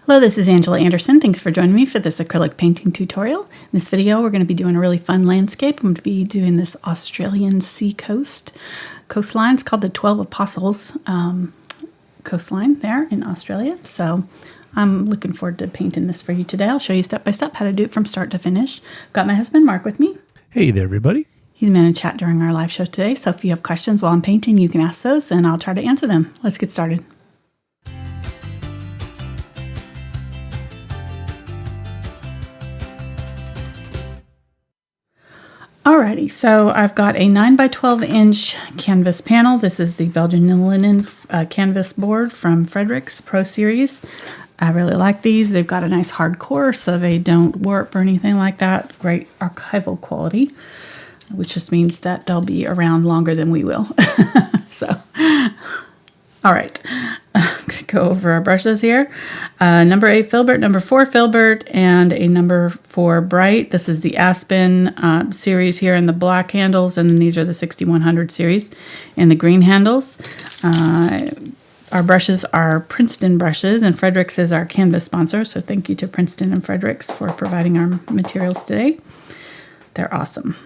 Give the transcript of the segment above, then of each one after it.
Hello, this is Angela Anderson. Thanks for joining me for this acrylic painting tutorial. In this video, we're going to be doing a really fun landscape. I'm going to be doing this Australian coastline. It's called the 12 Apostles coastline there in Australia. So I'm looking forward to painting this for you today. I'll show you step by step how to do it from start to finish. I've got my husband, Mark, with me. Hey there, everybody. He's going to chat during our live show today. So if you have questions while I'm painting, you can ask those and I'll try to answer them. Let's get started. Alrighty, so I've got a 9 by 12 inch canvas panel. This is the Belgian linen canvas board from Fredrix Pro Series. I really like these. They've got a nice hard core so they don't warp or anything like that. Great archival quality, which just means that they'll be around longer than we will. So, all right. I'm going to go over our brushes here. Number 8 Filbert, number 4 Filbert, and a number 4 Bright. This is the Aspen series here in the black handles, and then these are the 6100 series in the green handles. Our brushes are Princeton brushes, and Fredrix is our canvas sponsor, so thank you to Princeton and Fredrix for providing our materials today. They're awesome.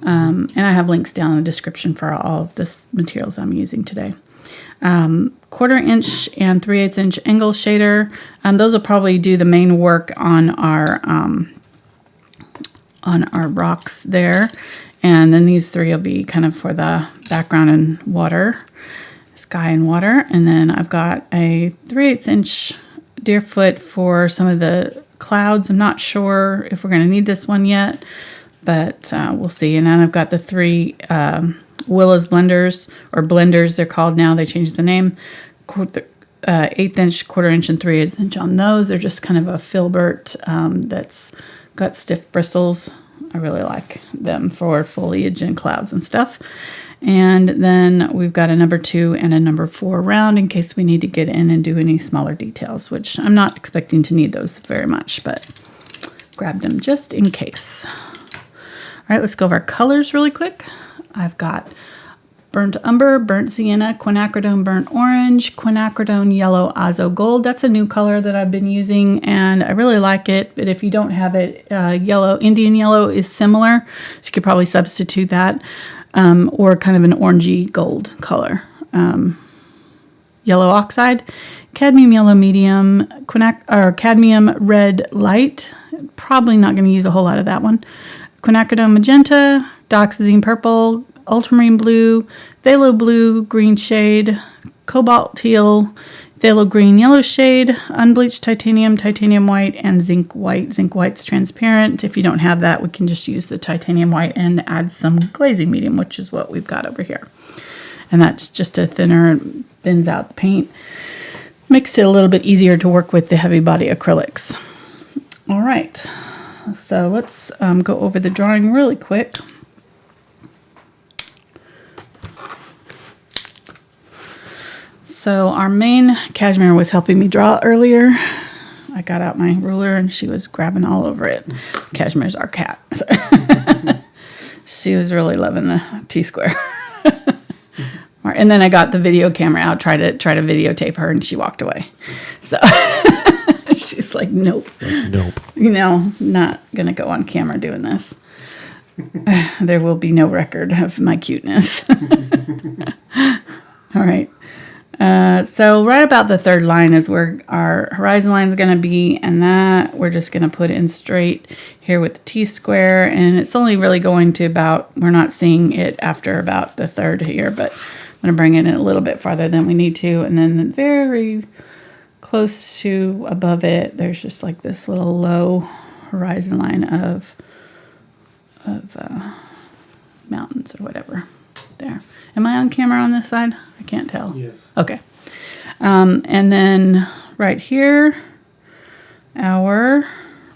And I have links down in the description for all of this materials I'm using today. 1/4 inch and 3/8 inch angle shader. Those will probably do the main work on our rocks there. And then these three will be kind of for the background and water, sky and water. And then I've got a 3/8 inch Deerfoot for some of the clouds. I'm not sure if we're going to need this one yet, but we'll see. And then I've got the 3 Willow's blenders, or blenders they're called now. They changed the name. 1/8 inch, 1/4 inch, and 3/8 inch on those. They're just kind of a filbert that's got stiff bristles. I really like them for foliage and clouds and stuff. And then we've got a number 2 and a number 4 round in case we need to get in and do any smaller details, which I'm not expecting to need those very much, but grab them just in case. All right, let's go over our colors really quick. I've got burnt umber, burnt sienna, quinacridone burnt orange, quinacridone yellow azo gold. That's a new color that I've been using and I really like it. But if you don't have it, yellow, Indian yellow is similar. So you could probably substitute that or kind of an orangey gold color. Yellow oxide, cadmium yellow medium, cadmium red light. Probably not going to use a whole lot of that one. Quinacridone Magenta, Dioxazine Purple, Ultramarine Blue, Phthalo Blue, Green Shade, Cobalt Teal, Phthalo Green Yellow Shade, Unbleached Titanium, Titanium White, and Zinc White. Zinc White's transparent. If you don't have that, we can just use the Titanium White and add some glazing medium, which is what we've got over here. And that's just a thinner, thins out the paint. Makes it a little bit easier to work with the heavy body acrylics. All right. So let's go over the drawing really quick. So our main Cashmere was helping me draw earlier. I got out my ruler and she was grabbing all over it. Cashmere's our cat. So she was really loving the T-square. And then I got the video camera out, tried to videotape her, and she walked away. So she's like, nope. Nope. You know, not going to go on camera doing this. There will be no record of my cuteness. All right. So right about the third line is where our horizon line is going to be, and that we're just going to put in straight here with the T-square, and it's only really going to about, we're not seeing it after about the third here, but I'm going to bring it in a little bit farther than we need to, and then very close to above it, there's just like this little low horizon line of mountains or whatever there. Am I on camera on this side? I can't tell. Yes. Okay. And then right here, our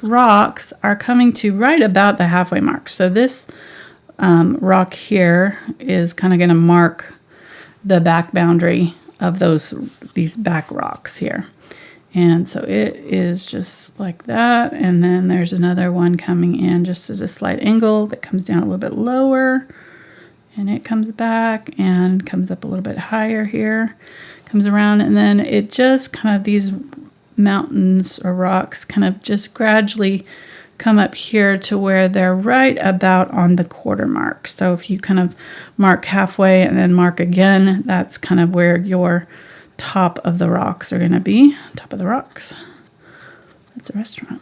rocks are coming to right about the halfway mark. So this rock here is kind of going to mark the back boundary of these back rocks here. And so it is just like that. And then there's another one coming in just at a slight angle that comes down a little bit lower. And it comes back and comes up a little bit higher here. Comes around and then it just kind of, these mountains or rocks kind of just gradually come up here to where they're right about on the quarter mark. So if you kind of mark halfway and then mark again, that's kind of where your top of the rocks are going to be. Top of the rocks. That's a restaurant.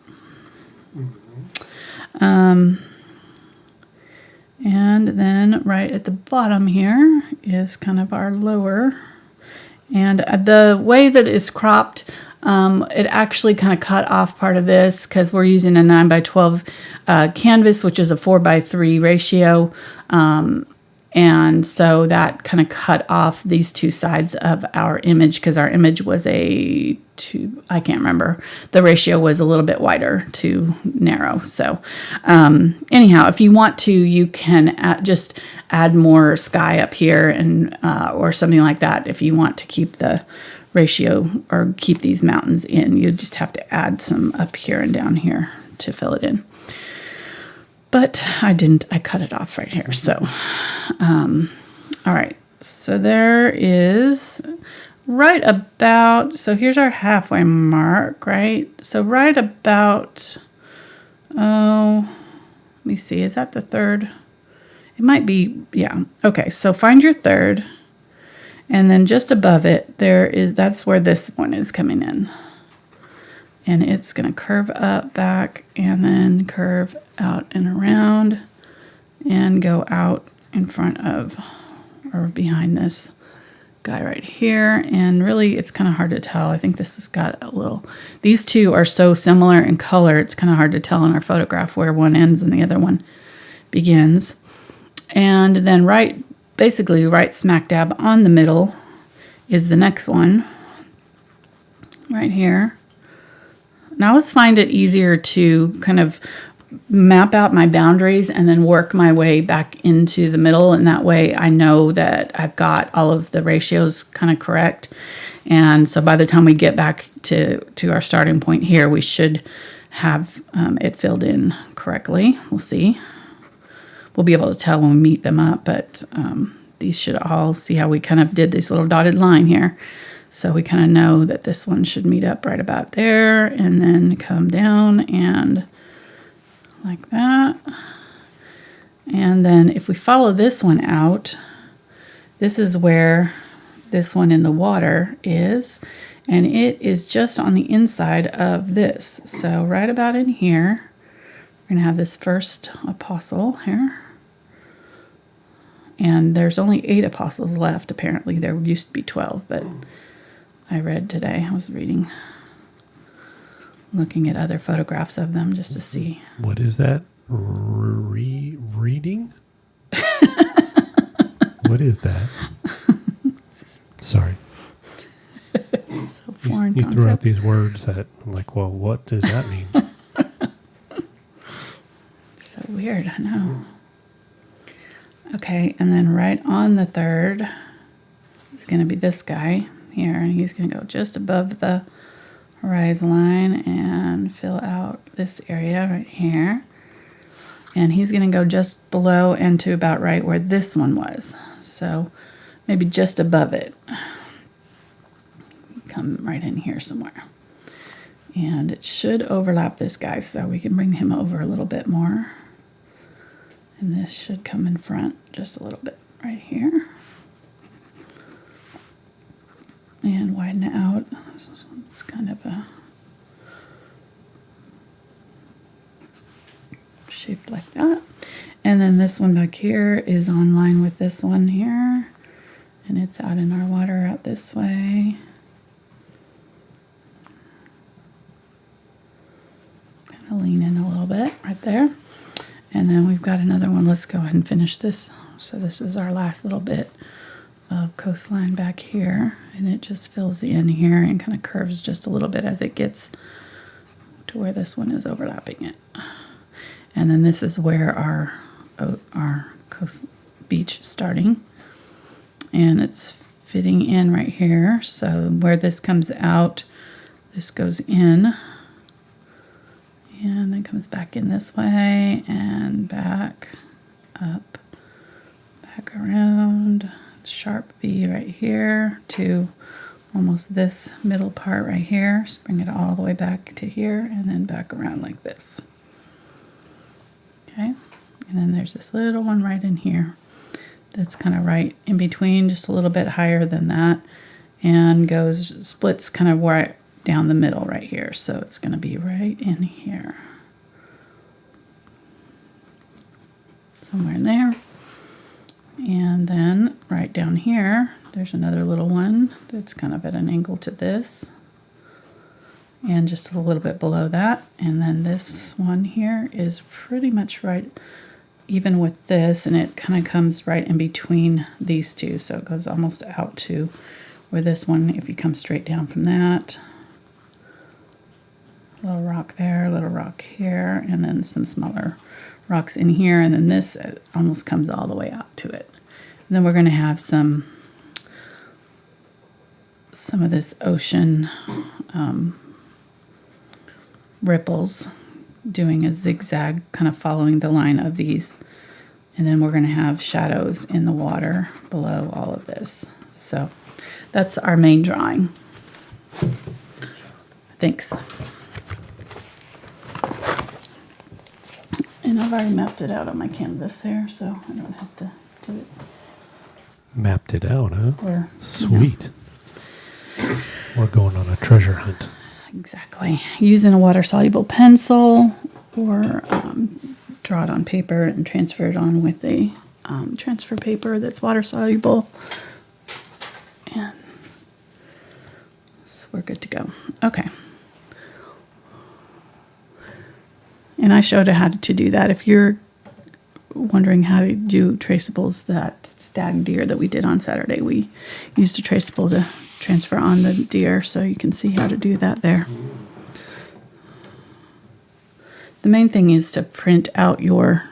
And then right at the bottom here is kind of our lower. And the way that it's cropped, it actually kind of cut off part of this because we're using a 9x12 canvas, which is a 4:3 ratio. And so that kind of cut off these two sides of our image because our image was I can't remember. The ratio was a little bit wider to narrow. So anyhow, if you want to, you can just add more sky up here and or something like that. If you want to keep the ratio or keep these mountains in, you just have to add some up here and down here to fill it in. But I didn't, I cut it off right here. So, all right. So there is right about, so here's our halfway mark, right? So right about, let me see, is that the third? It might be, yeah. Okay, so find your third. And then just above it, that's where this one is coming in. And it's going to curve up, back, and then curve out and around and go out in front of or behind this guy right here. And really, it's kind of hard to tell. I think this has got a little, these two are so similar in color, it's kind of hard to tell in our photograph where one ends and the other one begins. And then basically right smack dab on the middle is the next one right here. And I always find it easier to kind of map out my boundaries and then work my way back into the middle. And that way I know that I've got all of the ratios kind of correct. And so by the time we get back to our starting point here, we should have it filled in correctly. We'll see. We'll be able to tell when we meet them up, but these should all see how we kind of did this little dotted line here. So we kind of know that this one should meet up right about there and then come down and like that. And then if we follow this one out, this is where this one in the water is. And it is just on the inside of this. So right about in here, we're going to have this first apostle here. And there's only 8 apostles left, apparently. There used to be 12, but I read today. I was looking at other photographs of them just to see. What is that? Reading? What is that? Sorry. It's so foreign you threw out these words that I'm like, well, what does that mean? So weird, I know. Okay, and then right on the third is going to be this guy here, and he's going to go just above the horizon line and fill out this area right here. And he's going to go just below and to about right where this one was. So maybe just above it. Come right in here somewhere. And it should overlap this guy, so we can bring him over a little bit more. And this should come in front just a little bit right here. And widen it out. It's kind of a shaped like that. And then this one back here is on line with this one here. And it's out in our water out this way. Kind of lean in a little bit right there. And then we've got another one. Let's go ahead and finish this. So this is our last little bit of coastline back here. And it just fills in here and kind of curves just a little bit as it gets to where this one is overlapping it. And then this is where our coast beach is starting. And it's fitting in right here. So where this comes out, this goes in. And then comes back in this way and back, up, back around, sharp V right here to almost this middle part right here. Just bring it all the way back to here and then back around like this. Okay, and then there's this little one right in here that's kind of right in between, just a little bit higher than that, and splits kind of right down the middle right here. So it's going to be right in here. Somewhere in there. And then right down here, there's another little one that's kind of at an angle to this. And just a little bit below that. And then this one here is pretty much right even with this, and it kind of comes right in between these two. So it goes almost out to where this one, if you come straight down from that, little rock there, little rock here, and then some smaller rocks in here, and then this almost comes all the way out to it. And then we're going to have some of this ocean ripples doing a zigzag, kind of following the line of these. And then we're going to have shadows in the water below all of this. So that's our main drawing. Thanks. And I've already mapped it out on my canvas there, so I don't have to do it. Mapped it out, huh? Or, sweet. We're going on a treasure hunt. Exactly. Using a water-soluble pencil, or draw it on paper and transfer it on with a transfer paper that's water-soluble. And so we're good to go. Okay. And I showed how to do that. If you're wondering how to do traceables, that stag deer that we did on Saturday, we used a traceable to transfer on the deer, so you can see how to do that there. The main thing is to print out your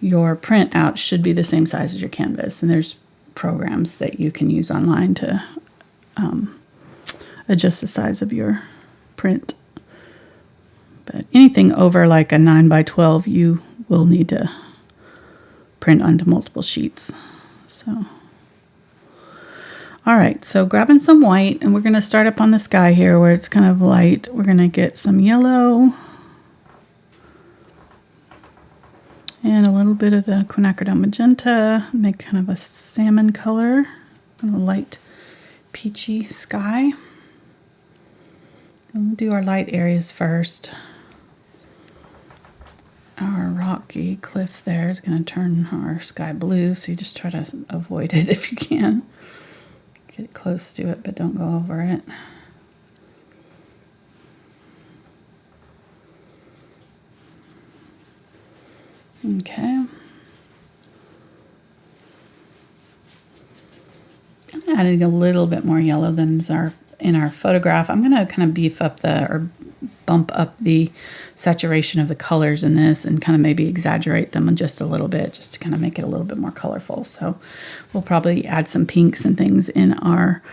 printout should be the same size as your canvas, and there's programs that you can use online to adjust the size of your print. But anything over like a 9x12, you will need to print onto multiple sheets. So, all right, so grabbing some white, and we're going to start up on the sky here where it's kind of light. We're going to get some yellow and a little bit of the Quinacridone Magenta, make kind of a salmon color, and a light peachy sky. And we'll do our light areas first. Our rocky cliff there is going to turn our sky blue, so you just try to avoid it if you can. Get close to it, but don't go over it. Okay. I'm adding a little bit more yellow than is in our photograph. I'm going to kind of beef up or bump up the saturation of the colors in this and kind of maybe exaggerate them just a little bit, just to kind of make it a little bit more colorful. So we'll probably add some pinks and things in our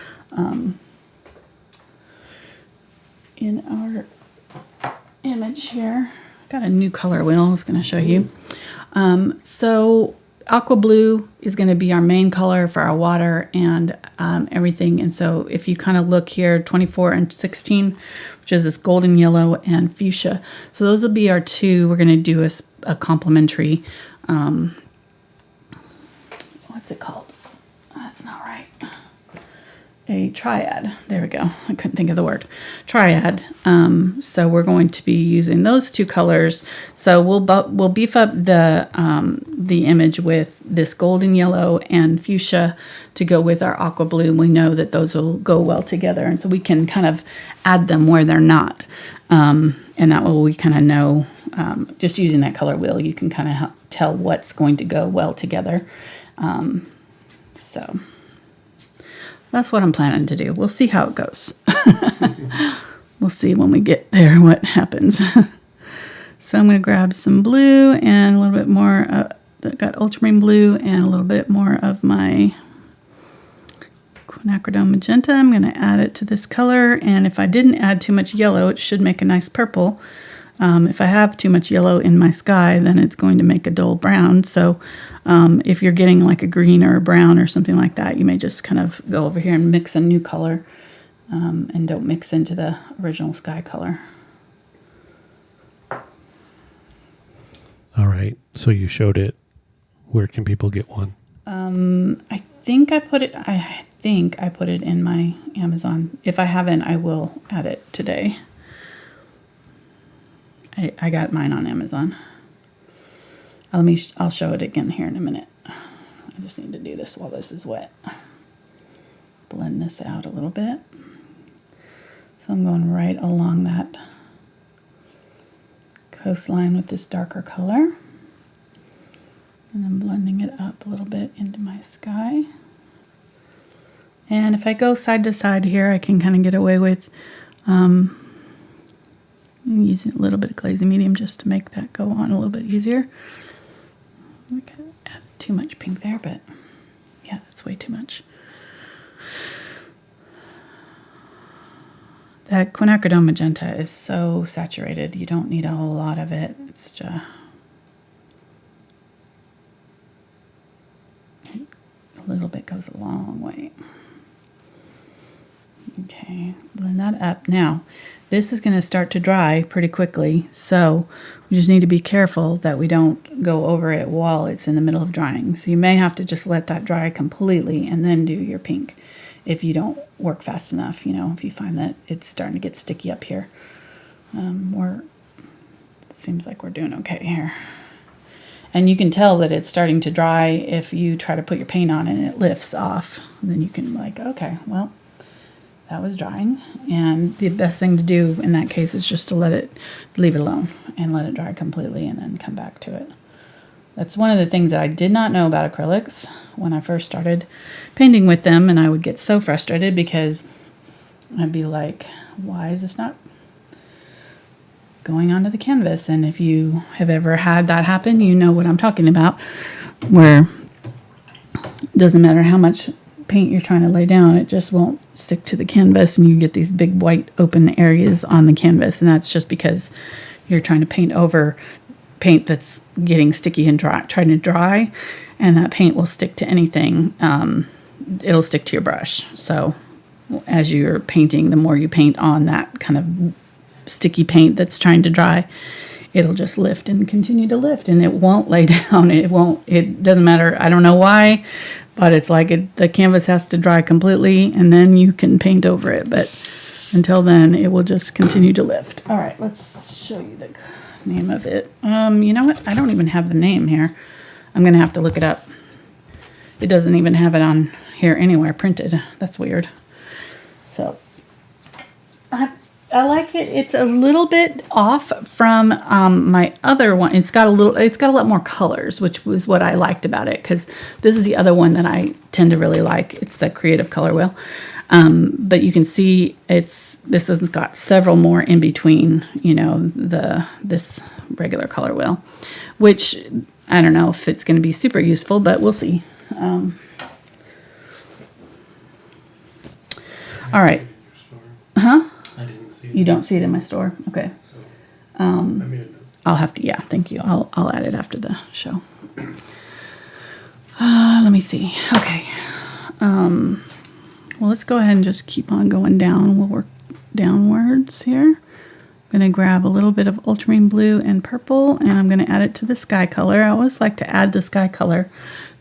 image here. Got a new color wheel I was going to show you. So aqua blue is going to be our main color for our water and everything. And so if you kind of look here, 24 and 16, which is this golden yellow and fuchsia. So those will be our two. We're going to do a complementary, what's it called? That's not right. A triad. There we go. I couldn't think of the word. Triad. So we're going to be using those two colors. So we'll beef up the image with this golden yellow and fuchsia to go with our aqua blue. We know that those will go well together, and so we can kind of add them where they're not. And that way we kind of know, just using that color wheel, you can kind of tell what's going to go well together. So that's what I'm planning to do. We'll see how it goes. We'll see when we get there what happens. So I'm going to grab some blue and a little bit more. I've got ultramarine blue and a little bit more of my Quinacridone Magenta. I'm going to add it to this color. And if I didn't add too much yellow, it should make a nice purple. If I have too much yellow in my sky, then it's going to make a dull brown. So if you're getting like a green or a brown or something like that, you may just kind of go over here and mix a new color and don't mix into the original sky color. All right. So you showed it. Where can people get one? I think I put it in my Amazon. If I haven't, I will add it today. I got mine on Amazon. I'll show it again here in a minute. I just need to do this while this is wet. Blend this out a little bit. So I'm going right along that coastline with this darker color. And then blending it up a little bit into my sky. And if I go side to side here, I can kind of get away with using a little bit of glazy medium just to make that go on a little bit easier. Okay, add too much pink there, but yeah, that's way too much. That Quinacridone Magenta is so saturated. You don't need a whole lot of it. It's just a little bit goes a long way. Okay, blend that up. Now, this is going to start to dry pretty quickly, so we just need to be careful that we don't go over it while it's in the middle of drying. So you may have to just let that dry completely and then do your pink if you don't work fast enough, you know, if you find that it's starting to get sticky up here. It seems like we're doing okay here. And you can tell that it's starting to dry if you try to put your paint on and it lifts off. And then you can like, okay, well, that was drying. And the best thing to do in that case is just to leave it alone and let it dry completely and then come back to it. That's one of the things that I did not know about acrylics when I first started painting with them. And I would get so frustrated because I'd be like, why is this not going onto the canvas? And if you have ever had that happen, you know what I'm talking about, where it doesn't matter how much paint you're trying to lay down, it just won't stick to the canvas and you get these big white open areas on the canvas. And that's just because you're trying to paint over paint that's getting sticky and trying to dry, and that paint will stick to anything. It'll stick to your brush. So as you're painting, the more you paint on that kind of sticky paint that's trying to dry, it'll just lift and continue to lift, and it won't lay down. It doesn't matter. I don't know why, but it's like the canvas has to dry completely and then you can paint over it. But until then, it will just continue to lift. All right, let's show you the name of it. You know what? I don't even have the name here. I'm going to have to look it up. It doesn't even have it on here anywhere printed. That's weird. So I like it. It's a little bit off from my other one. It's got a lot more colors, which was what I liked about it, because this is the other one that I tend to really like. It's the Creative Color Wheel. But you can see this has got several more in between, you know, this regular color wheel, which I don't know if it's going to be super useful, but we'll see. All right. Huh? I didn't see it. You don't see it in my store? Okay. So, I'll have to, yeah, thank you. I'll add it after the show. Let me see. Okay. Well, let's go ahead and just keep on going down. We'll work downwards here. I'm going to grab a little bit of Ultramarine Blue and Purple, and I'm going to add it to the sky color. I always like to add the sky color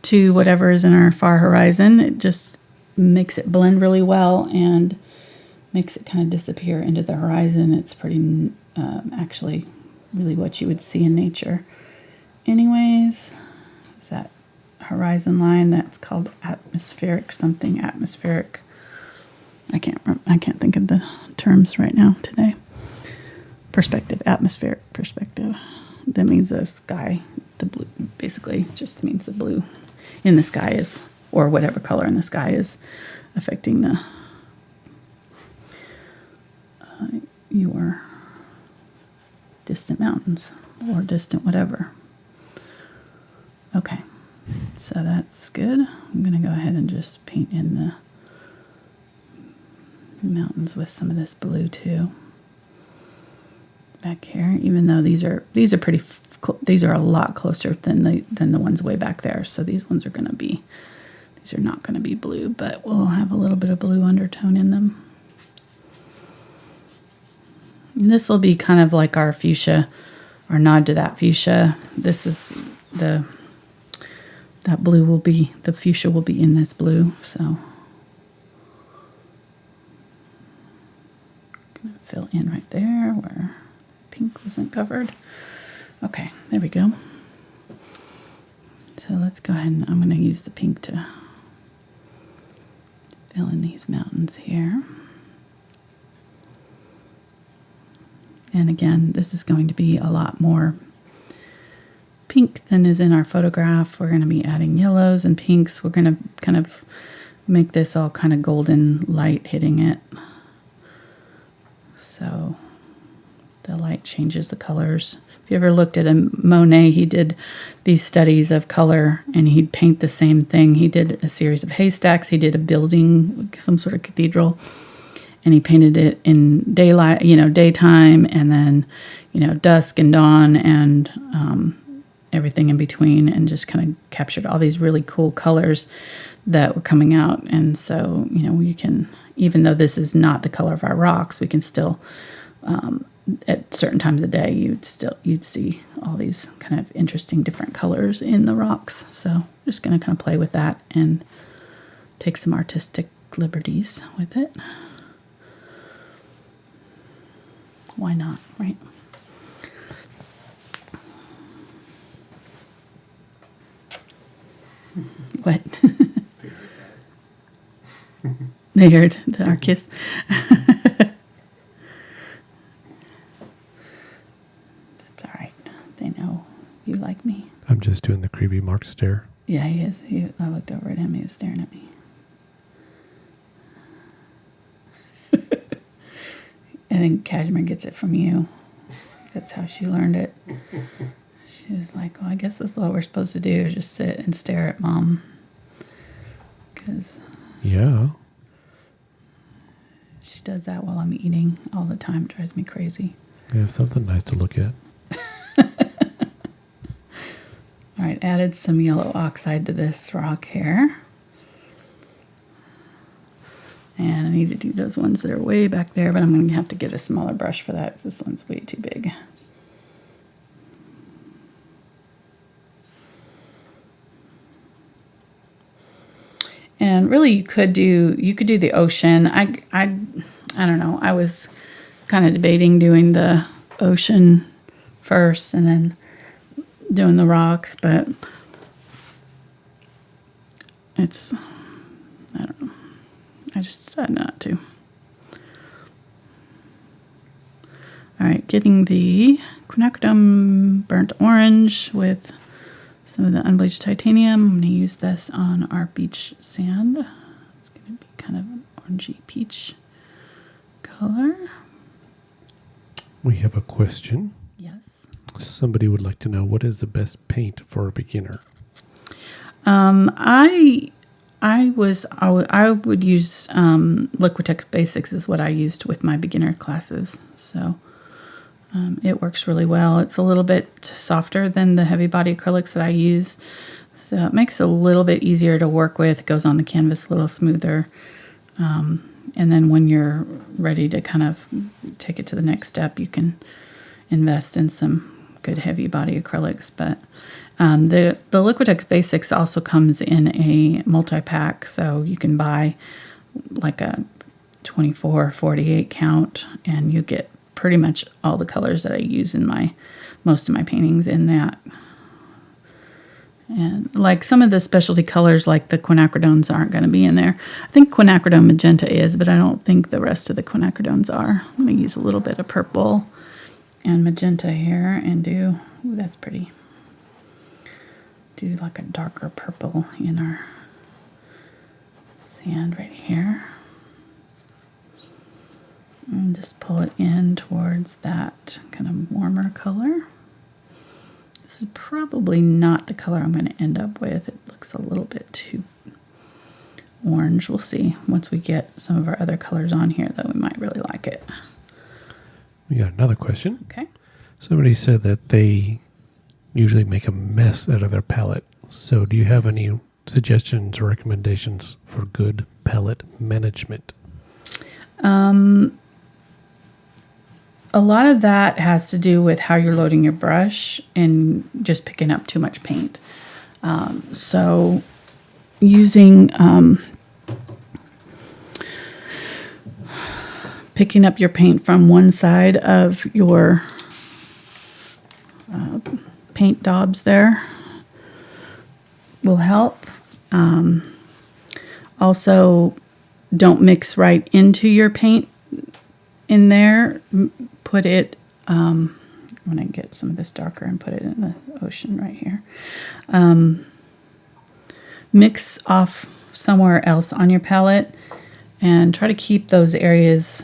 to whatever is in our far horizon. It just makes it blend really well and makes it kind of disappear into the horizon. It's pretty, actually, really what you would see in nature. Anyways, is that horizon line? That's called atmospheric something. Atmospheric. I can't think of the terms right now today. Perspective, atmospheric perspective. That means the sky, the blue, basically just means the blue in the sky is, or whatever color in the sky is affecting the your distant mountains or distant whatever. Okay, so that's good. I'm going to go ahead and just paint in the mountains with some of this blue too. back here, even though these are pretty, these are a lot closer than the ones way back there. So these ones are going to be, these are not going to be blue, but we'll have a little bit of blue undertone in them. And this will be kind of like our fuchsia, our nod to that fuchsia. This is that blue will be, the fuchsia will be in this blue. So gonna fill in right there where pink wasn't covered. Okay, there we go. So let's go ahead and I'm going to use the pink to fill in these mountains here. And again, this is going to be a lot more pink than is in our photograph. We're going to be adding yellows and pinks. We're going to kind of make this all kind of golden light hitting it. So the light changes the colors. If you ever looked at a Monet, he did these studies of color and he'd paint the same thing. He did a series of haystacks. He did a building, some sort of cathedral, and he painted it in daylight, daytime, and then, dusk and dawn and everything in between, and just kind of captured all these really cool colors that were coming out. And so, you can, even though this is not the color of our rocks, we can still, at certain times of the day, you'd see all these kind of interesting different colors in the rocks. So just going to kind of play with that and take some artistic liberties with it. Why not, right? What? They heard our kiss. That's all right. They know you like me. I'm just doing the creepy Mark stare. Yeah, he is. I looked over at him. He was staring at me. I think Cashmere gets it from you. That's how she learned it. She was like, well, I guess that's what we're supposed to do, just sit and stare at Mom. Because yeah, she does that while I'm eating all the time. It drives me crazy. we have something nice to look at. All right, added some yellow oxide to this rock here. And I need to do those ones that are way back there, but I'm going to have to get a smaller brush for that. This one's way too big. And really, you could do the ocean. I don't know. I was kind of debating doing the ocean first and then doing the rocks, but it's, I don't know. I just decided not to. All right, getting the Quinacridone burnt orange with some of the unbleached titanium. I'm going to use this on our beach sand. It's going to be kind of an orangey peach color. We have a question. Yes. Somebody would like to know, what is the best paint for a beginner? I would use Liquitex Basics is what I used with my beginner classes. So it works really well. It's a little bit softer than the heavy body acrylics that I use. So it makes it a little bit easier to work with. It goes on the canvas a little smoother. And then when you're ready to kind of take it to the next step, you can invest in some good heavy body acrylics. But the Liquitex Basics also comes in a multi-pack, so you can buy like a 24 or 48 count, and you get pretty much all the colors that I use in most of my paintings in that. And like some of the specialty colors, like the quinacridones, aren't going to be in there. I think Quinacridone Magenta is, but I don't think the rest of the quinacridones are. I'm going to use a little bit of purple and magenta here and do, ooh, that's pretty. Do like a darker purple in our sand right here. And just pull it in towards that kind of warmer color. This is probably not the color I'm going to end up with. It looks a little bit too orange. We'll see. Once we get some of our other colors on here, though, we might really like it. We got another question. Okay. Somebody said that they usually make a mess out of their palette. So do you have any suggestions or recommendations for good palette management? A lot of that has to do with how you're loading your brush and just picking up too much paint. So using, picking up your paint from one side of your paint daubs there will help. Also, don't mix right into your paint in there. Put it, I'm going to get some of this darker and put it in the ocean right here. Mix off somewhere else on your palette and try to keep those areas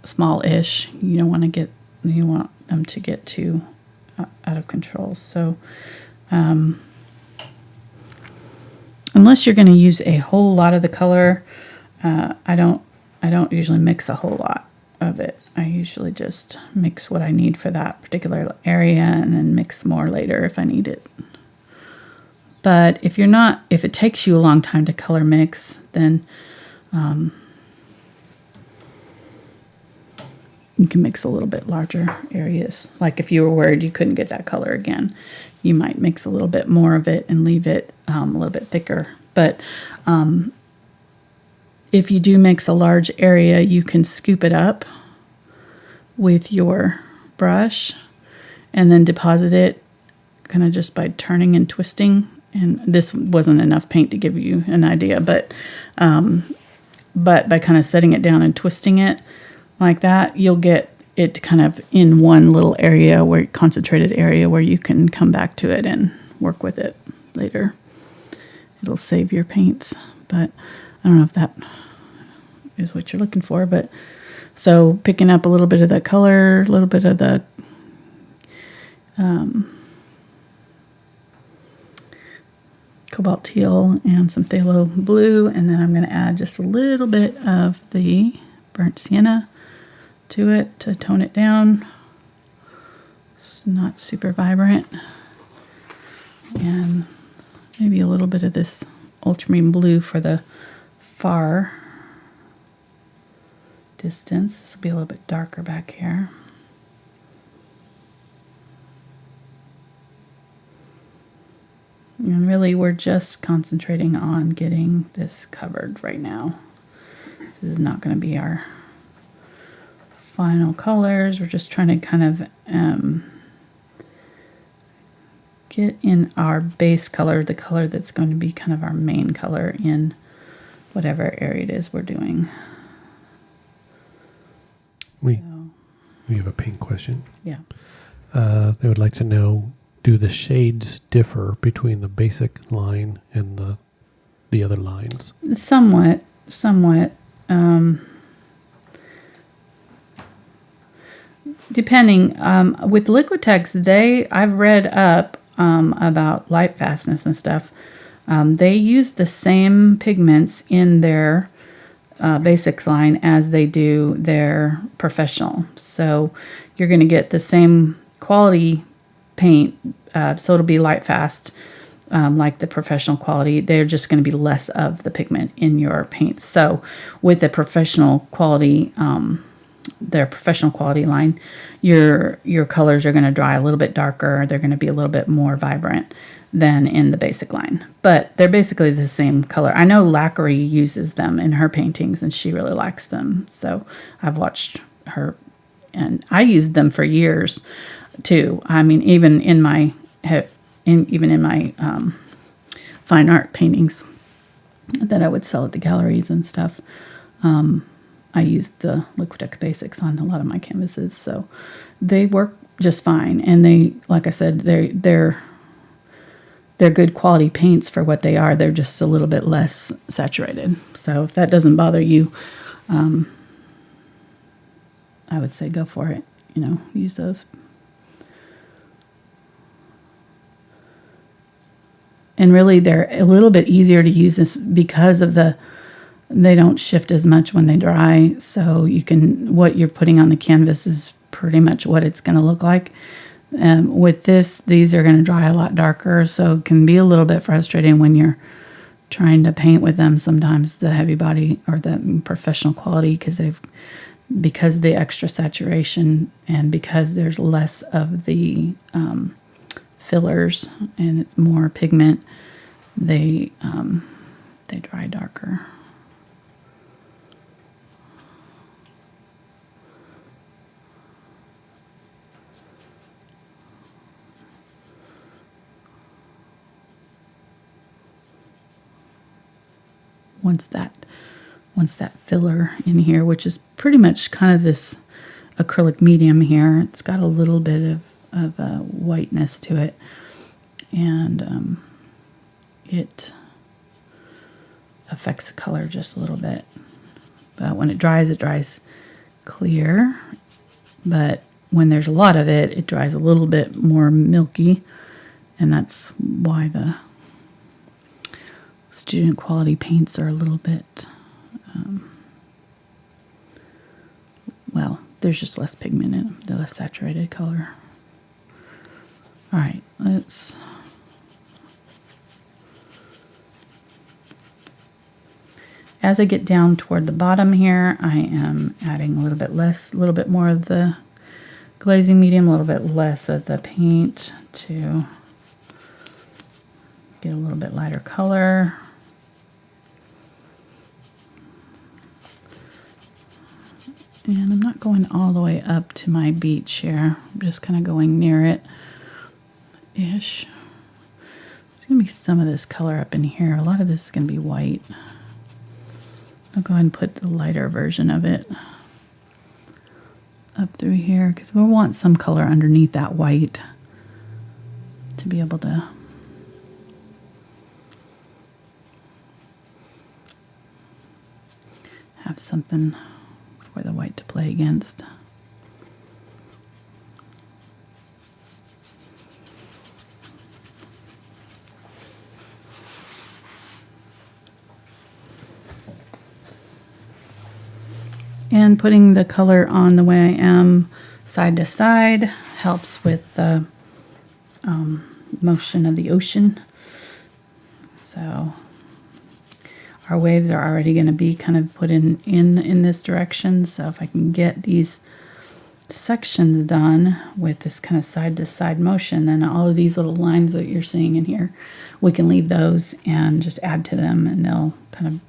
small-ish. You don't want to get, you want them to get too out of control. So, unless you're going to use a whole lot of the color, I don't usually mix a whole lot of it. I usually just mix what I need for that particular area and then mix more later if I need it. But if it takes you a long time to color mix, then you can mix a little bit larger areas. Like if you were worried you couldn't get that color again, you might mix a little bit more of it and leave it a little bit thicker. But if you do mix a large area, you can scoop it up with your brush and then deposit it kind of just by turning and twisting. And this wasn't enough paint to give you an idea, but by kind of setting it down and twisting it like that, you'll get it kind of in one little area, where concentrated area, where you can come back to it and work with it later. It'll save your paints, but I don't know if that is what you're looking for. But so picking up a little bit of the color, a little bit of the Cobalt Teal and some Phthalo Blue, and then I'm going to add just a little bit of the burnt Sienna to it to tone it down. It's not super vibrant. And maybe a little bit of this Ultramarine Blue for the far distance. This will be a little bit darker back here. And really, we're just concentrating on getting this covered right now. This is not going to be our final colors. We're just trying to kind of get in our base color, the color that's going to be kind of our main color in whatever area it is we're doing. We have a paint question. Yeah. They would like to know, do the shades differ between the basic line and the other lines? Somewhat. Depending. With Liquitex, I've read up about light fastness and stuff. They use the same pigments in their basics line as they do their professional. So you're going to get the same quality paint, so it'll be light fast like the professional quality. They're just going to be less of the pigment in your paints. So with the professional quality, their professional quality line, your colors are going to dry a little bit darker. They're going to be a little bit more vibrant than in the basic line, but they're basically the same color. I know Lacquery uses them in her paintings and she really likes them. So I've watched her, and I used them for years too. I mean, even in my fine art paintings that I would sell at the galleries and stuff, I used the Liquitex Basics on a lot of my canvases, so they work just fine. And they, like I said, they're good quality paints for what they are. They're just a little bit less saturated. So if that doesn't bother you, I would say go for it. Use those. And really, they're a little bit easier to use this because of they don't shift as much when they dry. So what you're putting on the canvas is pretty much what it's going to look like. With this, these are going to dry a lot darker, so it can be a little bit frustrating when you're trying to paint with them sometimes, the heavy body or the professional quality, because of the extra saturation and because there's less of the fillers and more pigment, they dry darker. Once that filler in here, which is pretty much kind of this acrylic medium here, it's got a little bit of whiteness to it, and it affects the color just a little bit. But when it dries clear, but when there's a lot of it, it dries a little bit more milky, and that's why the student quality paints are a little bit, well, there's just less pigment in them, the less saturated color. All right, as I get down toward the bottom here, I am adding a little bit more of the glazing medium, a little bit less of the paint to get a little bit lighter color. And I'm not going all the way up to my beach here. I'm just kind of going near it-ish. There's going to be some of this color up in here. A lot of this is going to be white. I'll go ahead and put the lighter version of it up through here, because we'll want some color underneath that white to be able to have something for the white to play against. And putting the color on the way I am side to side helps with the motion of the ocean. So our waves are already going to be kind of put in this direction. So if I can get these sections done with this kind of side to side motion, then all of these little lines that you're seeing in here, we can leave those and just add to them, and they'll kind of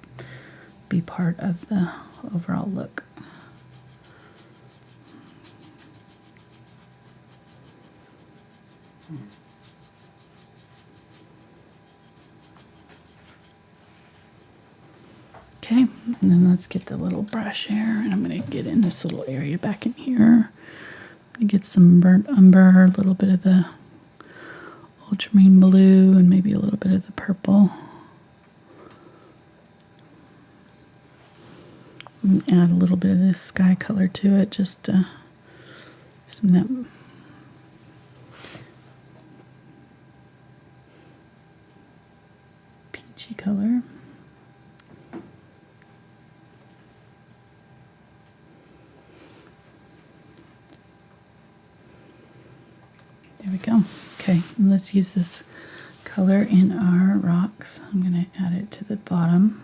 be part of the overall look. Okay, and then let's get the little brush here, and I'm going to get in this little area back in here. I'm going to get some burnt umber, a little bit of the ultramarine blue, and maybe a little bit of the purple. And add a little bit of this sky color to it, just some of that peachy color. There we go. Okay, let's use this color in our rocks. I'm going to add it to the bottom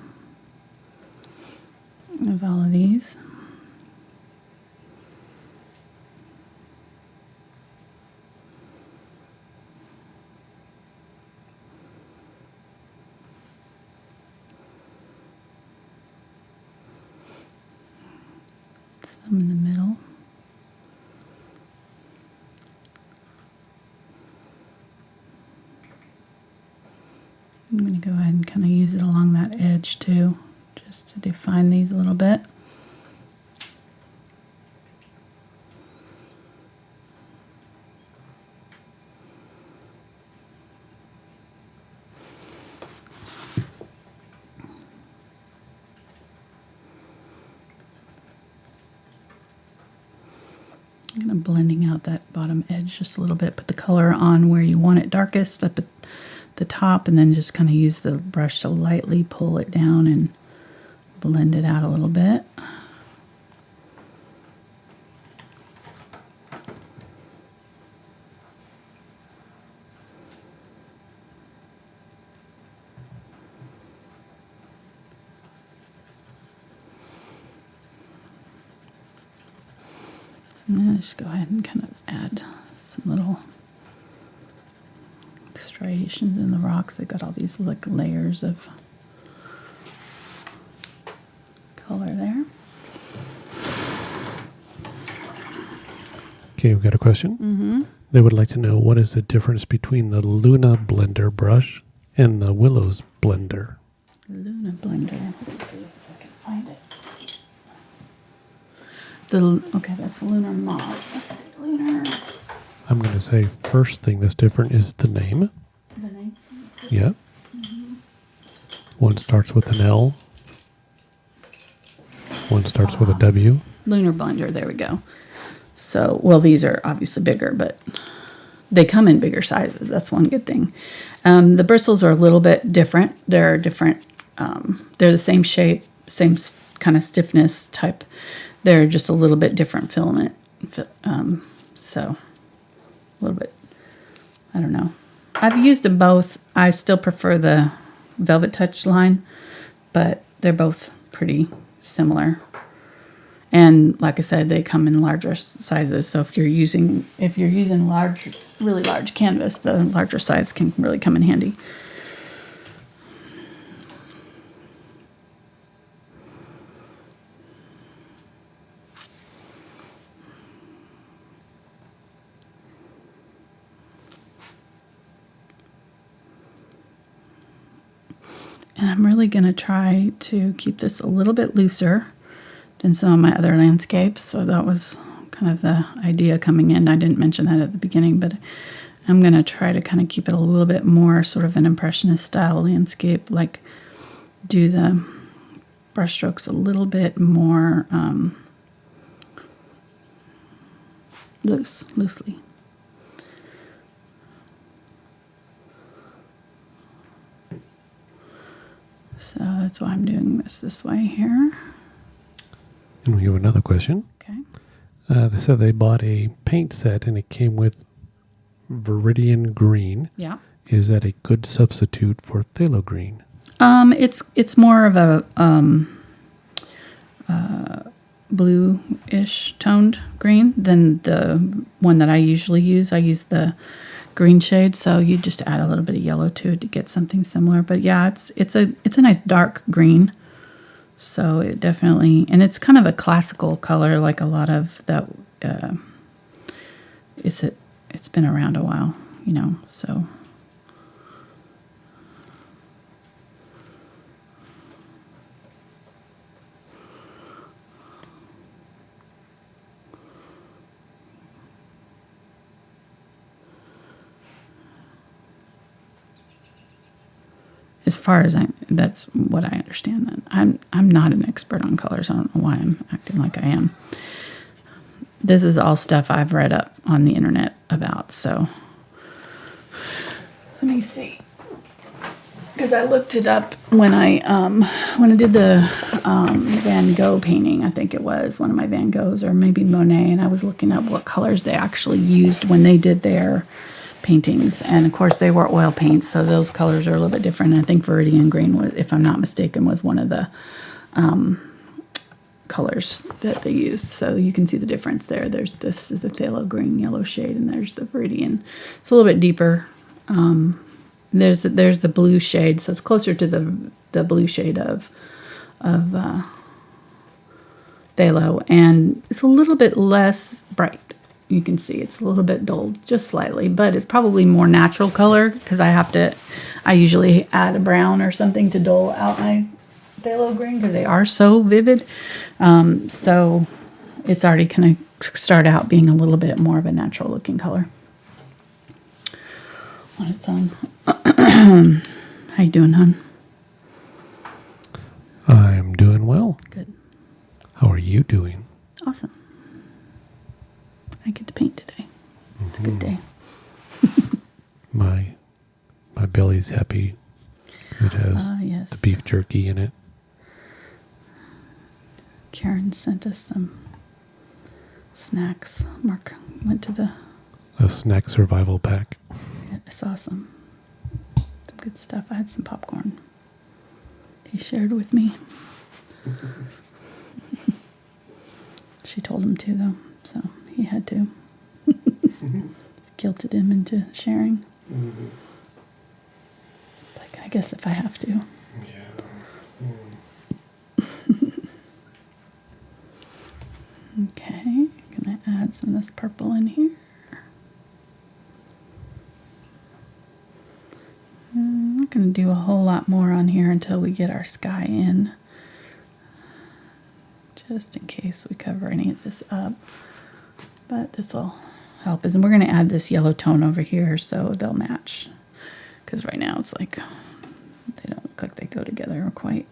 of all of these. Some in the middle. I'm going to go ahead and kind of use it along that edge too, just to define these a little bit. I'm going to blending out that bottom edge just a little bit, put the color on where you want it darkest up at the top, and then just kind of use the brush to lightly pull it down and blend it out a little bit. I'm going to just go ahead and kind of add some little striations in the rocks. They've got all these like layers of color there. Okay, we've got a question. Mm-hmm. They would like to know what is the difference between the Luna blender brush and the Willows blender. Luna blender. Let's see if I can find it. Okay, that's lunar mauve. Let's see, lunar. I'm going to say first thing that's different is the name. The name. Yeah. One starts with an L. One starts with a W. Lunar blender. There we go. So, well, these are obviously bigger, but they come in bigger sizes. That's one good thing. The bristles are a little bit different. They're different. They're the same shape, same kind of stiffness type. They're just a little bit different filament. So, a little bit, I don't know. I've used them both. I still prefer the Velvet Touch line, but they're both pretty similar. And like I said, they come in larger sizes. So if you're using really large canvas, the larger size can really come in handy. And I'm really going to try to keep this a little bit looser than some of my other landscapes. So that was kind of the idea coming in. I didn't mention that at the beginning, but I'm going to try to kind of keep it a little bit more sort of an impressionist style landscape, like do the brush strokes a little bit more loosely. So that's why I'm doing this way here. And we have another question. Okay. They said they bought a paint set and it came with Viridian Green. Yeah. Is that a good substitute for Phthalo Green? It's more of a blue-ish toned green than the one that I usually use. I use the green shade, so you just add a little bit of yellow to it to get something similar. But yeah, it's a nice dark green. So it definitely, and it's kind of a classical color, like a lot of that. It's been around a while, so. As far as that's what I understand. Then I'm not an expert on colors. I don't know why I'm acting like I am. This is all stuff I've read up on the internet about. So let me see, because I looked it up when I did the Van Gogh painting. I think it was one of my Van Goghs, or maybe Monet, and I was looking up what colors they actually used when they did their paintings, and of course they were oil paints, so those colors are a little bit different. And I think Viridian Green was, if I'm not mistaken, was one of the colors that they used. So you can see the difference there. This is the phthalo green yellow shade, and there's the Viridian. It's a little bit deeper. There's the blue shade, so it's closer to the blue shade of phthalo, and it's a little bit less bright. You can see it's a little bit dull, just slightly, but it's probably more natural color because I usually add a brown or something to dull out my phthalo green because they are so vivid. So it's already going to start out being a little bit more of a natural looking color on its own. How you doing, hon? I'm doing well. Good. How are you doing? Awesome. I get to paint today. It's a good day. My belly's happy. It has Yes. the beef jerky in it. Karen sent us some snacks. Mark went to A snack survival pack. it's awesome. Some good stuff. I had some popcorn. He shared with me. She told him to, though. So he had to. Guilted him into sharing. Mm-hmm. Like, I guess if I have to. Yeah. Okay, gonna add some of this purple in here. I'm not gonna do a whole lot more on here until we get our sky in. Just in case we cover any of this up. But this will help. And we're gonna add this yellow tone over here so they'll match. Because right now it's like, they don't look like they go together quite.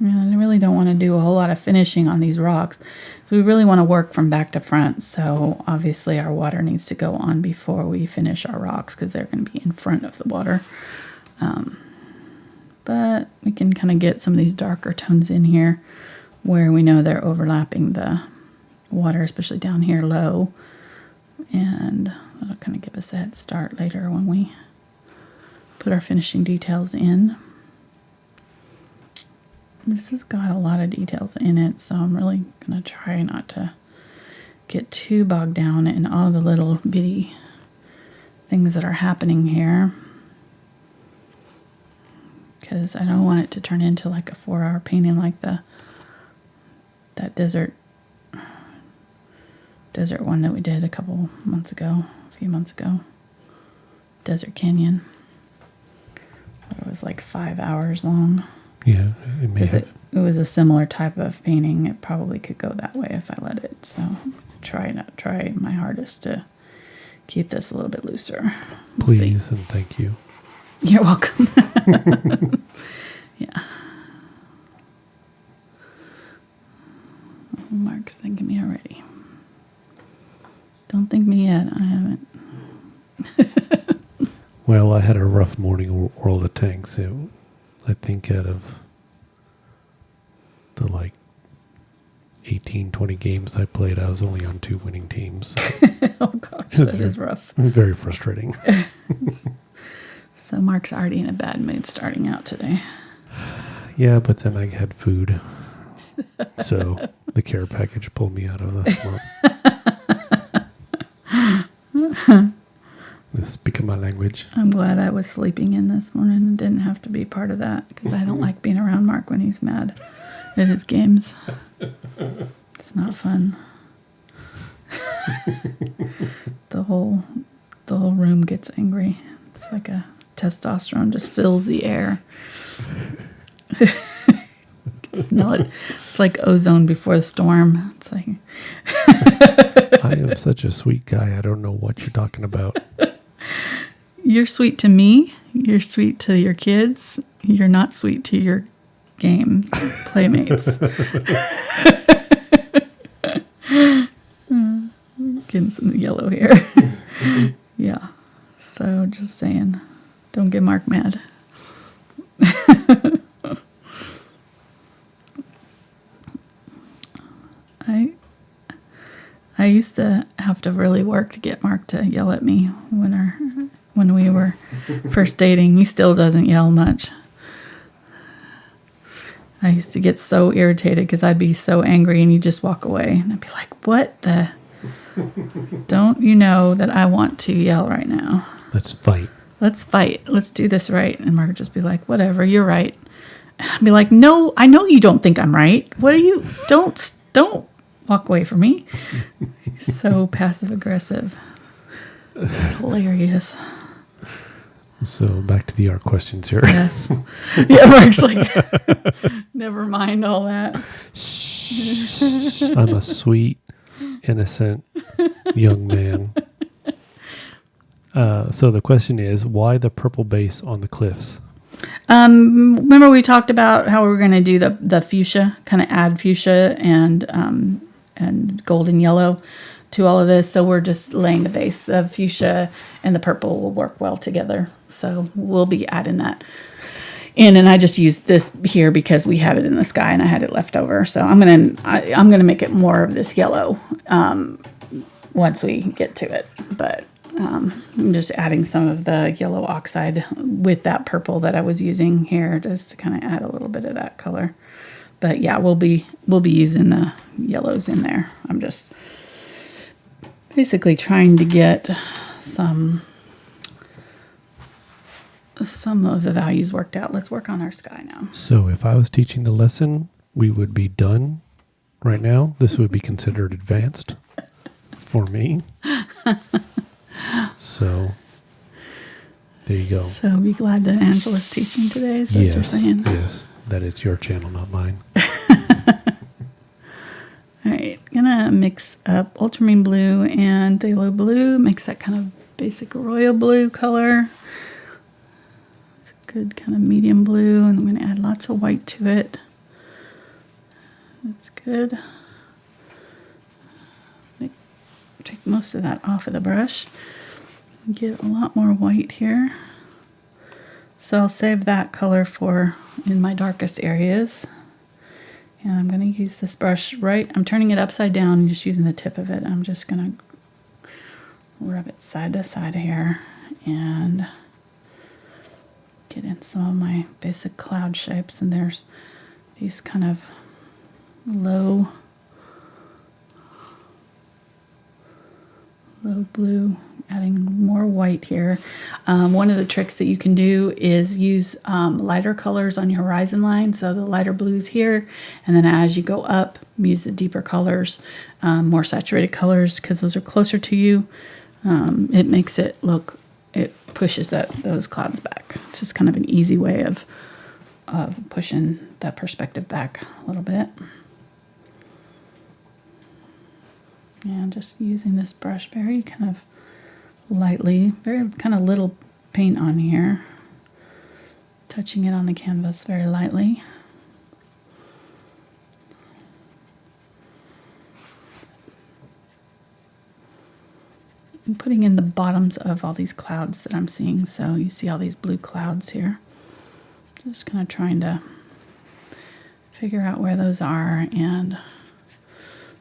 And I really don't want to do a whole lot of finishing on these rocks. So we really want to work from back to front. So obviously our water needs to go on before we finish our rocks because they're going to be in front of the water. But we can kind of get some of these darker tones in here where we know they're overlapping the water, especially down here low. And that'll kind of give us a head start later when we put our finishing details in. This has got a lot of details in it, so I'm really going to try not to get too bogged down in all the little bitty things that are happening here. Because I don't want it to turn into like a 4-hour painting like that desert one that we did a few months ago. Desert Canyon. It was like 5 hours long. Yeah, it may have. It was a similar type of painting. It probably could go that way if I let it. So try my hardest to keep this a little bit looser. Please and thank you. You're welcome. Yeah. Oh, Mark's thanking me already. Don't thank me yet. I haven't. Well, I had a rough morning World of Tanks. I think out of the 18, 20 games I played, I was only on 2 winning teams. Oh gosh, that is rough. Very frustrating. So Mark's already in a bad mood starting out today. Yeah, but then I had food. So the care package pulled me out of the slump. This become my language. I'm glad I was sleeping in this morning and didn't have to be part of that because I don't like being around Mark when he's mad at his games. It's not fun. The whole room gets angry. It's like a testosterone just fills the air. Smell it. It's like ozone before the storm. It's like I am such a sweet guy. I don't know what you're talking about. You're sweet to me. You're sweet to your kids. You're not sweet to your game playmates. Getting some yellow here. Yeah. So just saying, don't get Mark mad. I used to have to really work to get Mark to yell at me when we were first dating. He still doesn't yell much. I used to get so irritated because I'd be so angry and he'd just walk away. And I'd be like, what the? Don't you know that I want to yell right now? Let's fight. Let's fight. Let's do this right. And Mark would just be like, whatever, you're right. I'd be like, no, I know you don't think I'm right. What are you? Don't walk away from me. He's so passive aggressive. It's hilarious. So back to the art questions here. Yes. Yeah, Mark's like, never mind all that. Shh. I'm a sweet, innocent young man. So the question is, why the purple base on the cliffs? Remember we talked about how we were going to do the fuchsia, kind of add fuchsia and golden yellow to all of this. So we're just laying the base. The fuchsia and the purple will work well together. So we'll be adding that in. And I just used this here because we had it in the sky and I had it left over. So I'm gonna make it more of this yellow once we get to it. But I'm just adding some of the yellow oxide with that purple that I was using here, just to kind of add a little bit of that color. But yeah, we'll be using the yellows in there. I'm just basically trying to get some of the values worked out. Let's work on our sky now. So if I was teaching the lesson, we would be done right now. This would be considered advanced for me. So there you go. So be glad that Angela's teaching today. Is that what you're saying? Yes, that it's your channel, not mine. All right, gonna mix up Ultramarine Blue and Phthalo Blue. Makes that kind of basic royal blue color. It's a good kind of medium blue, and I'm gonna add lots of white to it. That's good. Take most of that off of the brush. Get a lot more white here. So I'll save that color for in my darkest areas. And I'm going to use this brush I'm turning it upside down and just using the tip of it. I'm just going to rub it side to side here and get in some of my basic cloud shapes. And there's these kind of low blue, adding more white here. One of the tricks that you can do is use lighter colors on your horizon line. So the lighter blues here, and then as you go up, use the deeper colors, more saturated colors, because those are closer to you. It makes it look, it pushes those clouds back. It's just kind of an easy way of pushing that perspective back a little bit. And just using this brush very kind of lightly, very kind of little paint on here, touching it on the canvas very lightly. And putting in the bottoms of all these clouds that I'm seeing. So you see all these blue clouds here. Just kind of trying to figure out where those are and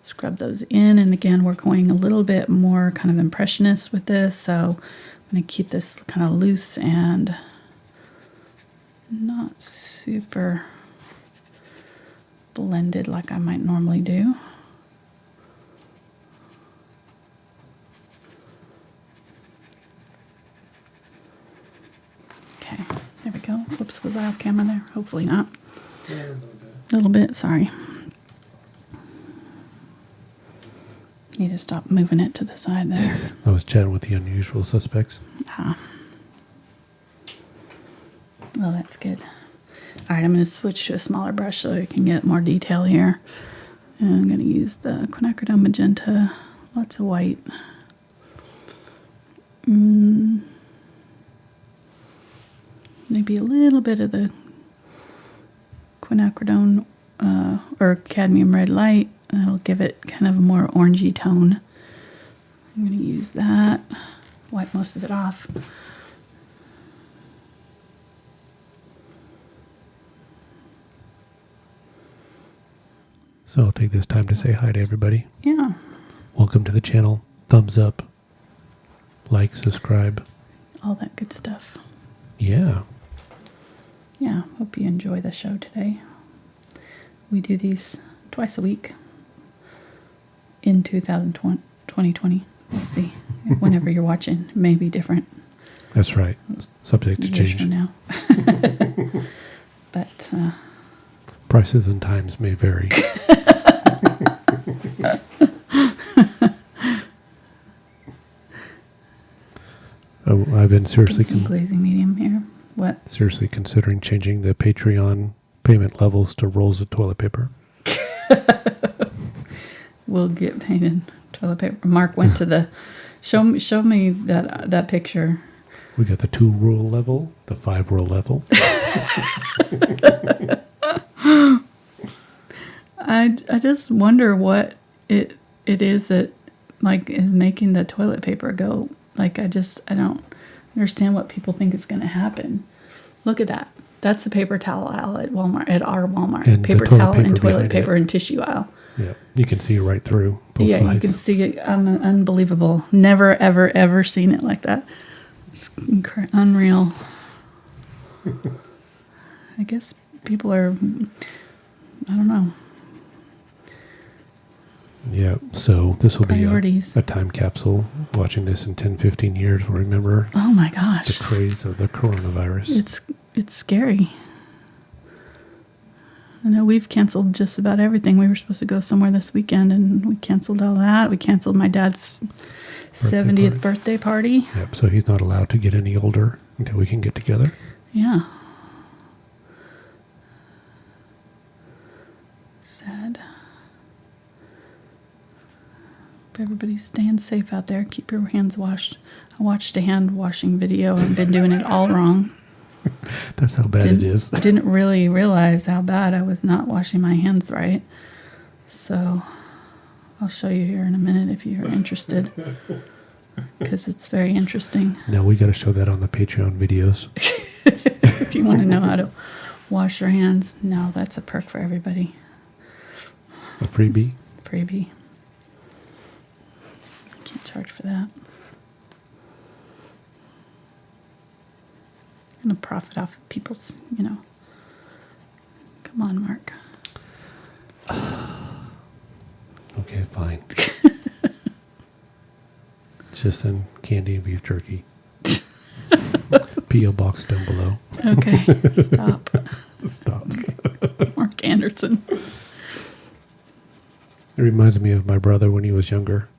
scrub those in. And again, we're going a little bit more kind of impressionist with this, so I'm going to keep this kind of loose and not super blended like I might normally do. Okay, there we go. Whoops, was I off camera there? Hopefully not. Yeah, a little bit, sorry. Need to stop moving it to the side there. I was chatting with the unusual suspects. Well, that's good. All right, I'm going to switch to a smaller brush so I can get more detail here. And I'm going to use the Quinacridone Magenta, lots of white. Maybe a little bit of the Quinacridone or Cadmium Red Light. That'll give it kind of a more orangey tone. I'm going to use that. Wipe most of it off. So I'll take this time to say hi to everybody. Yeah. Welcome to the channel. Thumbs up. Like, subscribe. All that good stuff. Yeah. Yeah, hope you enjoy the show today. We do these twice a week in 2020. We'll see. Whenever you're watching, it may be different. That's right. Subject to change. From now. But prices and times may vary. Oh, I've been seriously glazing medium here. What? Seriously considering changing the Patreon payment levels to rolls of toilet paper. We'll get painted toilet paper. Mark went to the show me that picture. We got the 2 roll level, the 5 roll level. I just wonder what it is that like is making the toilet paper go. Like I don't understand what people think is going to happen. Look at that. That's the paper towel aisle at Walmart, at our Walmart. And paper toilet towel paper and toilet behind paper it. and tissue aisle. Yeah, you can see right through both Yeah, sides. you can see it. Unbelievable. Never, ever, ever seen it like that. It's unreal. I guess people are, I don't know. Yeah, so this will Priorities. be a time capsule. Watching this in 10, 15 years, we'll remember Oh my the gosh. craze of the coronavirus. It's scary. I know we've canceled just about everything. We were supposed to go somewhere this weekend, and we canceled all that. We canceled my dad's 70th birthday party. Yep, so he's not allowed to get any older until we can get together. Yeah. Sad. Hope everybody's staying safe out there. Keep your hands washed. I watched a hand washing video and been doing it all wrong. That's how bad it is. Didn't really realize how bad I was not washing my hands right. So I'll show you here in a minute if you're interested, because it's very interesting. No, we got to show that on the Patreon videos. If you want to know how to wash your hands, no, that's a perk for everybody. A freebie. Freebie. I can't charge for that. I'm going to profit off of people's, Come on, Mark. Okay, fine. Just send candy and beef jerky. P.O. box down below. Okay, stop. Stop. Mark Anderson. It reminds me of my brother when he was younger.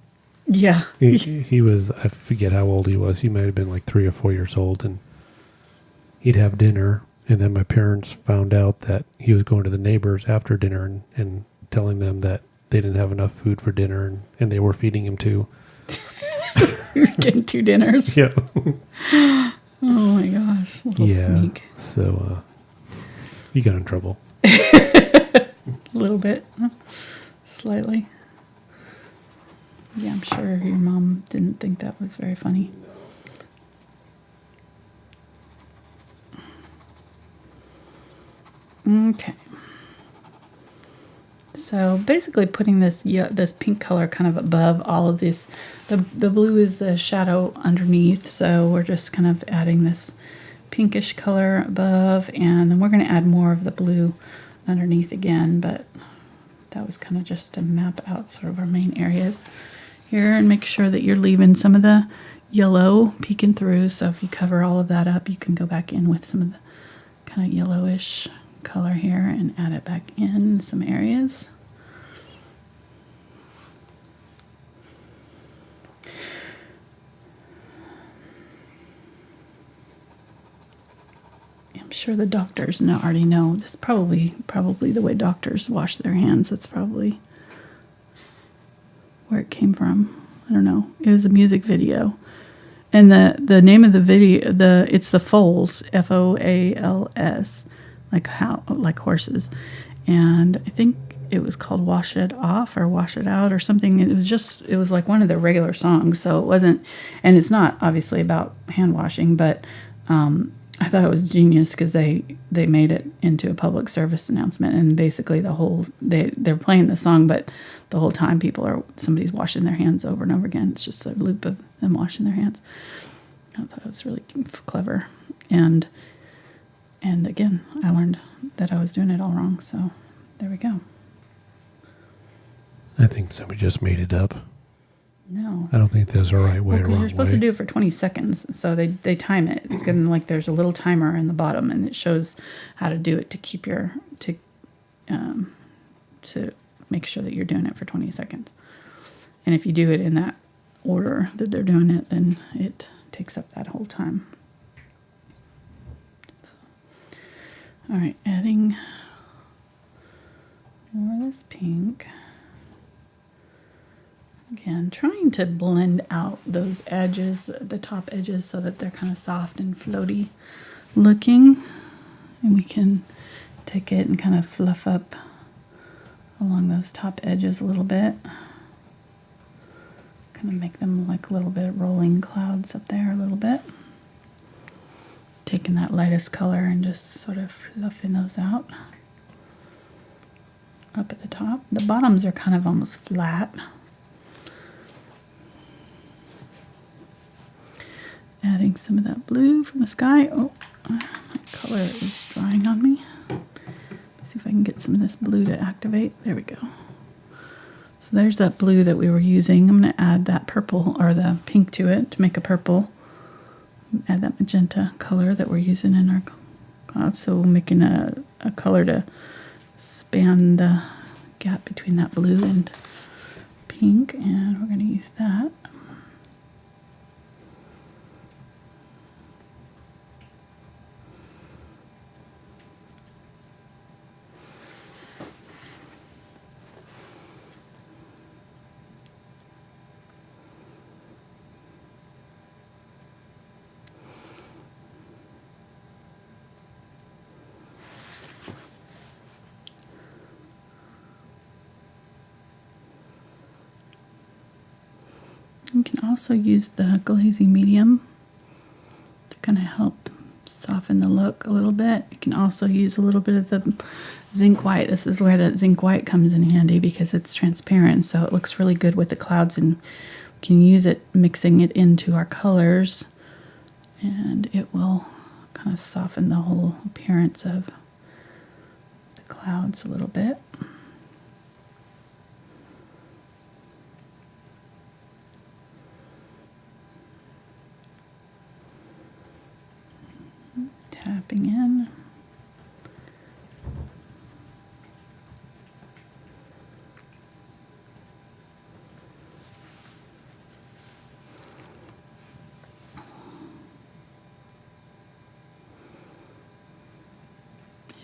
Yeah. He was, I forget how old he was. He might have been like 3 or 4 years old, and he'd have dinner, and then my parents found out that he was going to the neighbors after dinner and telling them that they didn't have enough food for dinner, and they were feeding him too. He was getting 2 dinners. Yeah. Oh my gosh. Little sneak. So he got in trouble. A little bit. Slightly. Yeah, I'm sure your mom didn't think that was very funny. Okay. So basically putting this pink color kind of above all of this. The blue is the shadow underneath, so we're just kind of adding this pinkish color above, and then we're going to add more of the blue underneath again, but that was kind of just to map out sort of our main areas here and make sure that you're leaving some of the yellow peeking through. So if you cover all of that up, you can go back in with some of the kind of yellowish color here and add it back in some areas. I'm sure the doctors already know this. Probably the way doctors wash their hands. That's probably where it came from. I don't know. It was a music video, and the name of the video, it's the foals, Foals, like horses, and I think it was called "Wash It Off" or "Wash It Out" or something. It was like one of their regular songs, so it wasn't, and it's not obviously about hand washing, but I thought it was genius because they made it into a public service announcement, and basically they're playing the song, but the whole time somebody's washing their hands over and over again. It's just a loop of them washing their hands. I thought it was really clever, and again, I learned that I was doing it all wrong. So there we go. I think somebody just made it up. No. I don't think there's a right way or wrong way. You're supposed to do it for 20 seconds, so they time it. It's getting like there's a little timer in the bottom, and it shows how to do it to keep to make sure that you're doing it for 20 seconds. And if you do it in that order that they're doing it, then it takes up that whole time. So, all right, adding more of this pink. Again, trying to blend out those edges, the top edges, so that they're kind of soft and floaty looking. And we can take it and kind of fluff up along those top edges a little bit. Kind of make them like a little bit rolling clouds up there a little bit. Taking that lightest color and just sort of fluffing those out. up at the top. The bottoms are kind of almost flat. Adding some of that blue from the sky. Oh, my color is drying on me. See if I can get some of this blue to activate. There we go. So there's that blue that we were using. I'm going to add that purple or the pink to it to make a purple. Add that magenta color that we're using in our clouds. So making a color to span the gap between that blue and pink. And we're going to use that. You can also use the glazing medium to kind of help soften the look a little bit. You can also use a little bit of the Zinc White. This is where that Zinc White comes in handy because it's transparent, so it looks really good with the clouds, and we can use it mixing it into our colors, and it will kind of soften the whole appearance of the clouds a little bit. Tapping in.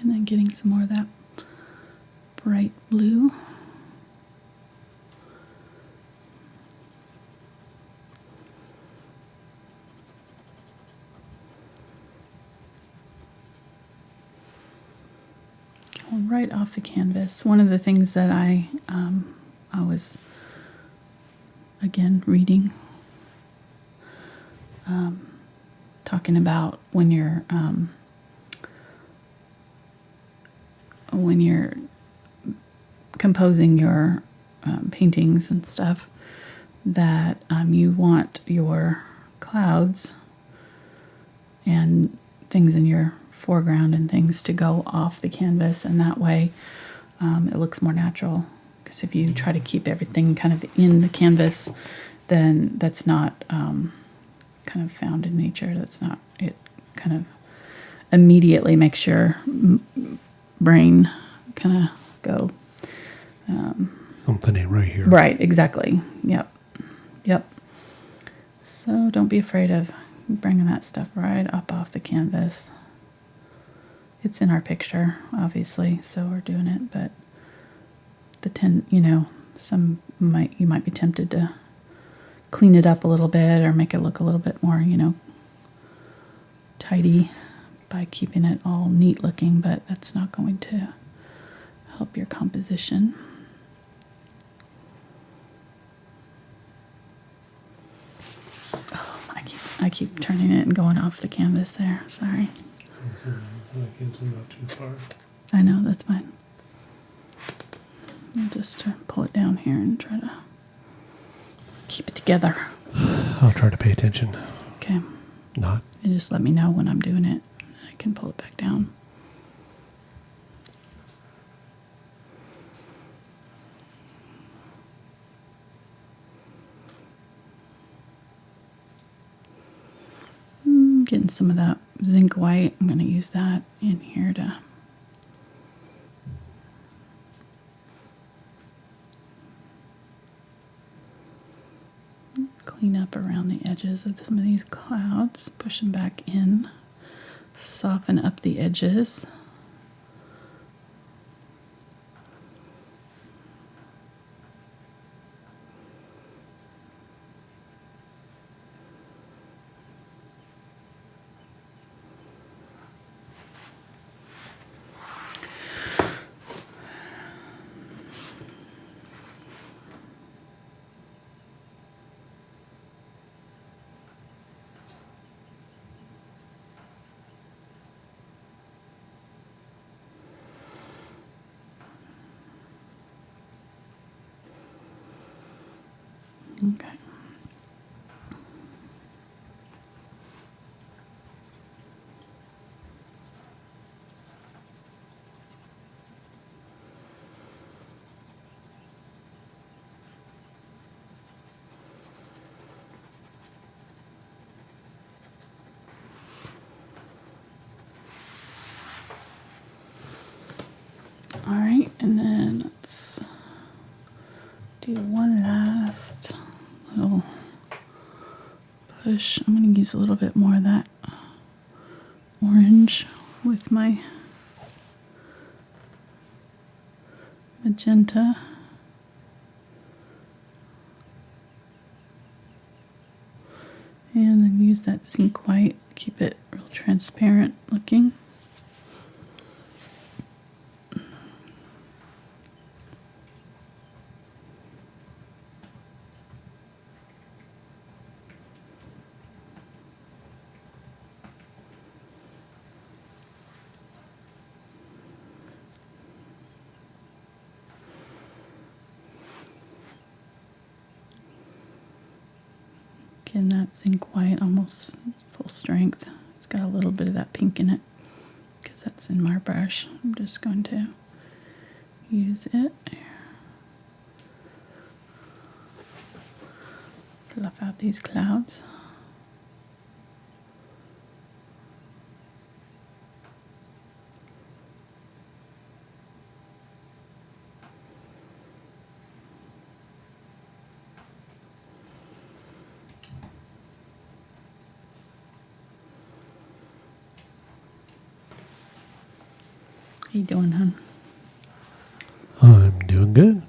And then getting some more of that bright blue. Right off the canvas. One of the things that I was again reading, talking about when you're composing your paintings and stuff, that you want your clouds and things in your foreground and things to go off the canvas, and that way it looks more natural. Because if you try to keep everything kind of in the canvas, then that's not kind of found in nature. That's not, it kind of immediately makes your brain kind of go something ain't right here. Right, exactly. Yep. So don't be afraid of bringing that stuff right up off the canvas. It's in our picture, obviously, so we're doing it, but you might be tempted to clean it up a little bit or make it look a little bit more, tidy by keeping it all neat looking, but that's not going to help your composition. Oh, I keep turning it and going off the canvas there. Sorry. I can't zoom out too far. I know, that's fine. I'll just pull it down here and try to keep it together. I'll try to pay attention. Okay. Not. And just let me know when I'm doing it. I can pull it back down. Getting some of that Zinc White. I'm going to use that in here to clean up around the edges of some of these clouds. Push them back in. Soften up the edges. All right, and then let's do one last little push. I'm going to use a little bit more of that orange with my magenta. And then use that zinc white, keep it real transparent looking. Again, that zinc white, almost full strength. It's got a little bit of that pink in it because that's in my brush. I'm just going to use it. Fluff out these clouds. How you doing, hon? I'm doing good.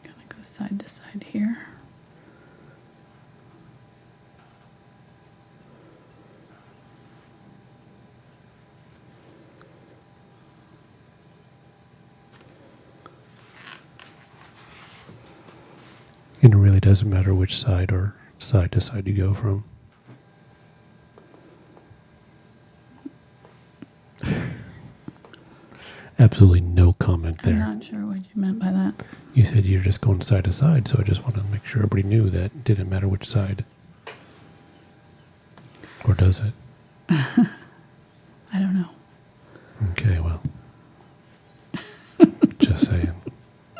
Kind of go side to side here. And it really doesn't matter which side or side to side you go from. Absolutely no comment there. I'm not sure what you meant by that. You said you're just going side to side, so I just wanted to make sure everybody knew that it didn't matter which side. Or does it? I don't know. Okay, well. Just saying.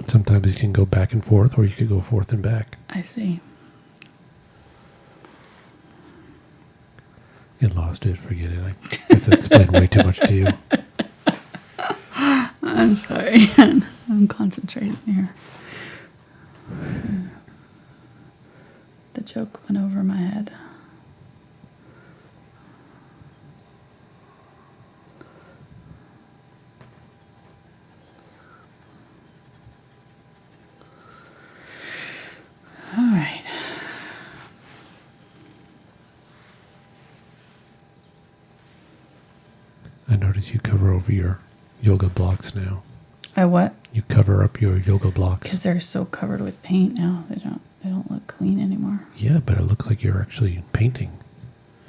Sometimes you can go back and forth, or you could go forth and back. I see. You lost it, forget it. That's explained way too much to you. I'm sorry. I'm concentrating here. The joke went over my head. All right. I notice you cover over your yoga blocks now. I what? You cover up your yoga blocks. Because they're so covered with paint now. They don't look clean anymore. Yeah, but it looks like you're actually painting.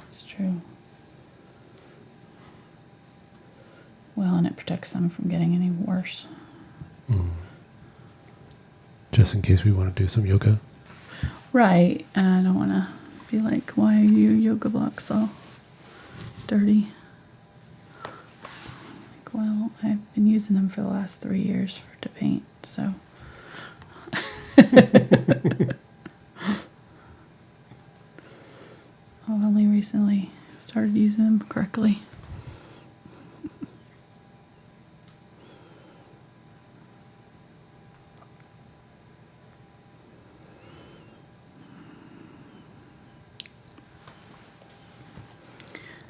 It's true. Well, and it protects them from getting any worse. Mm. Just in case we want to do some yoga. Right. I don't want to be like, why are your yoga blocks all dirty? Like, well, I've been using them for the last 3 years to paint, so. I've only recently started using them correctly.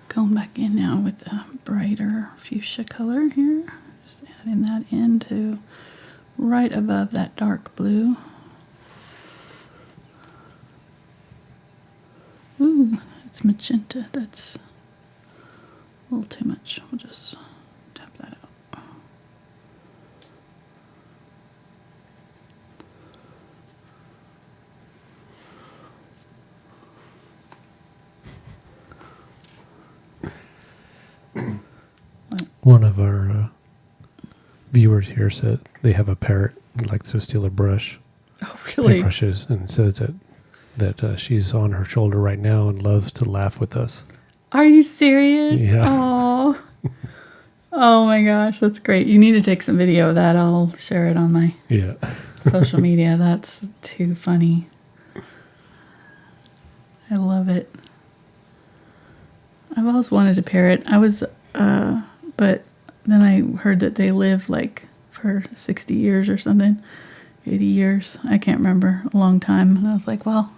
Going back in now with the brighter fuchsia color here. Just adding that into right above that dark blue. Ooh, it's magenta. That's a little too much. We'll just tap that out. One of our viewers here said they have a parrot who likes to steal a brush. Oh, really? Brushes, and says that she's on her shoulder right now and loves to laugh with us. Are you serious? Yeah. Oh. Oh my gosh, that's great. You need to take some video of that. I'll share it on my Yeah. social media. That's too funny. I love it. I've always wanted a parrot. But then I heard that they live like for 60 years or something, 80 years. I can't remember, a long time. And I was like, well,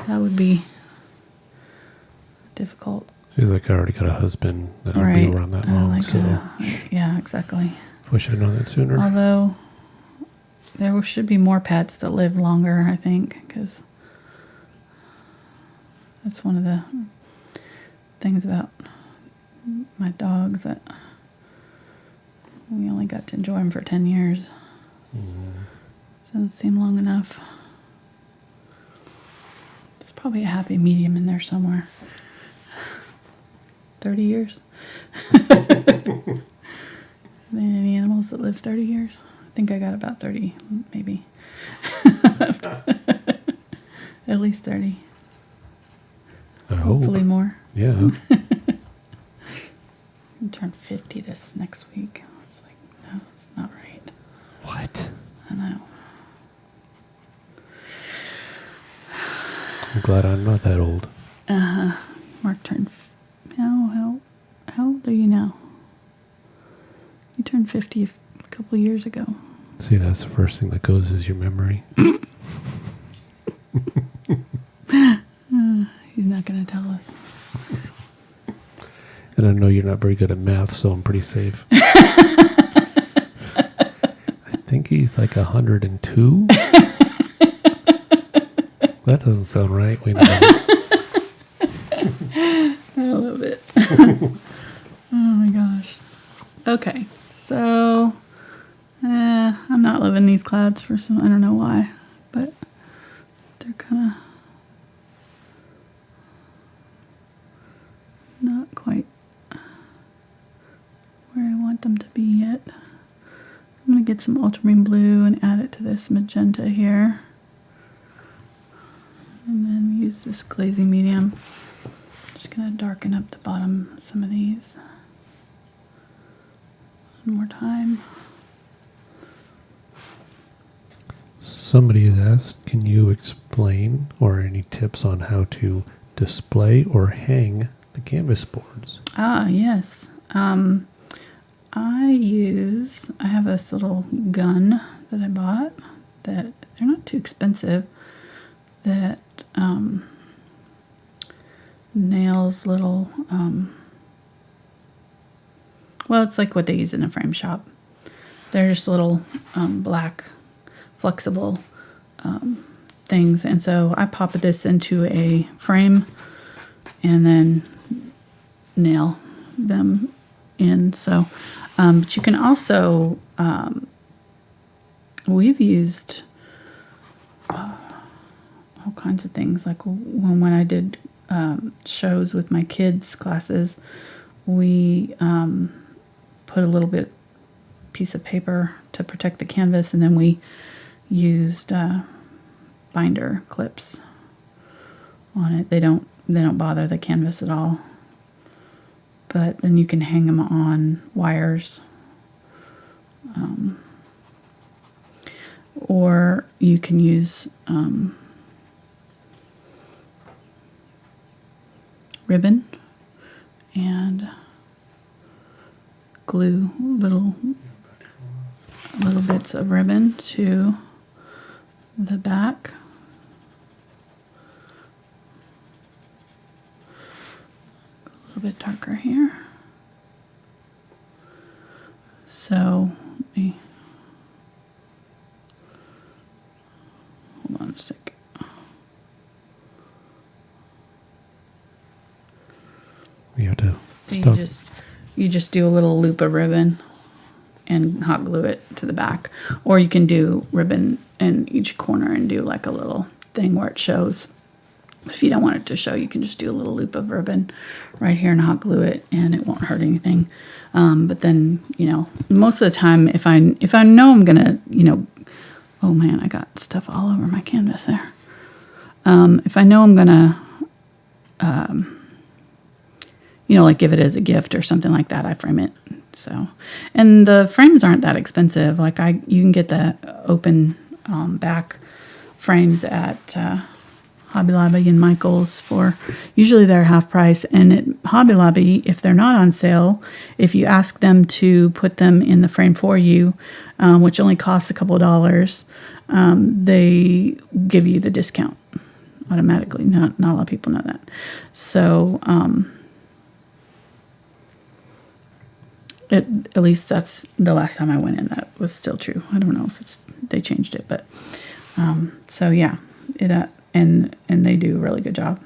that would be difficult. She's like, I already got a husband that'll be around that long. Like, so yeah, exactly. wish I'd known that sooner. Although there should be more pets that live longer, I think, because that's one of the things about my dogs, that we only got to enjoy them for 10 years. Doesn't seem long enough. There's probably a happy medium in there somewhere. 30 years. Are there any animals that live 30 years? I think I got about 30, maybe. At least 30. I hope. Hopefully more. Yeah. I'm turn 50 this next week. It's like, no, it's not right. What? I know. I'm glad I'm not that old. Mark turned. How old are you now? You turned 50 a couple years ago. See, that's the first thing that goes is your memory. He's not going to tell us. And I know you're not very good at math, so I'm pretty safe. I think he's like 102. That doesn't sound right. Wait a minute. I love it. Oh my gosh. Okay, so I'm not loving these clouds for some, I don't know why, but they're kind of not quite where I want them to be yet. I'm going to get some ultramarine blue and add it to this magenta here. And then use this glazing medium. Just going to darken up the bottom of some of these. One more time. Somebody has asked, can you explain or any tips on how to display or hang the canvas boards? Yes. I have this little gun that I bought that they're not too expensive, that nails little, well, it's like what they use in a frame shop. They're just little black flexible things. And so I pop this into a frame and then nail them in. So, but you can also, we've used all kinds of things. Like when I did shows with my kids' classes, we put a little bit piece of paper to protect the canvas, and then we used binder clips on it. They don't bother the canvas at all. But then you can hang them on wires, or you can use ribbon and glue little bits of ribbon to the back. A little bit darker here. So let me hold on a sec. You have to So you just do a little loop of ribbon and hot glue it to the back, or you can do ribbon in each corner and do like a little thing where it shows. But if you don't want it to show, you can just do a little loop of ribbon right here and hot glue it, and it won't hurt anything. But then, most of the time, if I know I'm gonna, oh man, I got stuff all over my canvas there. If I know I'm gonna, like give it as a gift or something like that, I frame it. So, and the frames aren't that expensive. Like you can get the open back frames at Hobby Lobby and Michael's for, usually they're half price. And at Hobby Lobby, if they're not on sale, if you ask them to put them in the frame for you, which only costs a couple of dollars, they give you the discount automatically. Not a lot of people know that. So at least that's the last time I went in. That was still true. I don't know if they changed it, but so yeah, and they do a really good job.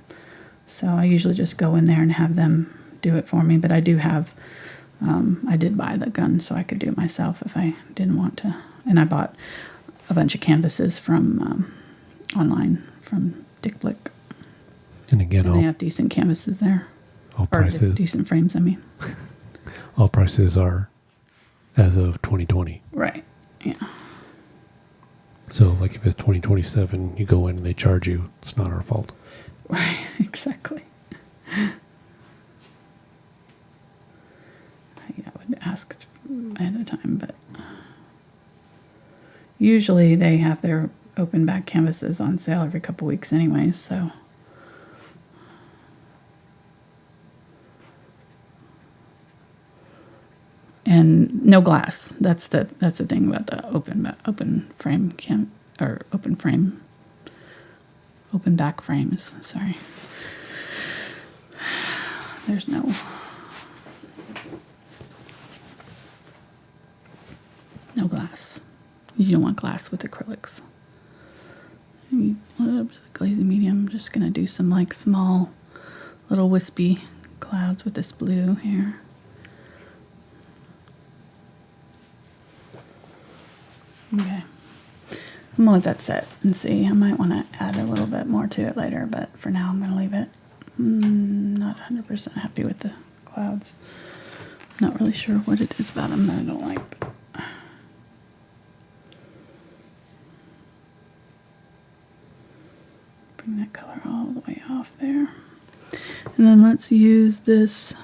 So I usually just go in there and have them do it for me. But I do have, I did buy the gun so I could do it myself if I didn't want to. And I bought a bunch of canvases from online from Dick Blick. And again, and they have decent canvases there. All prices, decent frames, I mean. All prices are as of 2020. Right, yeah. So, like, if it's 2027, you go in and they charge you, it's not our fault. Right, exactly. Yeah, I would ask ahead of time, but usually they have their open back canvases on sale every couple weeks anyways, so. And no glass. That's the thing about the open back frames. Sorry, there's no glass. You don't want glass with acrylics. Maybe a little bit of glazing medium. I'm just gonna do some like small, little wispy clouds with this blue here. Okay, I'm gonna let that set and see. I might want to add a little bit more to it later, but for now I'm gonna leave it. Not 100% happy with the clouds. Not really sure what it is about them that I don't like. But bring that color all the way off there. And then let's use this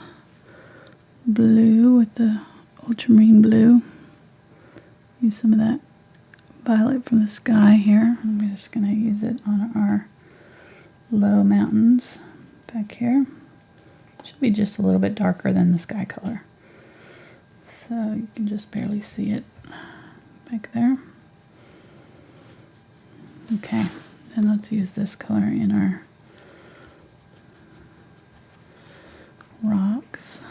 blue with the Ultramarine Blue. Use some of that violet from the sky here. I'm just going to use it on our low mountains back here. It should be just a little bit darker than the sky color. So you can just barely see it back there. Okay, then let's use this color in our rocks.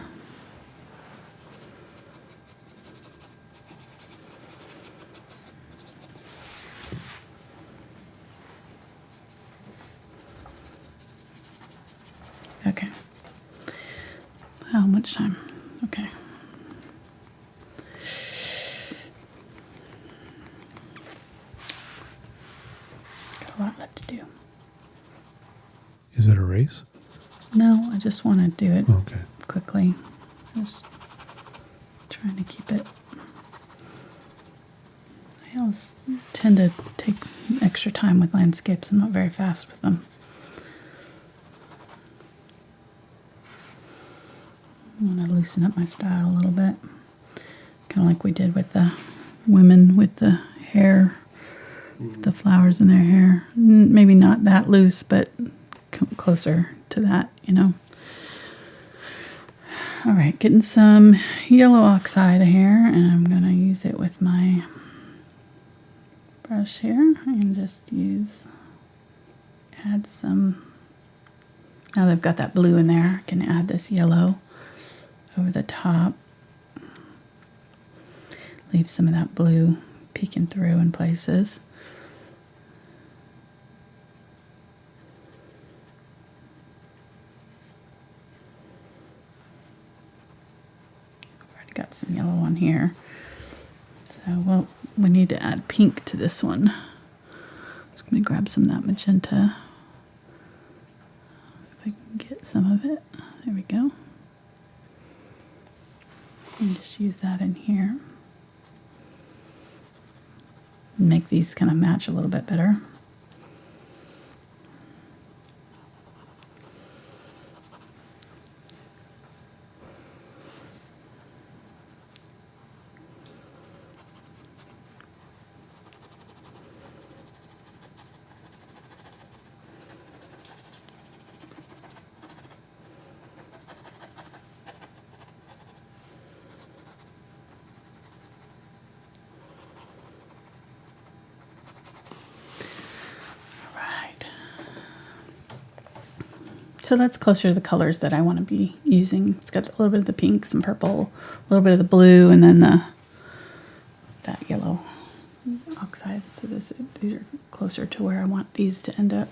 Okay. How much time? Okay. Got a lot left to do. Is it a race? No, I just want to do it Okay. quickly. Just trying to keep it. I always tend to take extra time with landscapes. I'm not very fast with them. I want to loosen up my style a little bit. Kind of like we did with the women with the hair, the flowers in their hair. Maybe not that loose, but closer to that, you know. All right, getting some yellow oxide here, and I'm going to use it with my brush here and just add some. Now that I've got that blue in there, I can add this yellow over the top. Leave some of that blue peeking through in places. I've already got some yellow on here. So, well, we need to add pink to this one. Just going to grab some of that magenta. If I can get some of it. There we go. And just use that in here. Make these kind of match a little bit better. So that's closer to the colors that I want to be using. It's got a little bit of the pink, some purple, a little bit of the blue, and then that yellow oxide. So these are closer to where I want these to end up.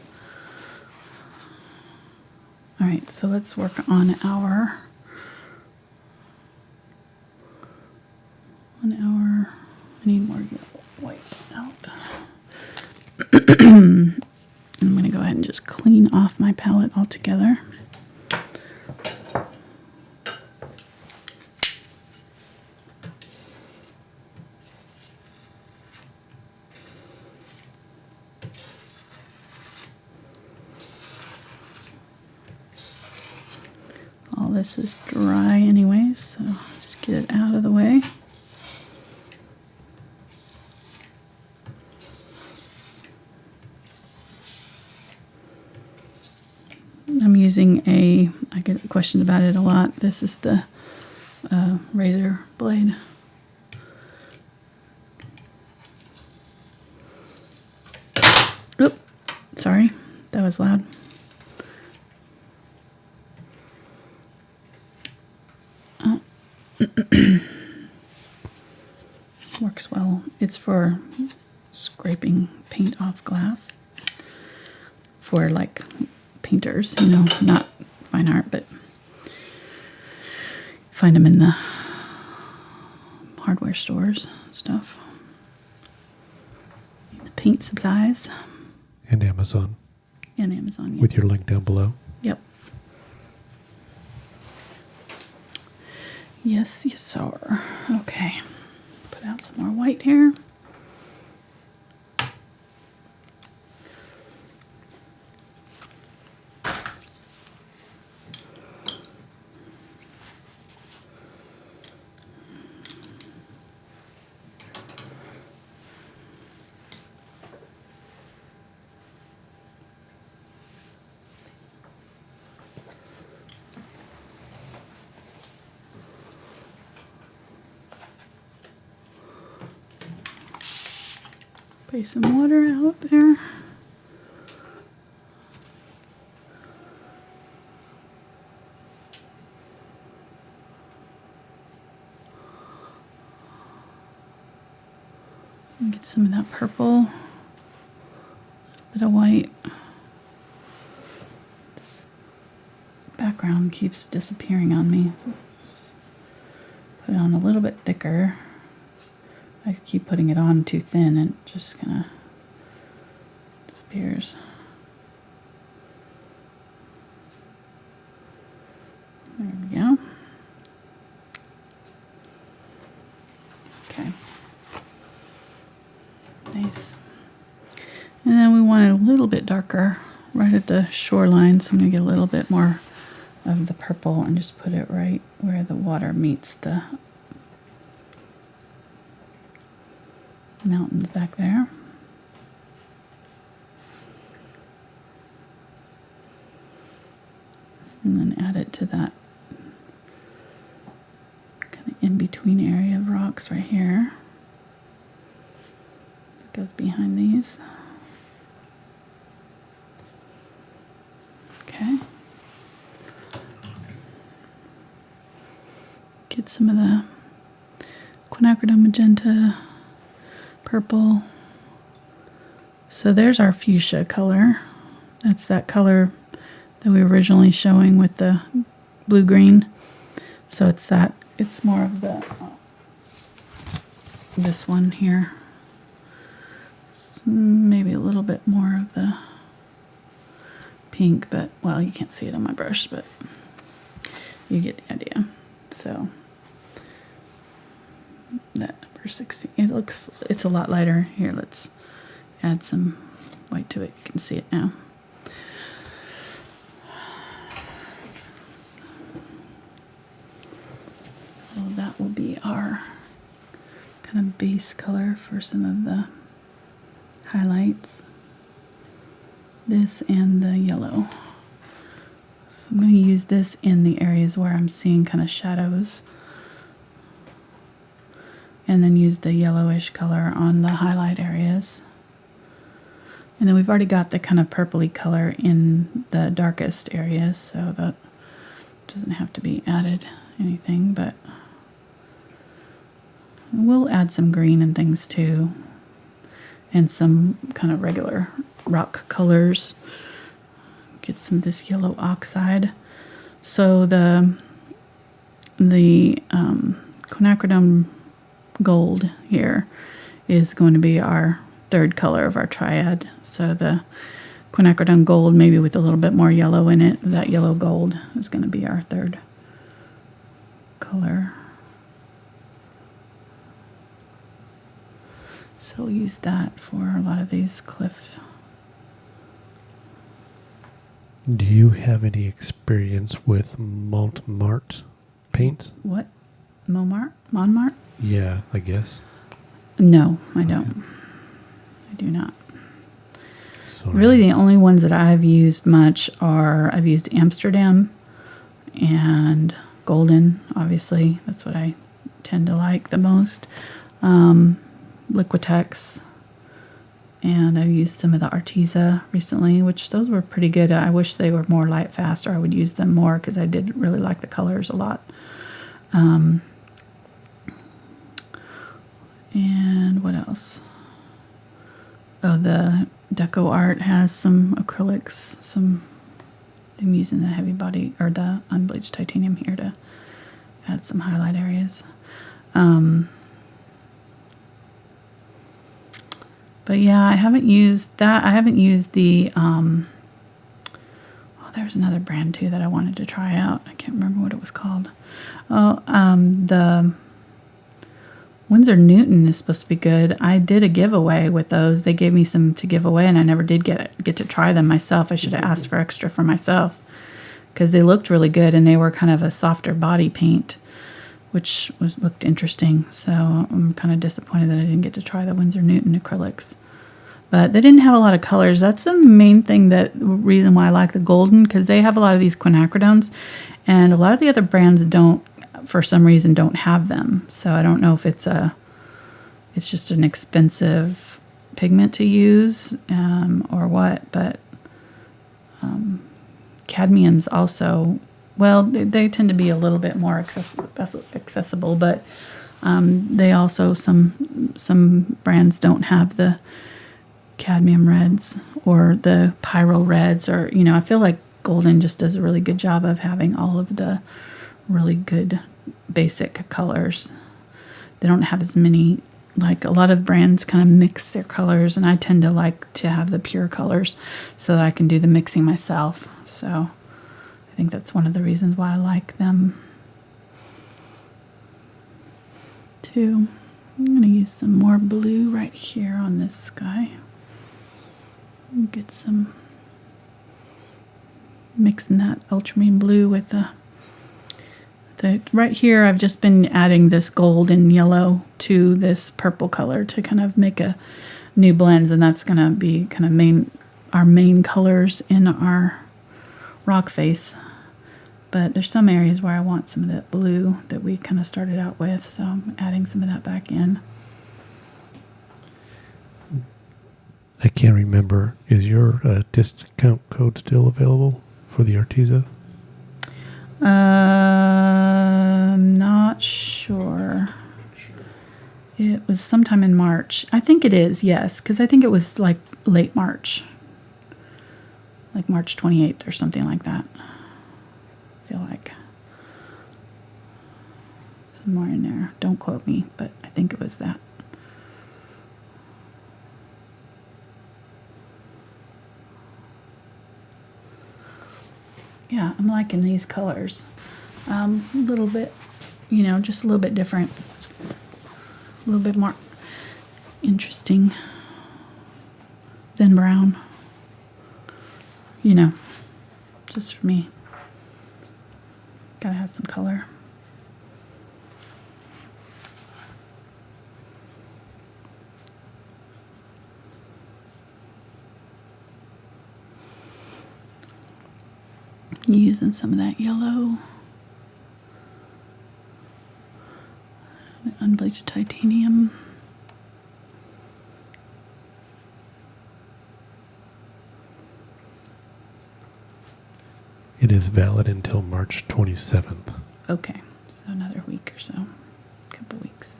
All right, so let's work on our I need more yellow white out. I'm going to go ahead and just clean off my palette altogether. All this is dry anyways, so just get it out of the way. I'm using I get questions about it a lot. This is the razor blade. Oop, sorry, that was loud. Oh. Works well. It's for scraping paint off glass for like painters, you know, not fine art, but find them in the hardware stores stuff. The paint supplies. And Amazon. And Amazon, yeah. With your link down below. Yep. Yes, yes, sir. Okay. Put out some more white here. Spray some water out there. And get some of that purple, a little bit of white. This background keeps disappearing on me. So just put it on a little bit thicker. I keep putting it on too thin and it just kind of disappears. There we go. Okay. Nice. And then we want it a little bit darker right at the shoreline, so I'm going to get a little bit more of the purple and just put it right where the water meets the mountains back there. And then add it to that kind of in-between area of rocks right here. It goes behind these. Okay. Get some of the Quinacridone Magenta, purple. So there's our fuchsia color. That's that color that we were originally showing with the blue-green. So it's that, it's more of the, this one here. Maybe a little bit more of the pink, but, well, you can't see it on my brush, but you get the idea. So that number 16, it's a lot lighter. Here, let's add some white to it. You can see it now. So that will be our kind of base color for some of the highlights. This and the yellow. So I'm going to use this in the areas where I'm seeing kind of shadows. And then use the yellowish color on the highlight areas. And then we've already got the kind of purpley color in the darkest areas, so that doesn't have to be added anything, but we'll add some green and things too, and some kind of regular rock colors. Get some of this yellow oxide. So the Quinacridone gold here is going to be our third color of our triad. So the Quinacridone gold, maybe with a little bit more yellow in it, that yellow gold is going to be our third color. So we'll use that for a lot of these cliff. Do you have any experience with Montmartre paints? What? Montmartre? Yeah, I guess. No, I don't. I do not. Sorry. Really, the only ones that I've used much are, I've used Amsterdam and Golden, obviously. That's what I tend to like the most. Liquitex. And I've used some of the Arteza recently, which those were pretty good. I wish they were more light fast, or I would use them more because I did really like the colors a lot. And what else? Oh, the Deco Art has some acrylics. I'm using the heavy body or the unbleached titanium here to add some highlight areas. But yeah, I haven't used that. I haven't used the, oh, there's another brand too that I wanted to try out. I can't remember what it was called. Oh, the Winsor Newton is supposed to be good. I did a giveaway with those. They gave me some to give away, and I never did get to try them myself. I should have asked for extra for myself because they looked really good, and they were kind of a softer body paint, which looked interesting. So I'm kind of disappointed that I didn't get to try the Winsor Newton acrylics. But they didn't have a lot of colors. That's the main thing, reason why I like the Golden, because they have a lot of these quinacridones, and a lot of the other brands don't, for some reason, don't have them. So I don't know if it's just an expensive pigment to use or what. But cadmium's also, well, they tend to be a little bit more accessible, but they also, some brands don't have the cadmium reds or the pyro reds, or, you know, I feel like Golden just does a really good job of having all of the really good basic colors. They don't have as many, like a lot of brands kind of mix their colors, and I tend to like to have the pure colors so that I can do the mixing myself. So I think that's one of the reasons why I like them too. I'm going to use some more blue right here on this sky. Get some, mixing that ultramarine blue with the right here. I've just been adding this gold and yellow to this purple color to kind of make a new blends, and that's going to be kind of our main colors in our rock face. But there's some areas where I want some of that blue that we kind of started out with, so I'm adding some of that back in. I can't remember. Is your discount code still available for the Arteza? Not sure. It was sometime in March. I think it is, yes, because I think it was like late March. Like March 28th or something like that. I feel like. Somewhere in there. Don't quote me, but I think it was that. Yeah, I'm liking these colors. A little bit, you know, just a little bit different. A little bit more interesting than brown. You know, just for me. Gotta have some color. Using some of that yellow, the unbleached titanium. It is valid until March 27th. Okay, so another week or so, couple weeks.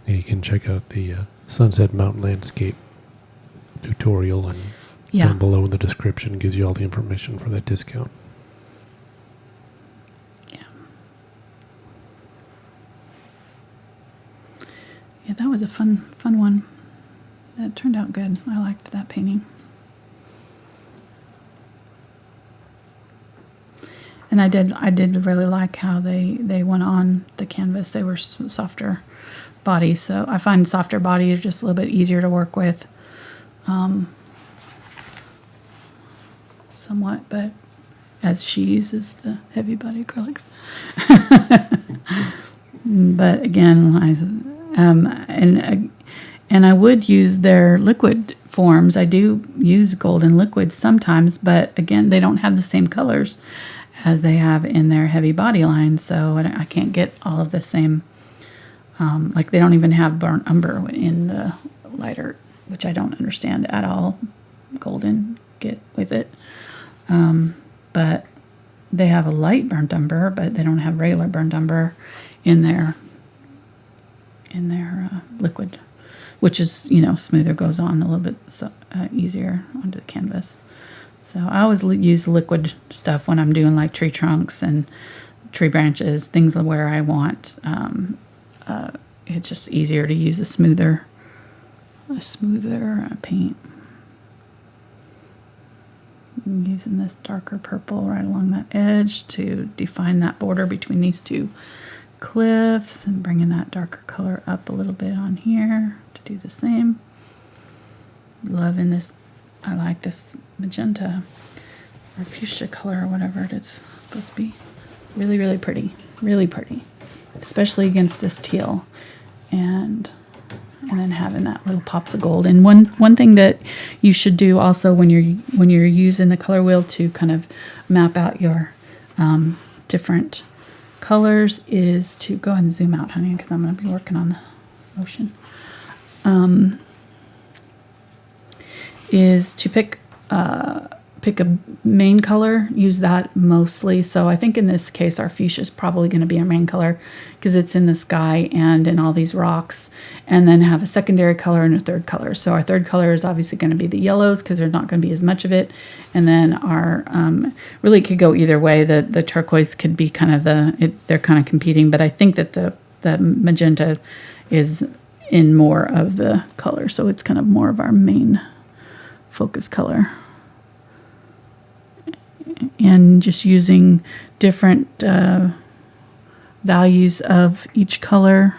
And you can check out the Sunset Mountain Landscape tutorial, and Yeah. down below in the description gives you all the information for that discount. Yeah. Yeah, that was a fun one. That turned out good. I liked that painting. And I did really like how they went on the canvas. They were softer bodies, so I find softer bodies just a little bit easier to work with, somewhat. But as she uses the heavy body acrylics, but again, and I would use their liquid forms. I do use golden liquids sometimes, but again, they don't have the same colors as they have in their heavy body line, so I can't get all of the same, like they don't even have burnt umber in the lighter, which I don't understand at all. Golden, get with it. But they have a light burnt umber, but they don't have regular burnt umber in their liquid, which is, smoother, goes on a little bit easier onto the canvas. So I always use liquid stuff when I'm doing like tree trunks and tree branches, things where I want. It's just easier to use a smoother paint. I'm using this darker purple right along that edge to define that border between these two cliffs, and bringing that darker color up a little bit on here to do the same. Loving this. I like this magenta or fuchsia color or whatever it is supposed to be. Really, really pretty. Really pretty. Especially against this teal. And then having that little pops of gold. And one thing that you should do also when you're using the color wheel to kind of map out your different colors is to go ahead and zoom out, honey, because I'm going to be working on the ocean. Is to pick a main color, use that mostly. So I think in this case our fuchsia is probably going to be our main color because it's in the sky and in all these rocks, and then have a secondary color and a third color. So our third color is obviously going to be the yellows because there's not going to be as much of it, and then our really could go either way. The turquoise could be kind of they're kind of competing, but I think that the magenta is in more of the color, so it's kind of more of our main focus color. And just using different values of each color,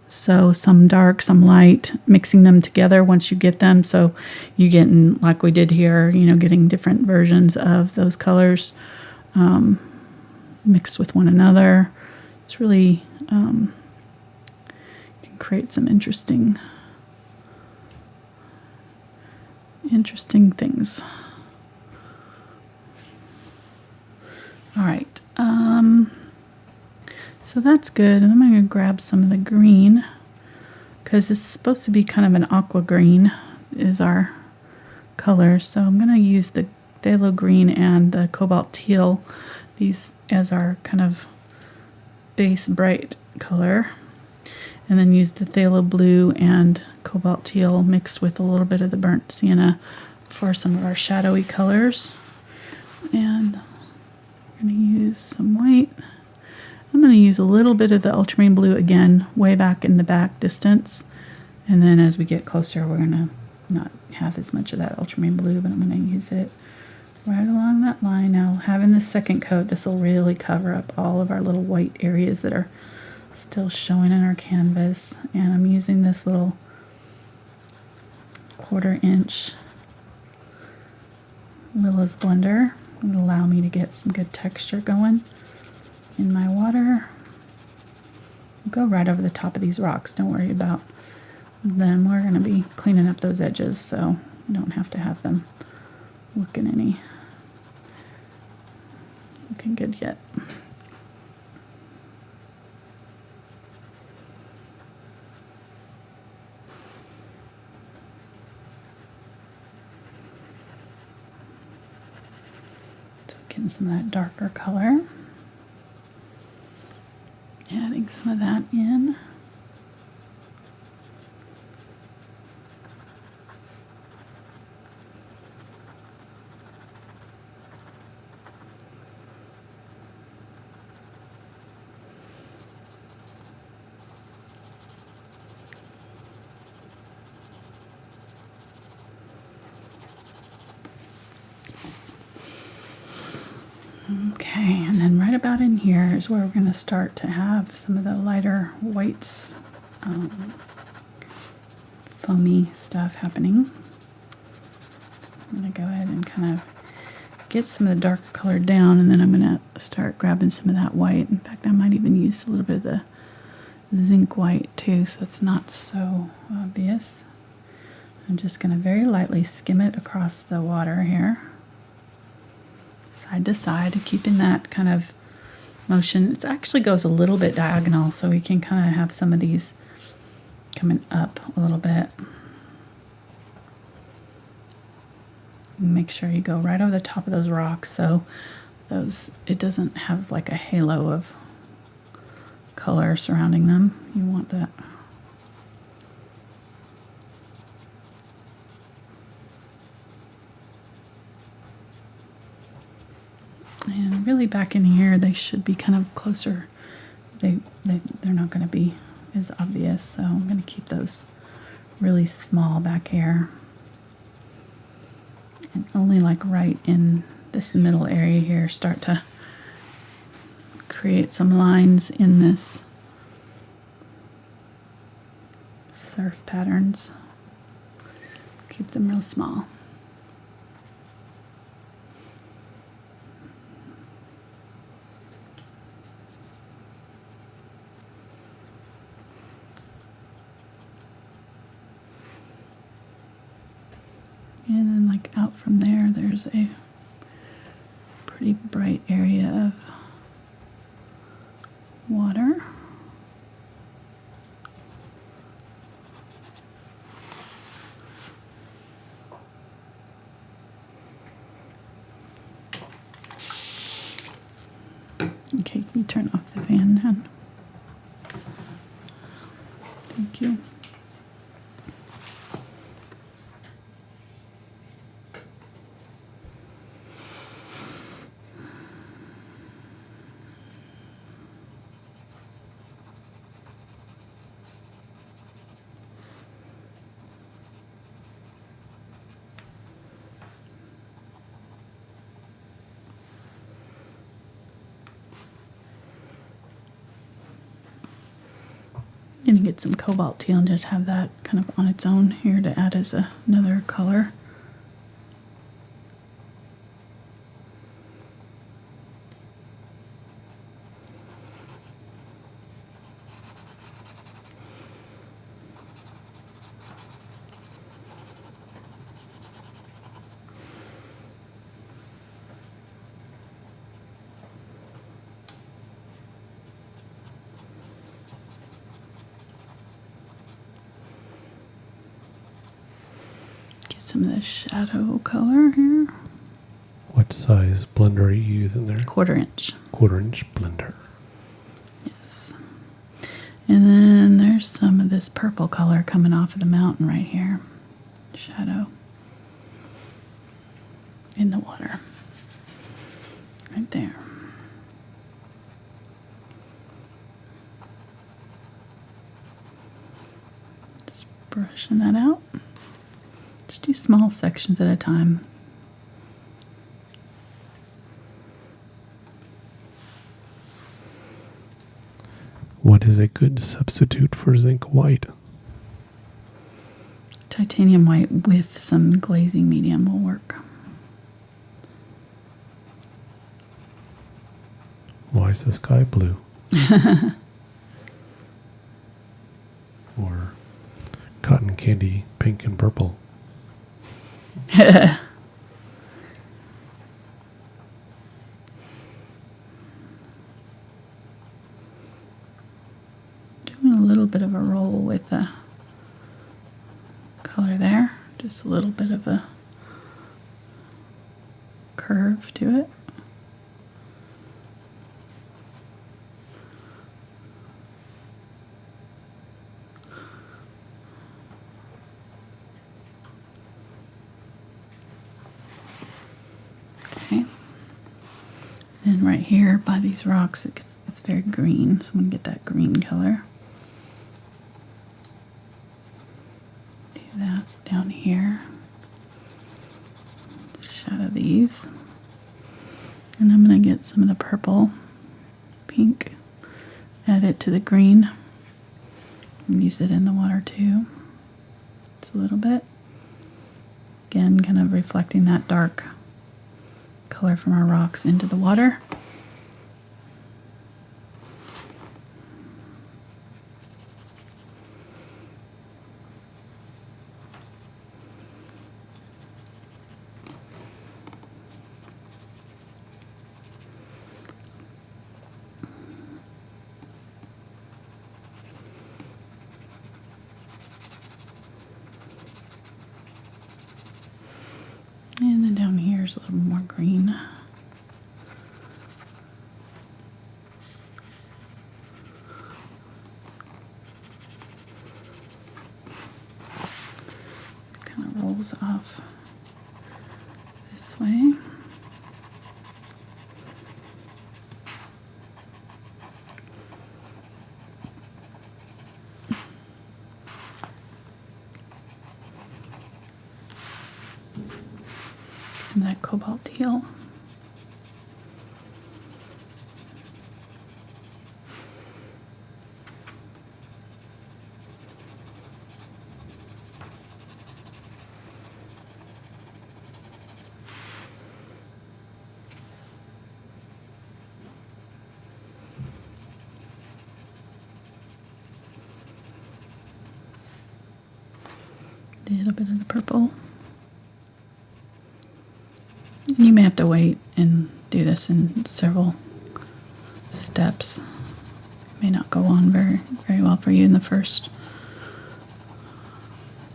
so some dark, some light, mixing them together once you get them, so you get in, like we did here, getting different versions of those colors mixed with one another. It's really can create some interesting things. All right, so that's good. And I'm going to grab some of the green because it's supposed to be kind of an aqua green is our color. So I'm going to use the phthalo green and the cobalt teal, these as our kind of base bright color, and then use the phthalo blue and cobalt teal mixed with a little bit of the burnt sienna for some of our shadowy colors. And I'm going to use some white. I'm going to use a little bit of the ultramarine blue again, way back in the back distance. And then as we get closer, we're going to not have as much of that ultramarine blue, but I'm going to use it right along that line. Now, having the second coat, this will really cover up all of our little white areas that are still showing in our canvas. And I'm using this little 1/4 inch Lila's blender. It'll allow me to get some good texture going in my water. Go right over the top of these rocks, don't worry about them. We're going to be cleaning up those edges, so you don't have to have them looking good yet. Getting some of that darker color. Adding some of that in. Okay, and then right about in here is where we're going to start to have some of the lighter whites, foamy stuff happening. I'm going to go ahead and kind of get some of the darker color down, and then I'm going to start grabbing some of that white. In fact, I might even use a little bit of the zinc white too, so it's not so obvious. I'm just going to very lightly skim it across the water here. Side to side, keeping that kind of motion. It actually goes a little bit diagonal, so we can kind of have some of these coming up a little bit. Make sure you go right over the top of those rocks, so it doesn't have like a halo of color surrounding them. You want that. And really back in here, they should be kind of closer. They're not going to be as obvious, so I'm going to keep those really small back here. And only like right in this middle area here start to create some lines in this surf patterns. Keep them real small. And then like out from there, there's a pretty bright area of water. Okay, can you turn off the fan now? Thank you. Gonna get some cobalt teal and just have that kind of on its own here to add as another color. Some of the shadow color here. What size blender are you using there? 1/4 inch. 1/4 inch blender. Yes. And then there's some of this purple color coming off of the mountain right here. Shadow. In the water. Right there. Just brushing that out. Just do small sections at a time. What is a good substitute for zinc white? Titanium white with some glazing medium will work. Why is the sky blue? Or cotton candy pink and purple? Doing a little bit of a roll with the color there. Just a little bit of a curve to it. Okay. Then right here by these rocks, it's very green, so I'm going to get that green color. Do that down here. Shadow these. And I'm going to get some of the purple, pink, add it to the green, and use it in the water too. Just a little bit. Again, kind of reflecting that dark color from our rocks into the water. And then down here is a little more green. Kind of rolls off this way. Some of that cobalt teal. A little bit of the purple. You may have to wait and do this in several steps. May not go on very well for you in the first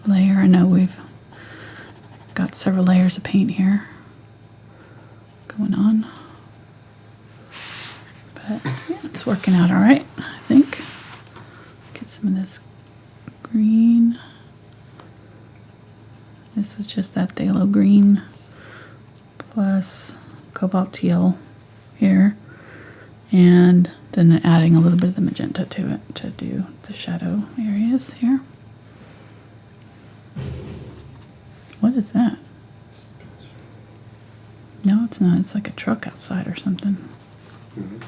layer. I know we've got several layers of paint here going on, but yeah, it's working out all right, I think. Get some of this green. This was just that phthalo green plus cobalt teal here, and then adding a little bit of the magenta to it to do the shadow areas here. What is that? No, it's not. It's like a truck outside or something. Mm-hmm.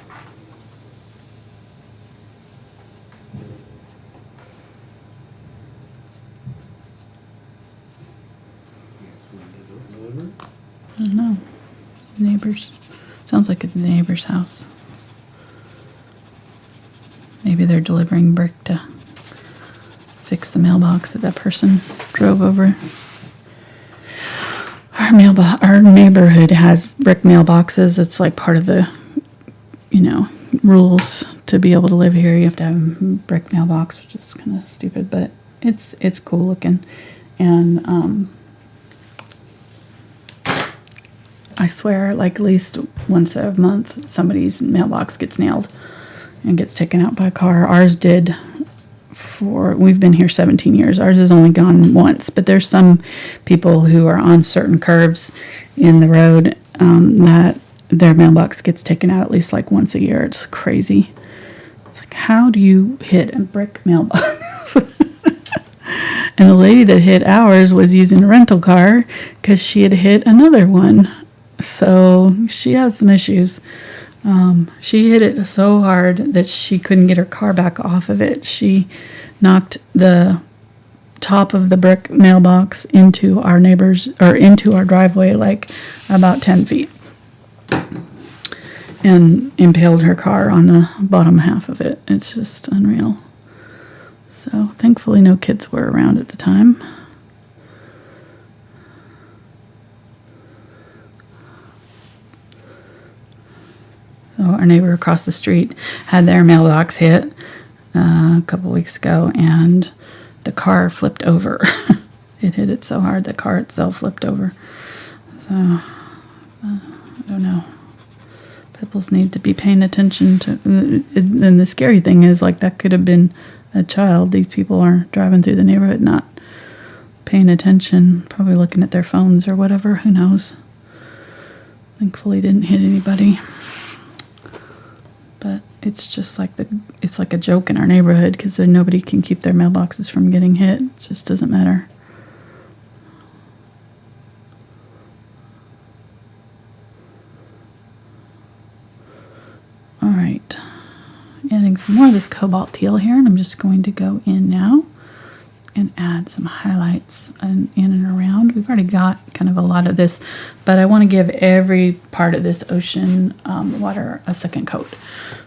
I don't know. Neighbors. Sounds like it's the neighbor's house. Maybe they're delivering brick to fix the mailbox that person drove over. Our neighborhood has brick mailboxes. It's like part of the, rules to be able to live here. You have to have a brick mailbox, which is kind of stupid, but it's cool looking. And I swear, like at least once a month, somebody's mailbox gets nailed and gets taken out by a car. Ours did we've been here 17 years. Ours has only gone once, but there's some people who are on certain curves in the road that their mailbox gets taken out at least like once a year. It's crazy. It's like, how do you hit a brick mailbox? And the lady that hit ours was using a rental car because she had hit another one. So she has some issues. She hit it so hard that she couldn't get her car back off of it. She knocked the top of the brick mailbox into our into our driveway, like about 10 feet, and impaled her car on the bottom half of it. It's just unreal. So thankfully no kids were around at the time. So our neighbor across the street had their mailbox hit a couple weeks ago, and the car flipped over. It hit it so hard the car itself flipped over. So I don't know. People need to be paying attention to. And the scary thing is, like, that could have been a child. These people are driving through the neighborhood not paying attention, probably looking at their phones or whatever. Who knows? Thankfully didn't hit anybody. But it's just like it's like a joke in our neighborhood because nobody can keep their mailboxes from getting hit. It just doesn't matter. All right, adding some more of this cobalt teal here, and I'm just going to go in now and add some highlights in and around. We've already got kind of a lot of this, but I want to give every part of this ocean water a second coat.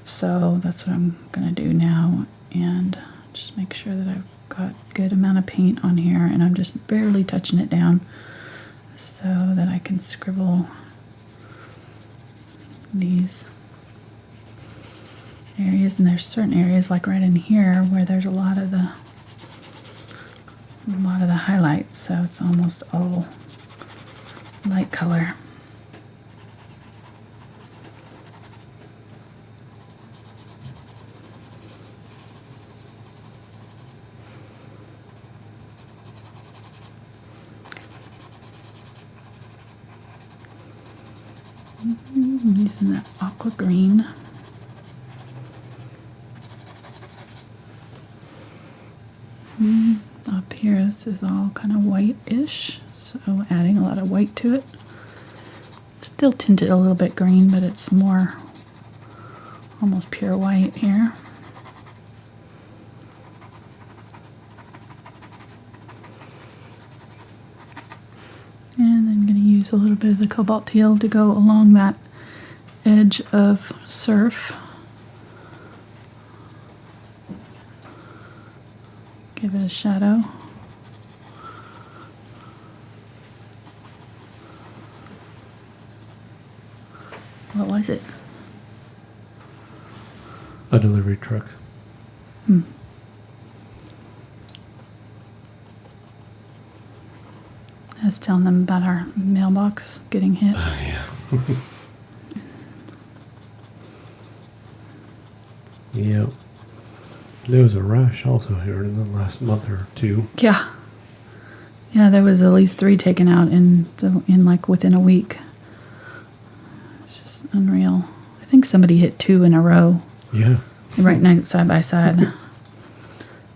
So that's what I'm going to do now, and just make sure that I've got a good amount of paint on here, and I'm just barely touching it down so that I can scribble these areas. And there's certain areas like right in here where there's a lot of the highlights, so it's almost all light color. Using that aqua green. Up here, this is all kind of white-ish, so adding a lot of white to it. Still tinted a little bit green, but it's more almost pure white here. And I'm going to use a little bit of the cobalt teal to go along that edge of surf. Give it a shadow. What was it? A delivery truck. I was telling them about our mailbox getting hit. Yeah. Yep. There was a rash also here in the last month or two. Yeah. Yeah, there was at least 3 taken out in like within a week. It's just unreal. I think somebody hit 2 in a row. Yeah. Right next side by side.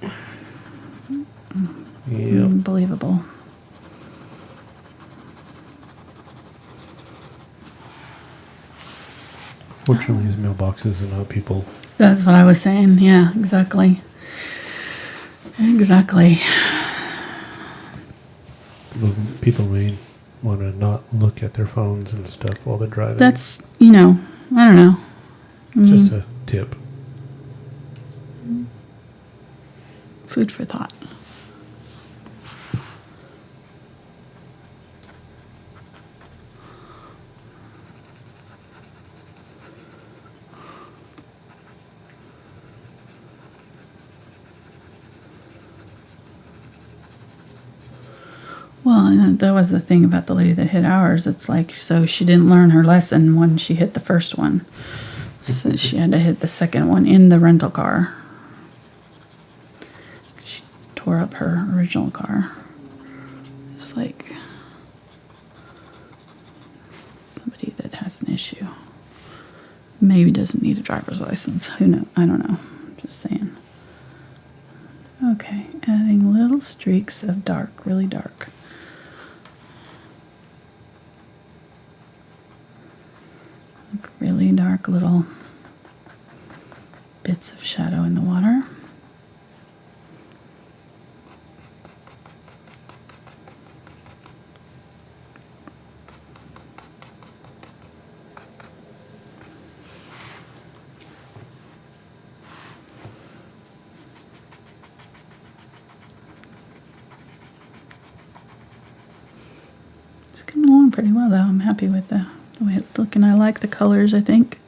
Yep. Unbelievable. Fortunately, his mailboxes are not people. That's what I was saying. Yeah, exactly. Exactly. People may want to not look at their phones and stuff while they're driving. That's, I don't know. Just a tip. Food for thought. Well, and that was the thing about the lady that hit ours. It's like, so she didn't learn her lesson when she hit the first one. So she had to hit the second one in the rental car. She tore up her original car. It's like somebody that has an issue. Maybe doesn't need a driver's license. Who knows? I don't know. I'm just saying. Okay, adding little streaks of dark, really dark. Like really dark little bits of shadow in the water. It's coming along pretty well though. I'm happy with the way it's looking. I like the colors, I think.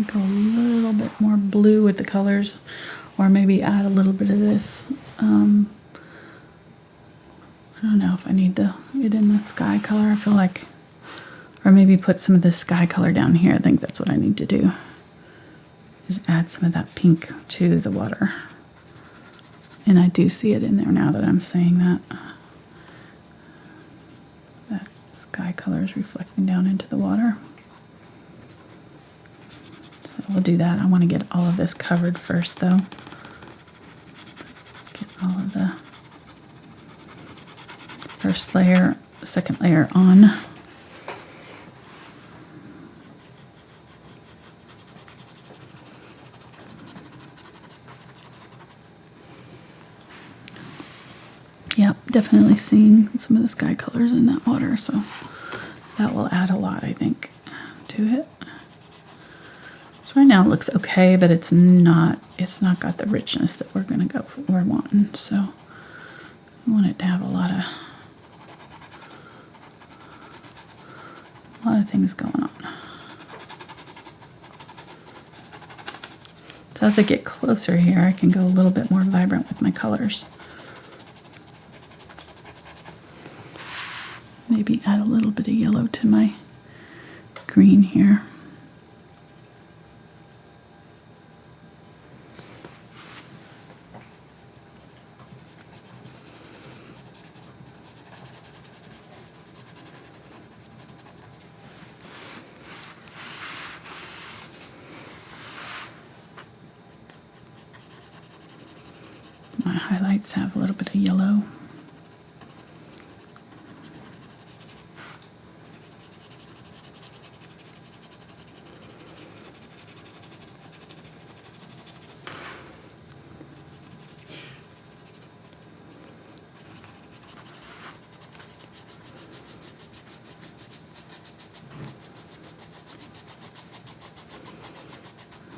Go a little bit more blue with the colors, or maybe add a little bit of this. I don't know if I need to get in the sky color. I feel like, or maybe put some of the sky color down here. I think that's what I need to do. Just add some of that pink to the water. And I do see it in there now that I'm saying that. That sky colors reflecting down into the water. So we'll do that. I want to get all of this covered first though. Let's get all of the first layer, second layer on. Yep, definitely seeing some of the sky colors in that water, so that will add a lot, I think, to it. So right now it looks okay, but it's not got the richness that we're wanting. So I want it to have a lot of things going on. So as I get closer here, I can go a little bit more vibrant with my colors. Maybe add a little bit of yellow to my green here. My highlights have a little bit of yellow.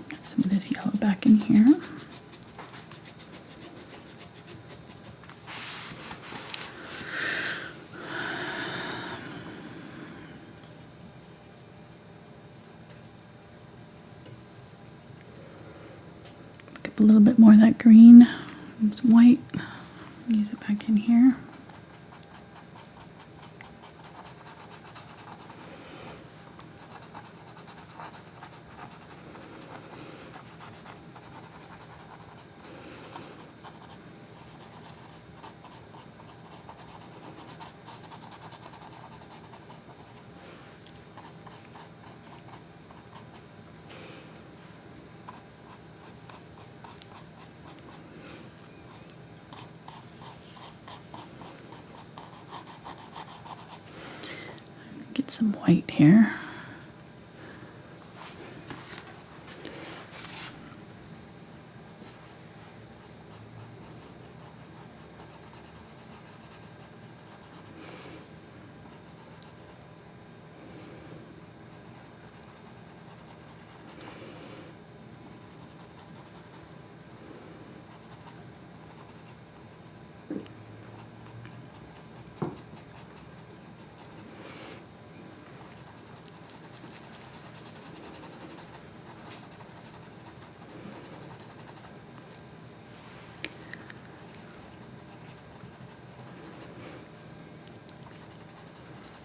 Get some of this yellow back in here. A little bit more of that green, some white, use it back in here. Get some white here.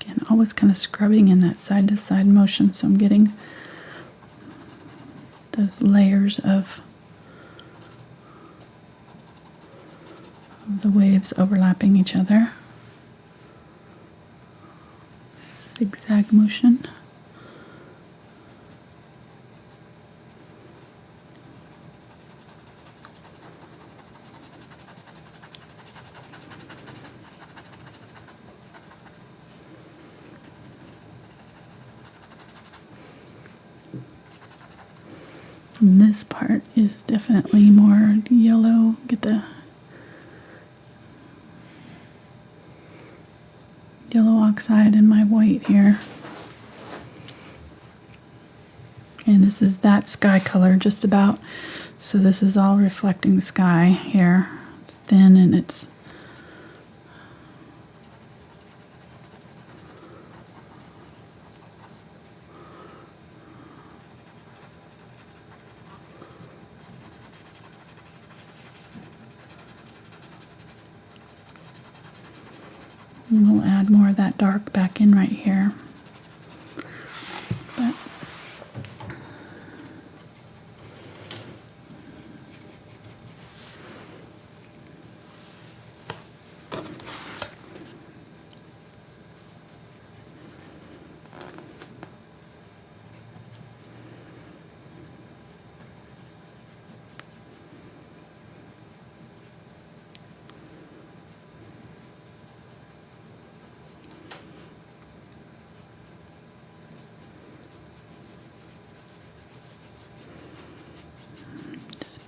And always kind of scrubbing in that side to side motion, so I'm getting those layers of the waves overlapping each other. Zigzag motion. And this part is definitely more yellow. Get the yellow oxide in my white here. And this is that sky color just about. So this is all reflecting the sky here. It's thin and it's and we'll add more of that dark back in right here. But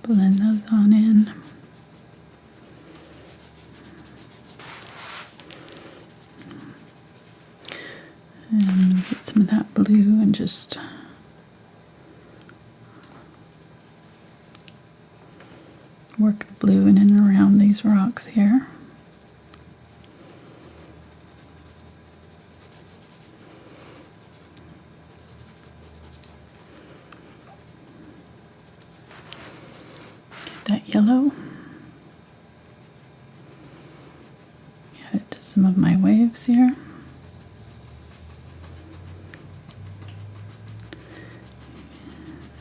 Blend those on in. And get some of that blue and just work the blue in and around these rocks here. Get that yellow. Add it to some of my waves here.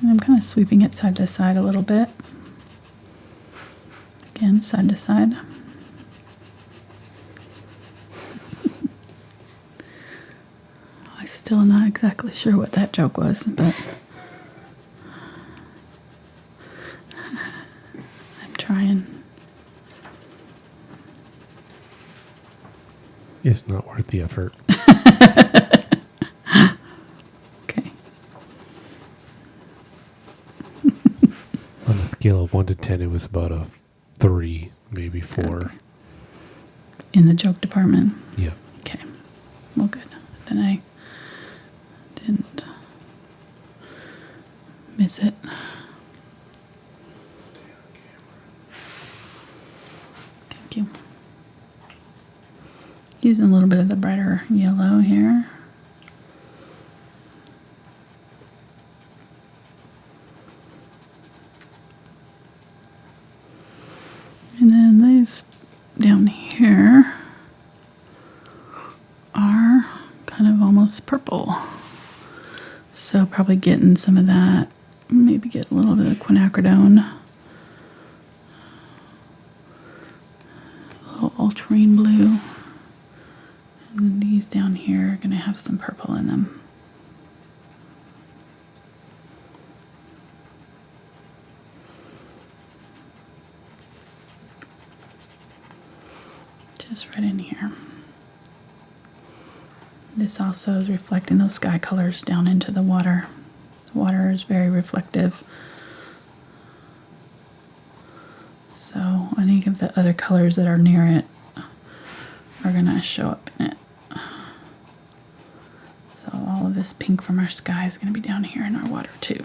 And I'm kind of sweeping it side to side a little bit. Again, side to side. I'm still not exactly sure what that joke was, but I'm trying. It's not worth the effort. Okay. On a scale of 1 to 10, it was about a 3, maybe 4. Okay. In the joke department? Yeah. Okay. Well, good. Then I didn't miss it. Thank you. Using a little bit of the brighter yellow here. And then these down here are kind of almost purple. So probably getting some of that. Maybe get a little bit of quinacridone. A little ultramarine blue. And these down here are going to have some purple in them. Just right in here. This also is reflecting those sky colors down into the water. The water is very reflective. So any of the other colors that are near it are going to show up in it. So all of this pink from our sky is going to be down here in our water too.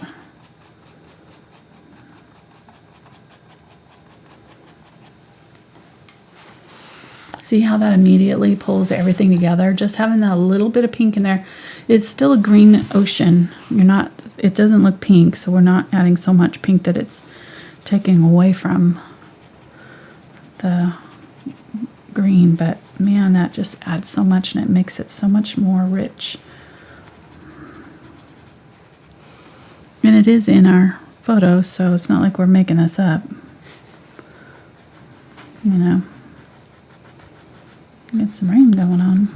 See how that immediately pulls everything together? Just having that little bit of pink in there. It's still a green ocean. It doesn't look pink, so we're not adding so much pink that it's taking away from the green. But man, that just adds so much and it makes it so much more rich. And it is in our photos, so it's not like we're making this up. You know. Get some rain going on.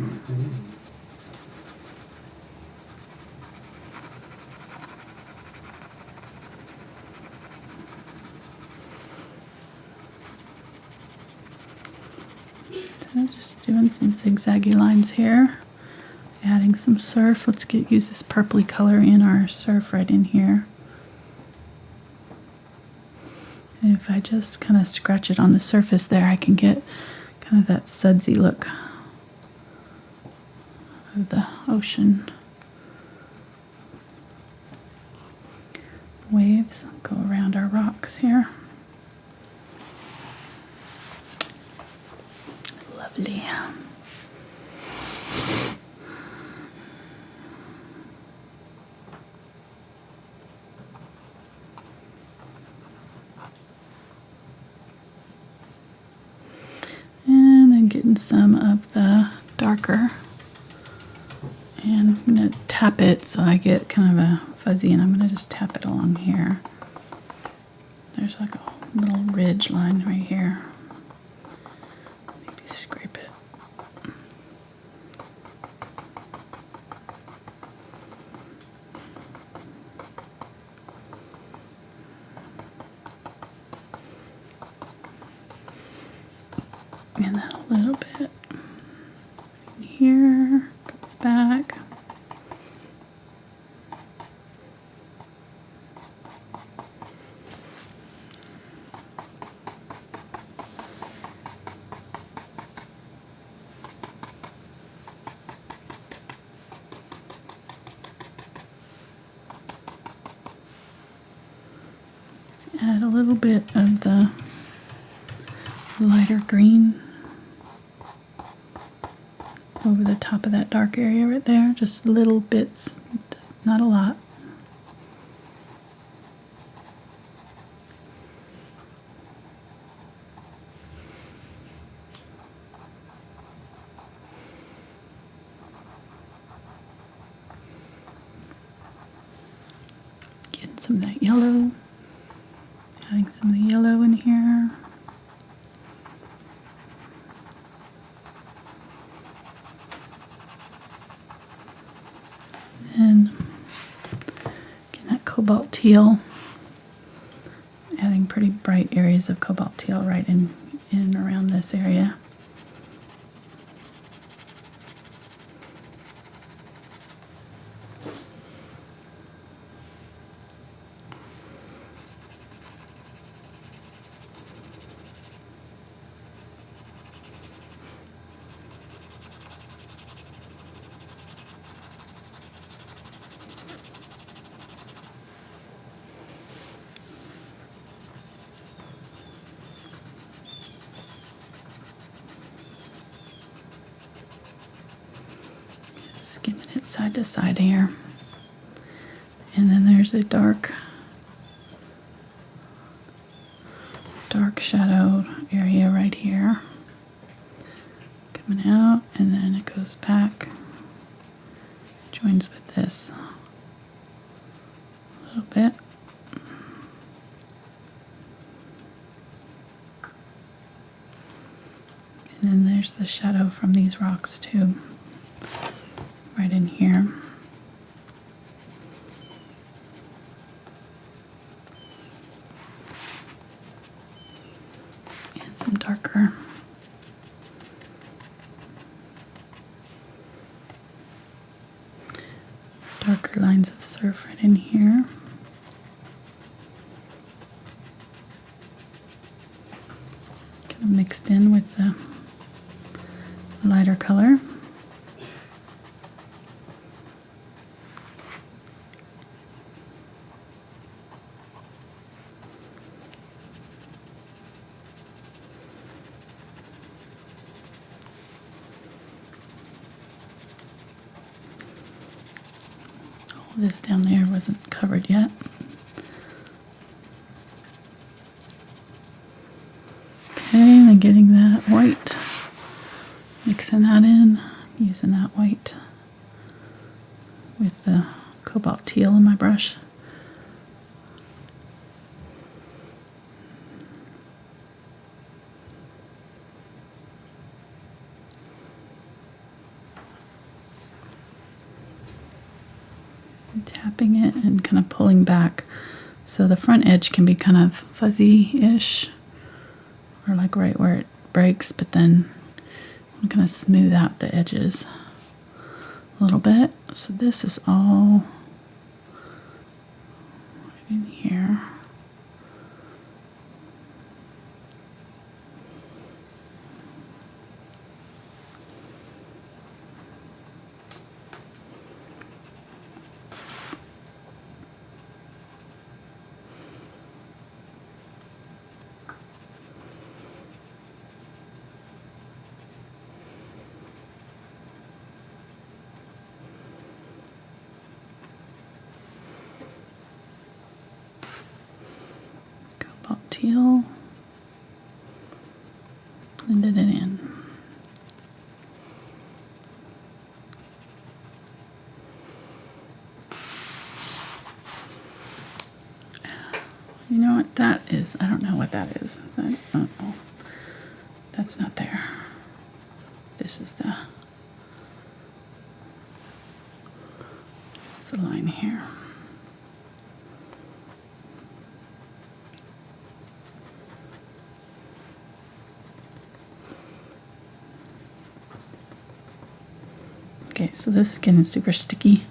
So just doing some zigzaggy lines here. Adding some surf. Let's use this purpley color in our surf right in here. And if I just kind of scratch it on the surface there, I can get kind of that sudsy look of the ocean. Waves go around our rocks here. Lovely. Getting some of the darker, and I'm going to tap it so I get kind of a fuzzy, and I'm going to just tap it along here. There's like a little ridge line right here. Maybe scrape it. And then a little bit in here, comes back. add a little bit of the lighter green over the top of that dark area right there, just little bits, not a lot. Getting some of that yellow, adding some of the yellow in here. And getting that cobalt teal, adding pretty bright areas of cobalt teal right in and around this area. Skimming it side to side here. And then there's a dark shadowed area right here. Coming out, and then it goes back, joins with this a little bit. And then there's the shadow from these rocks too, right in here. And some darker lines of surf right in here. Kind of mixed in with the lighter color. This down there wasn't covered yet. Okay, then getting that white, mixing that in, using that white with the cobalt teal in my brush. Tapping it and kind of pulling back so the front edge can be kind of fuzzy-ish, or like right where it breaks, but then I'm going to smooth out the edges a little bit. So this is all right in here. Teal, blended it in. You know what that is? I don't know what that is. Oh, that's not there. This is the line here. Okay, so this is getting super sticky.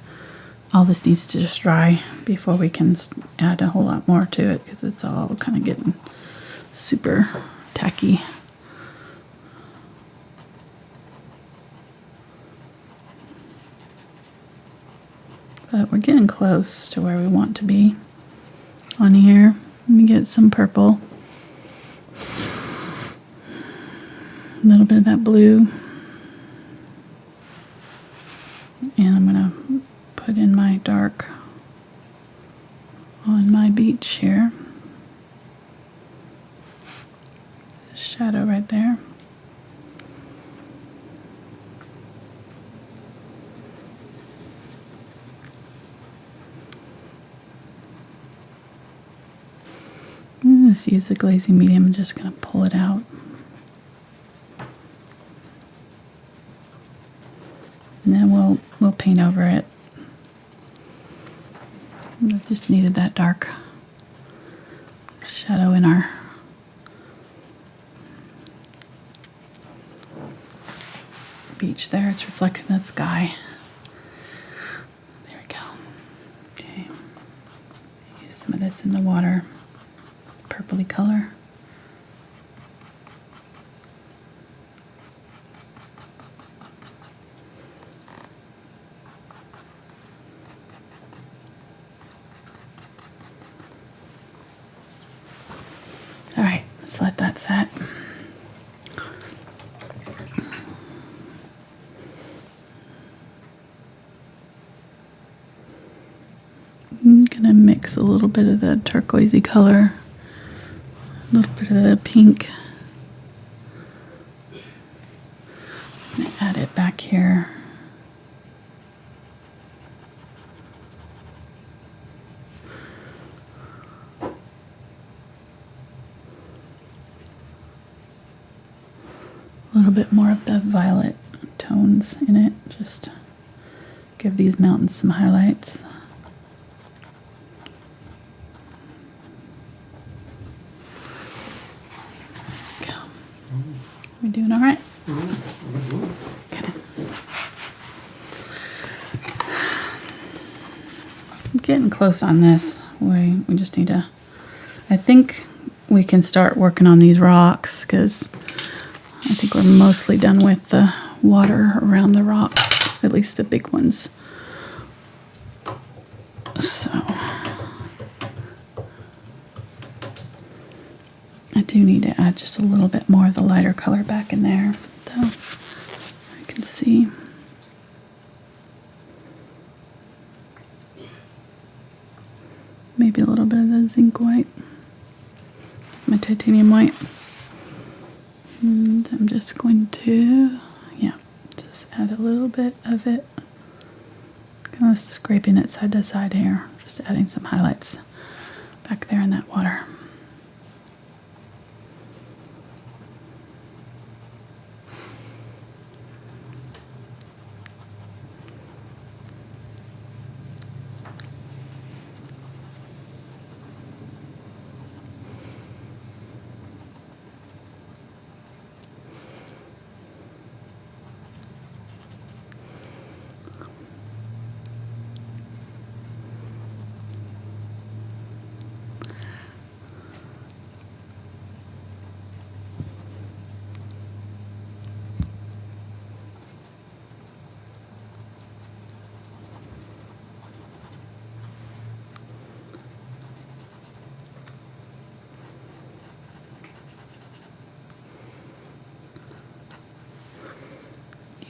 All this needs to just dry before we can add a whole lot more to it, because it's all kind of getting super tacky. But we're getting close to where we want to be on here. Let me get some purple. A little bit of that blue. And I'm going to put in my dark on my beach here. There's a shadow right there. Let's use the glazing medium. I'm just going to pull it out. And then we'll paint over it. We just needed that dark shadow in our beach there. It's reflecting the sky. There we go. Okay. Use some of this in the water. It's purpley color. All right, let's let that set. I'm gonna mix a little bit of the turquoisey color, a little bit of the pink. I'm gonna add it back here. A little bit more of the violet tones in it, just give these mountains some highlights. There we go. We doing all right? Okay. I'm getting close on this. We just need to, I think we can start working on these rocks because I think we're mostly done with the water around the rocks, at least the big ones. So I do need to add just a little bit more of the lighter color back in there, though. I can see. Maybe a little bit of the zinc white, my titanium white. And I'm just going to, just add a little bit of it. Kind of scraping it side to side here. Just adding some highlights back there in that water.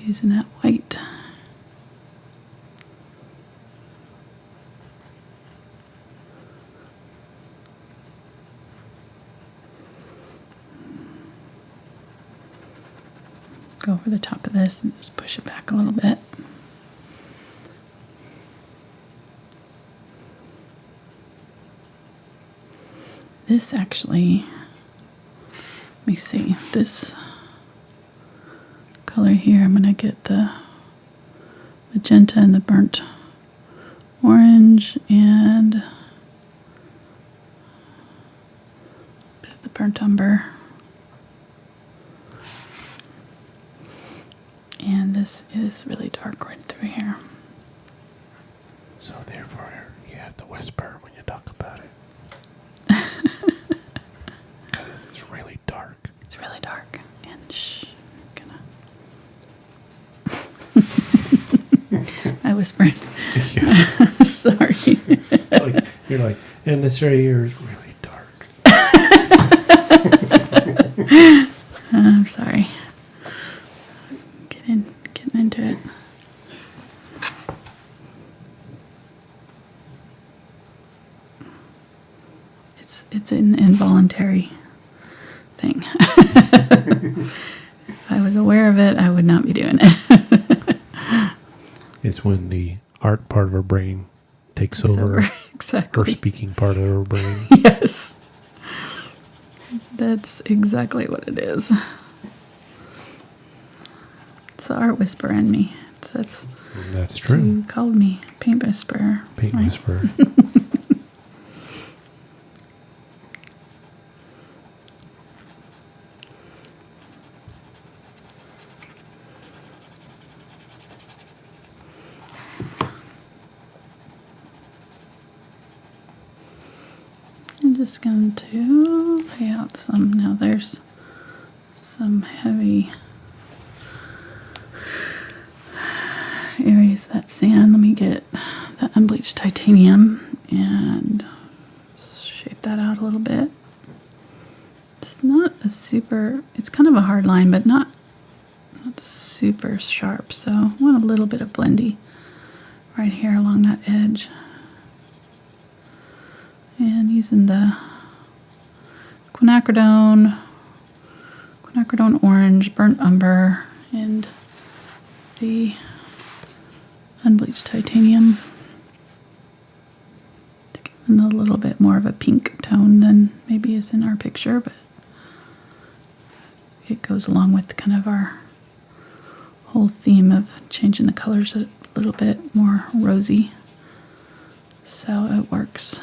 Using that white. Go over the top of this and just push it back a little bit. This actually, let me see, this color here, I'm going to get the magenta and the burnt orange and a bit of the burnt umber. And this is really dark right through here. So therefore, you have to whisper when you talk about it. Because it's really dark. It's really dark. And shh, I whispered. Yeah. Sorry. You're like, and this area here is really dark. I'm sorry. Getting into it. It's an involuntary thing. If I was aware of it, I would not be doing it. It's when the art part of our brain takes over Exactly. or speaking part of our brain. Yes. That's exactly what it is. It's the art whisperer in me. That's true. You called me paint whisperer. Paint right? whisperer. I'm just going to lay out some. Now there's some heavy areas of that sand. Let me get that unbleached titanium and shape that out a little bit. It's not a super, it's kind of a hard line, but not super sharp. So I want a little bit of blendy right here along that edge. And using the quinacridone orange, burnt umber, and the unbleached titanium to give them a little bit more of a pink tone than maybe is in our picture, but it goes along with kind of our whole theme of changing the colors a little bit more rosy, so it works.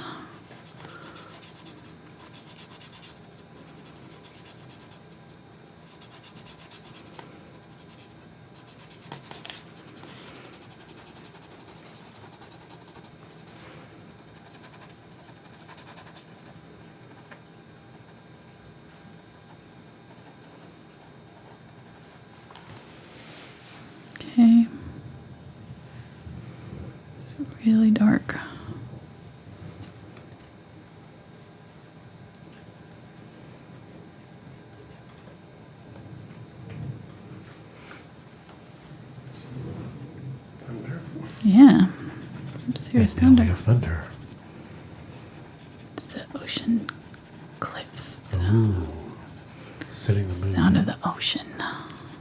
Okay, really dark. Thunder. Yeah, some serious And now we thunder. have thunder. It's the ocean cliffs. Ooh. Setting the mood. Sound of the ocean.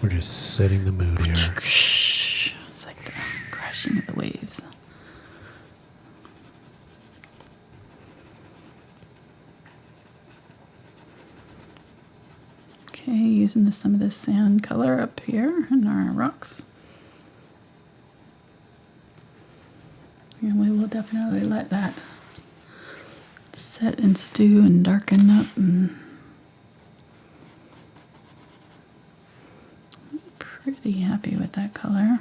We're just setting the mood here. It's like the crashing of the waves. Okay, using some of this sand color up here in our rocks. And we will definitely let that set and stew and darken up. And pretty happy with that color.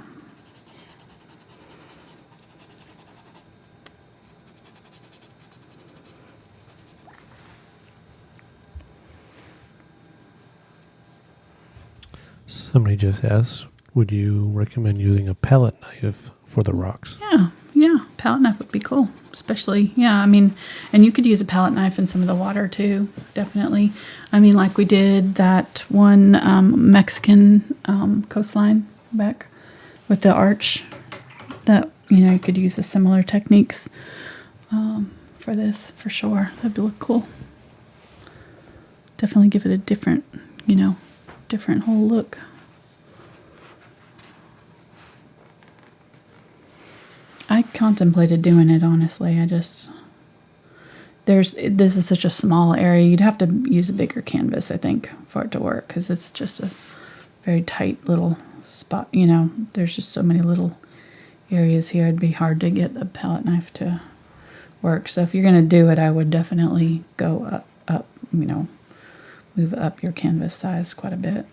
Somebody just asked, would you recommend using a palette knife for the rocks? Yeah, palette knife would be cool. Especially, I mean, and you could use a palette knife in some of the water too, definitely. I mean, like we did that one Mexican coastline back with the arch, that, you could use the similar techniques for this, for sure. That'd look cool. Definitely give it a different, different whole look. I contemplated doing it, honestly. This is such a small area. You'd have to use a bigger canvas, I think, for it to work, because it's just a very tight little spot. There's just so many little areas here. It'd be hard to get the palette knife to work. So if you're going to do it, I would definitely go up, move up your canvas size quite a bit.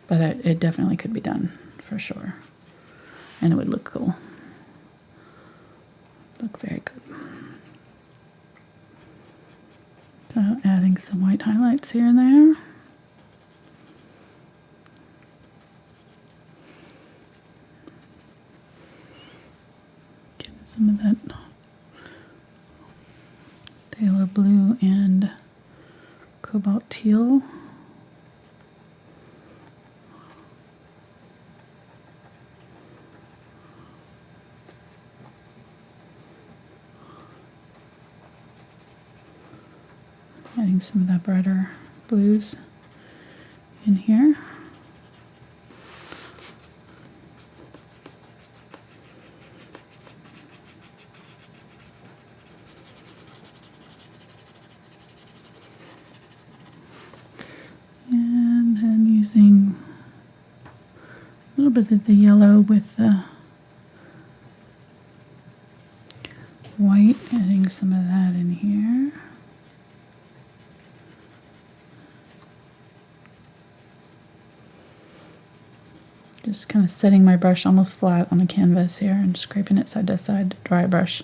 But it definitely could be done, for sure. And it would look cool. Look very good. So adding some white highlights here and there. Getting some of that phthalo blue and cobalt Cobalt Teal. Adding some of that brighter blues in here. And then using a little bit of the yellow with the white, adding some of that in here. Just kind of setting my brush almost flat on the canvas here and scraping it side to side to dry brush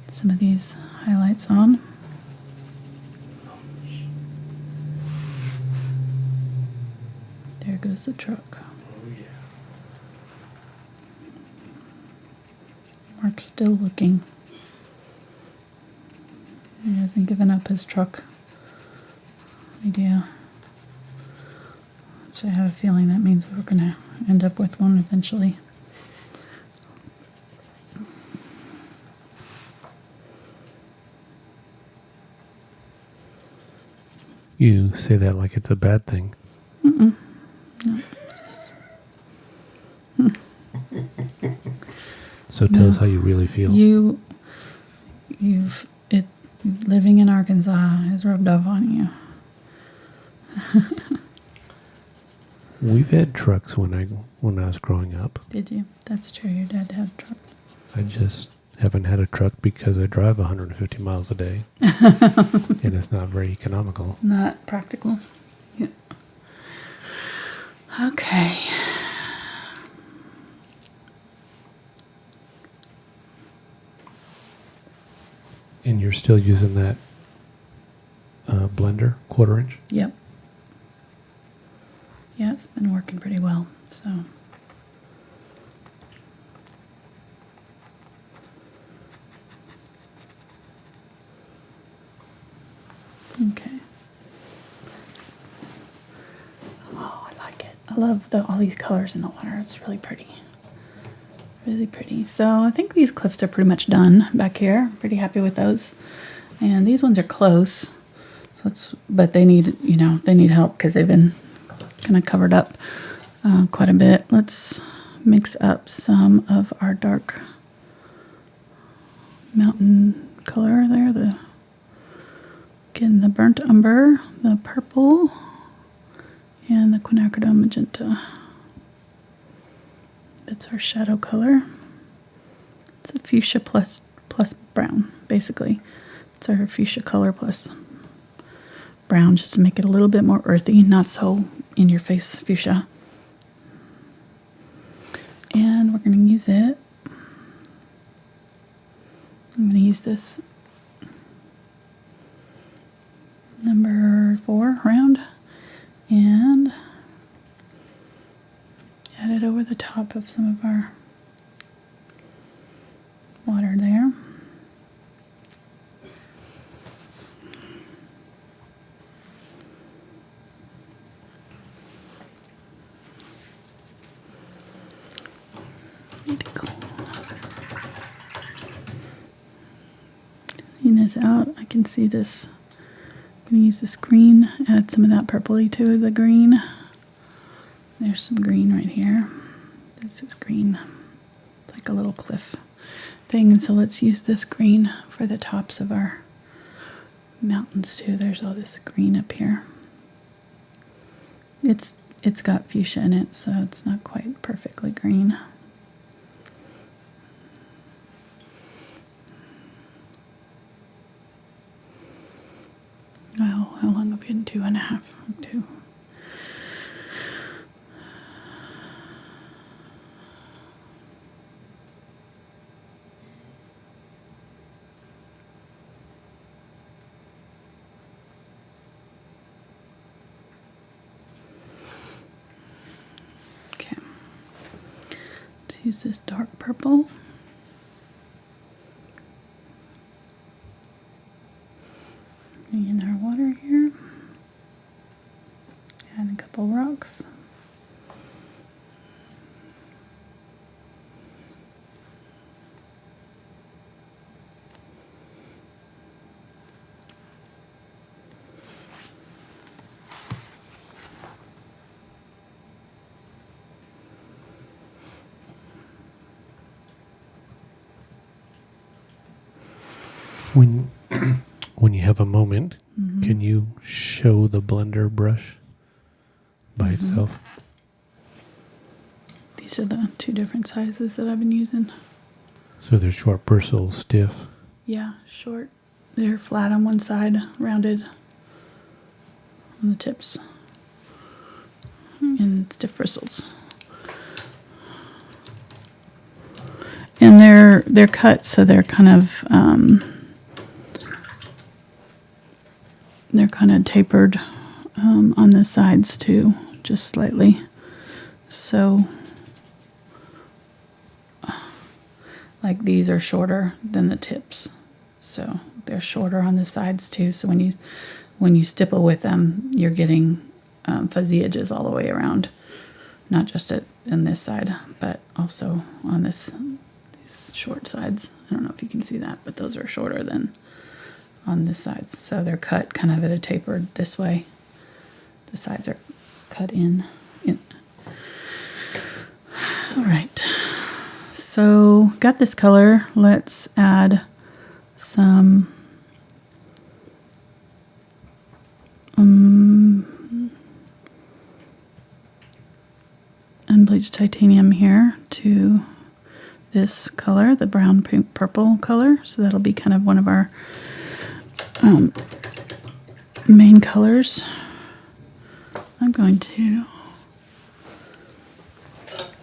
some of these highlights on. There goes the truck. Mark's still looking. He hasn't given up his truck idea. Which I have a feeling that means we're going to end up with one eventually. You say that like it's a bad thing. No, it's just So tell us how you really feel. living in Arkansas has rubbed off on you. We've had trucks when I was growing up. Did you? That's true. Your dad had a truck. I just haven't had a truck because I drive 150 miles a day. And it's not very economical. Not practical. Yeah. Okay. And you're still using that blender, 1/4 inch? Yep. Yeah, it's been working pretty well. So. Okay. Oh, I like it. I love all these colors in the water. It's really pretty. Really pretty. So I think these cliffs are pretty much done back here. Pretty happy with those. And these ones are close. So but they need, they need help because they've been kind of covered up quite a bit. Let's mix up some of our dark mountain color there. Again, the burnt umber, the purple, and the Quinacridone Magenta. That's our shadow color. It's a fuchsia plus brown, basically. It's our fuchsia color plus brown, just to make it a little bit more earthy, not so in-your-face fuchsia. And we're going to use it. I'm going to use this number 4 round and add it over the top of some of our water there. Clean this out. I can see this. I'm going to use this green, add some of that purpley to the green. There's some green right here. This is green. It's like a little cliff thing. And so let's use this green for the tops of our mountains too. There's all this green up here. It's got fuchsia in it, so it's not quite perfectly green. Oh, how long have we been? 2.5. 2. Okay. Let's use this dark purple. In our water here. When when you have a moment, can you show the blender brush by itself? These are the 2 different sizes that I've been using. So they're short bristles, stiff. Yeah, short. They're flat on one side, rounded on the tips, and stiff bristles. And they're cut so they're kind of tapered on the sides too, just slightly. So like these are shorter than the tips, so they're shorter on the sides too. So when you stipple with them, you're getting fuzzy edges all the way around, not just on this side, but also on these short sides. I don't know if you can see that, but those are shorter than on this side. So they're cut kind of at a tapered this way. The sides are cut in. All right. So got this color. Let's add some unbleached titanium here to this color, the brown pink purple color. So that'll be kind of one of our main colors. I'm going to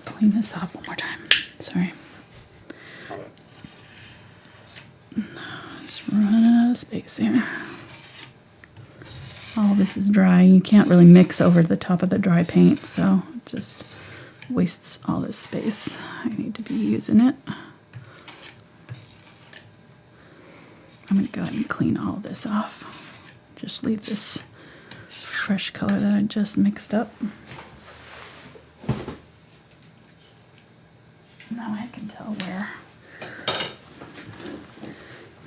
clean this off one more time. Sorry. Just running out of space here. All this is dry. You can't really mix over the top of the dry paint, so it just wastes all this space. I need to be using it. I'm going to go ahead and clean all this off. Just leave this fresh color that I just mixed up. Now I can tell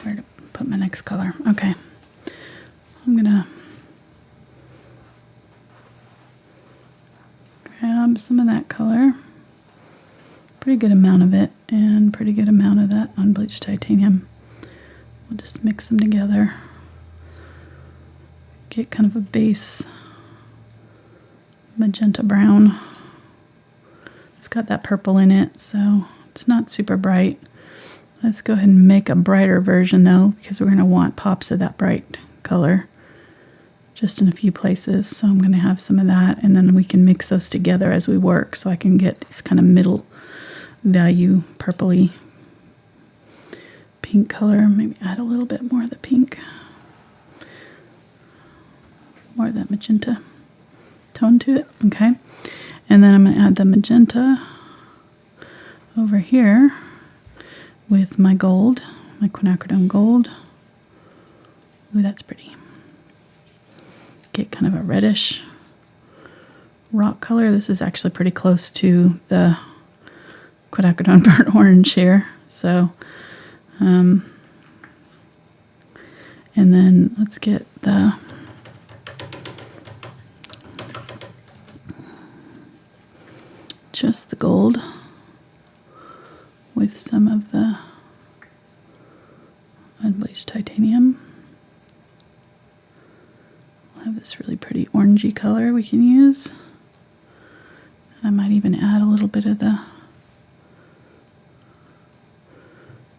where to put my next color. Okay. I'm going to grab some of that color. Pretty good amount of it, and pretty good amount of that unbleached titanium. We'll just mix them together. Get kind of a base magenta brown. It's got that purple in it, so it's not super bright. Let's go ahead and make a brighter version though, because we're going to want pops of that bright color just in a few places. So I'm going to have some of that, and then we can mix those together as we work, so I can get this kind of middle value purpley pink color. Maybe add a little bit more of the pink, more of that magenta tone to it. Okay, and then I'm going to add the magenta over here with my gold, my quinacridone gold. Ooh, that's pretty. Get kind of a reddish rock color. This is actually pretty close to the quinacridone burnt orange here. So, and then let's get just the gold with some of the unbleached titanium. We'll have this really pretty orangey color we can use. I might even add a little bit of the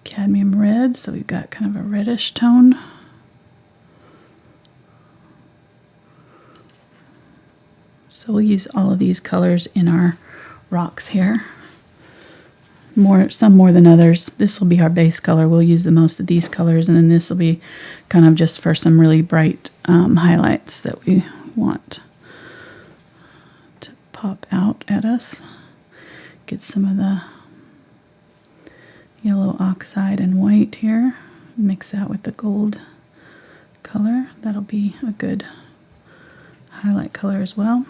cadmium red, so we've got kind of a reddish tone. So we'll use all of these colors in our rocks here. Some more than others. This will be our base color. We'll use the most of these colors, and then this will be kind of just for some really bright highlights that we want to pop out at us. Get some of the yellow oxide and white here. Mix that with the gold color. That'll be a good highlight color as well.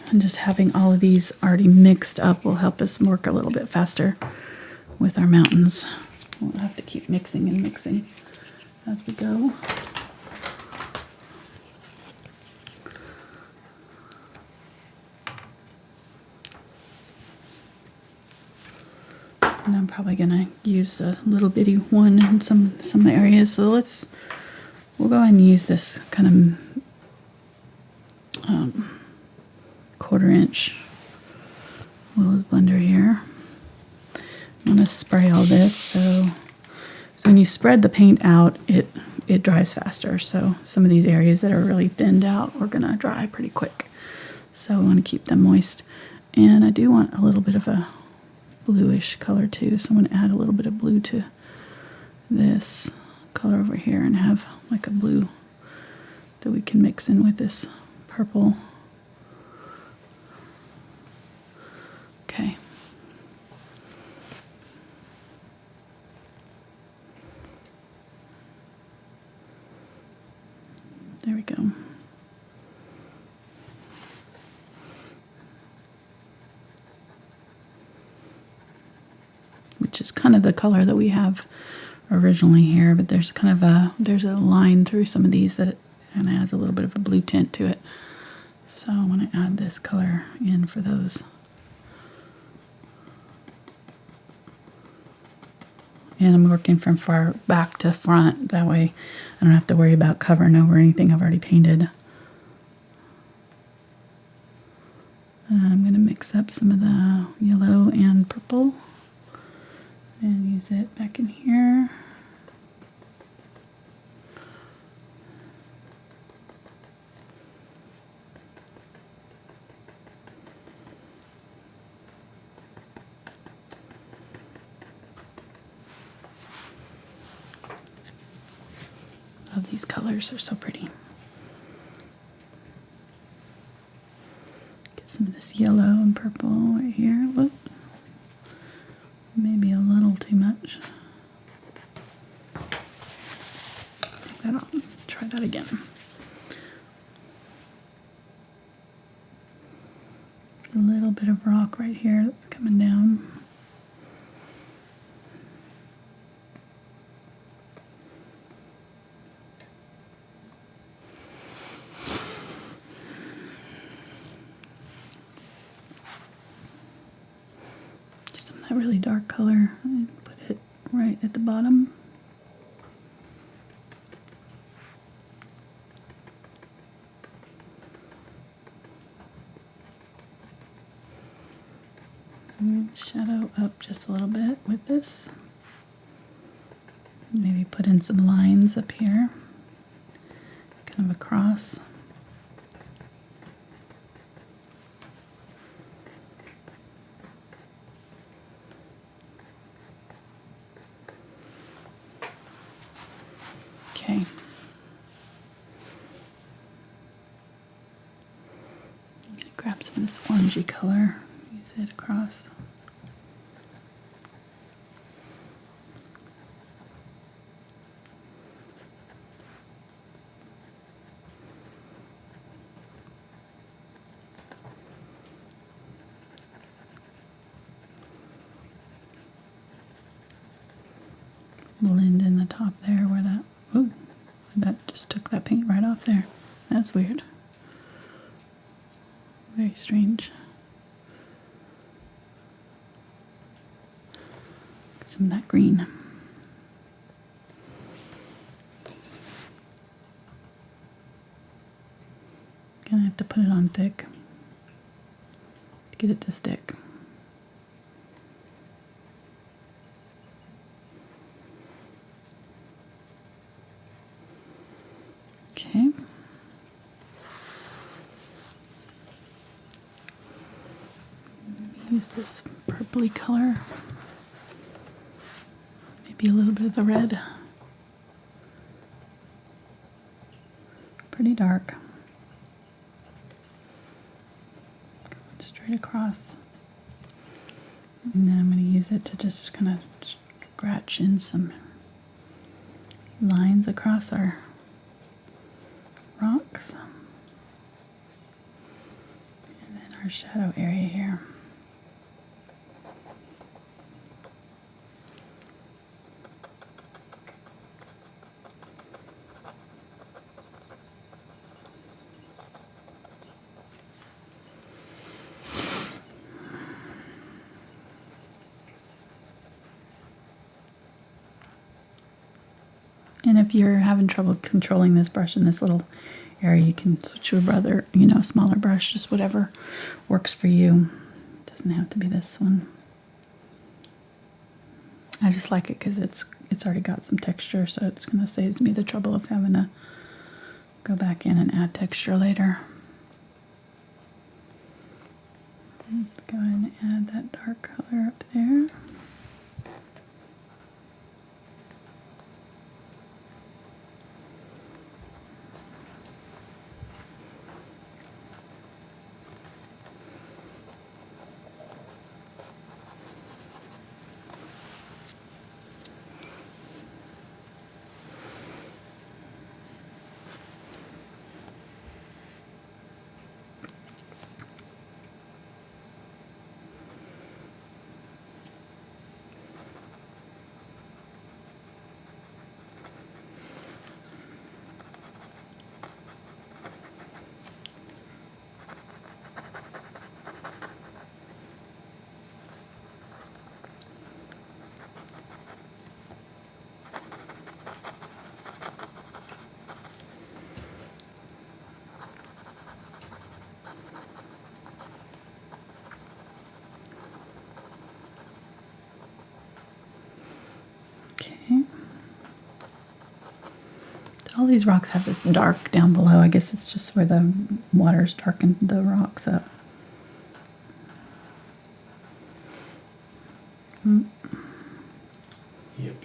And just having all of these already mixed up will help us work a little bit faster with our mountains. We'll have to keep mixing and mixing as we go. And I'm probably gonna use a little bitty one in some areas. So we'll go ahead and use this kind of 1/4 inch Willow's blender here. I'm gonna spray all this so when you spread the paint out, it dries faster. So some of these areas that are really thinned out are gonna dry pretty quick. So I want to keep them moist. And I do want a little bit of a bluish color too. So I'm going to add a little bit of blue to this color over here and have like a blue that we can mix in with this purple. Okay. There we go. Which is kind of the color that we have originally here, but there's kind of there's a line through some of these that kind of has a little bit of a blue tint to it. So I want to add this color in for those. And I'm working from far back to front. That way I don't have to worry about covering over anything I've already painted. I'm going to mix up some of the yellow and purple and use it back in here. Love these colors, they're so pretty. Get some of this yellow and purple right here. Whoop. Maybe a little too much. Take that off. Try that again. A little bit of rock right here that's coming down. That really dark color and put it right at the bottom. And shadow up just a little bit with this. Maybe put in some lines up here, kind of across. Okay. I'm going to grab some of this orangey color, use it across. Blend in the top there where that, ooh, that just took that paint right off there. That's weird. Very strange. Some of that green. Gonna have to put it on thick to get it to stick. Okay. Use this purpley color. Maybe a little bit of the red. Pretty dark. Straight across. And then I'm going to use it to just kind of scratch in some lines across our rocks. And then our shadow area here. And if you're having trouble controlling this brush in this little area, you can switch to a brother, smaller brush, just whatever works for you. It doesn't have to be this one. I just like it because it's already got some texture, so it's going to save me the trouble of having to go back in and add texture later. Let's go ahead and add that dark color up there. Okay. All these rocks have this dark down below. I guess it's just where the water's darkened the rocks up. Yep.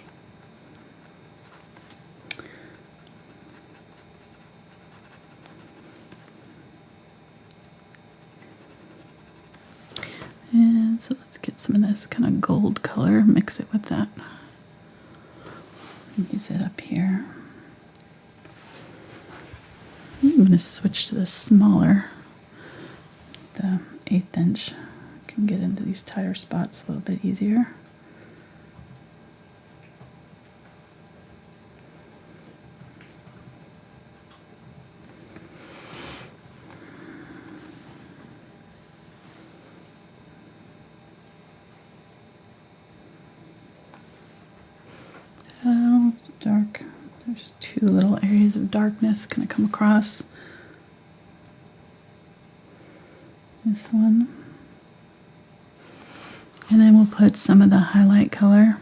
And so let's get some of this kind of gold color, mix it with that. Use it up here. I'm going to switch to the smaller, the 1/8 inch. Can get into these tighter spots a little bit easier. Oh, dark. There's two little areas of darkness kind of come across. This one. And then we'll put some of the highlight color.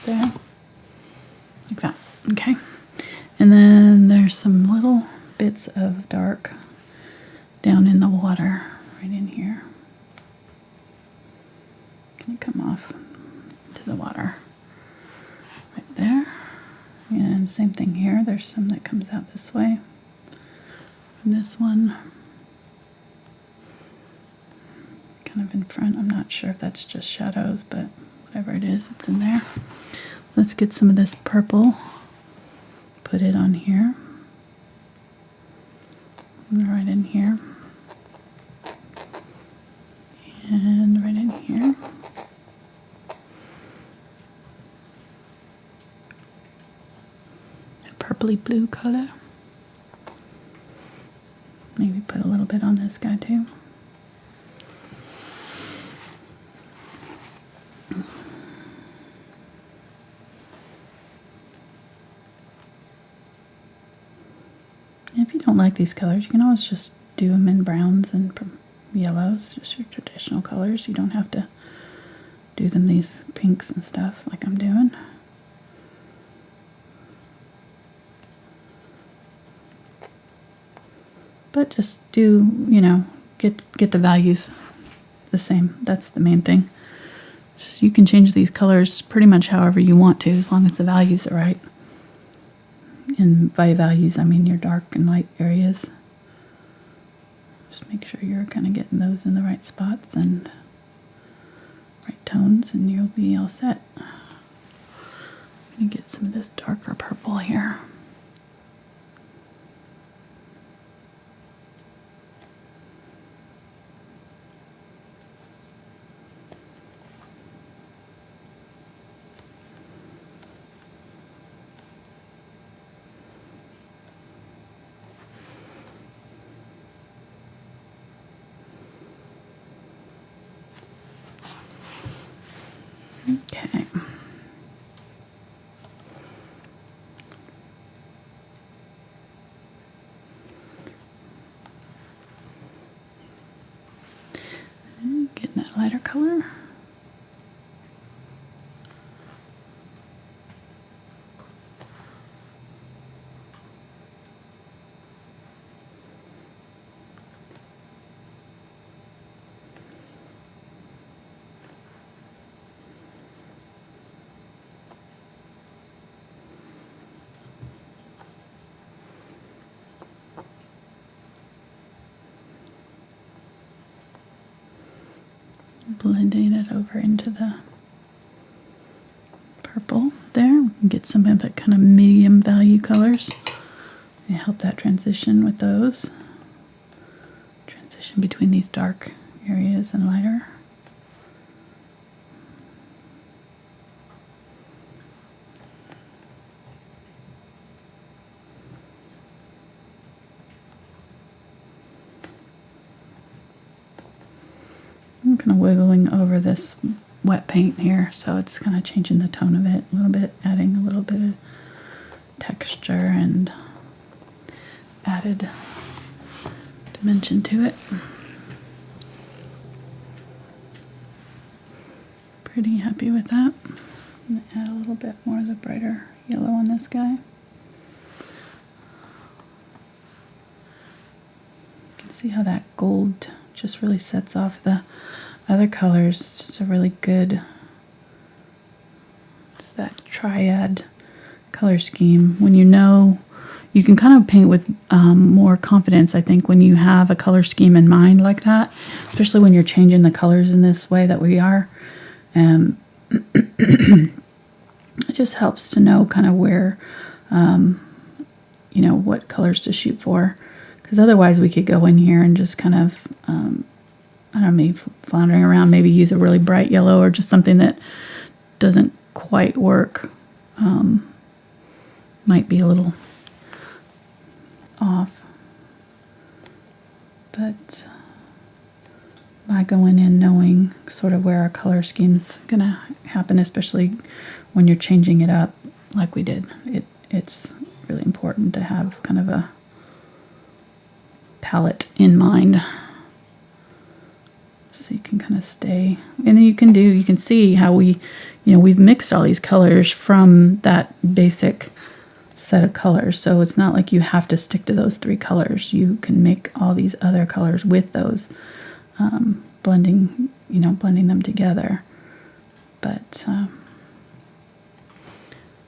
There, like that. Okay, and then there's some little bits of dark down in the water right in here. Can it come off to the water right there? And same thing here. There's some that comes out this way from this one, kind of in front. I'm not sure if that's just shadows, but whatever it is, it's in there. Let's get some of this purple, put it on here, and right in here, and right in here. A purpley blue color. Maybe put a little bit on this guy too. If you don't like these colors, you can always just do them in browns and yellows, just your traditional colors. You don't have to do them these pinks and stuff like I'm doing. But just do, get the values the same. That's the main thing. So you can change these colors pretty much however you want to, as long as the values are right. And by values, I mean your dark and light areas. Just make sure you're kind of getting those in the right spots and right tones, and you'll be all set. I'm going to get some of this darker purple here. lighter color. Blending it over into the purple there. We can get some of that kind of medium value colors and help that transition with those. Transition between these dark areas and lighter. I'm kind of wiggling over this wet paint here, so it's kind of changing the tone of it a little bit, adding a little bit of texture and added dimension to it. Pretty happy with that. I'm going to add a little bit more of the brighter yellow on this guy. You can see how that gold just really sets off the other colors. It's just a really good, it's that triad color scheme. When you know, you can kind of paint with more confidence, I think, when you have a color scheme in mind like that, especially when you're changing the colors in this way that we are. It just helps to know kind of where, you know, what colors to shoot for. Because otherwise we could go in here and just kind of, I don't know, maybe floundering around, maybe use a really bright yellow or just something that doesn't quite work. Might be a little off. But by going in knowing sort of where our color scheme's going to happen, especially when you're changing it up like we did, it's really important to have kind of a palette in mind, so you can kind of stay, and then you can see how we, you know, we've mixed all these colors from that basic set of colors, so it's not like you have to stick to those three colors. You can make all these other colors with those, blending them together, but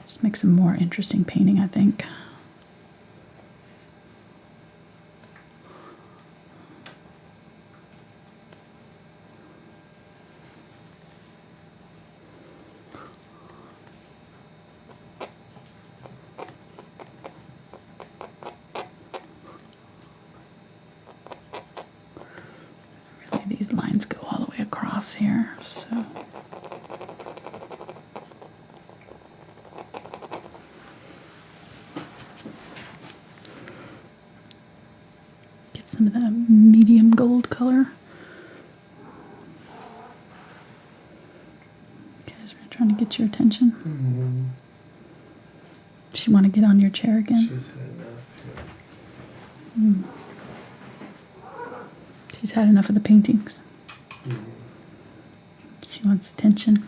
just makes a more interesting painting, I think. These lines go all the way across here, so get some of that medium gold color. Okay, so we're trying to get your attention. Mm-hmm. Does she want to get on your chair again? She's had enough. Mm. She's had enough of the paintings. Mm-hmm. She wants attention.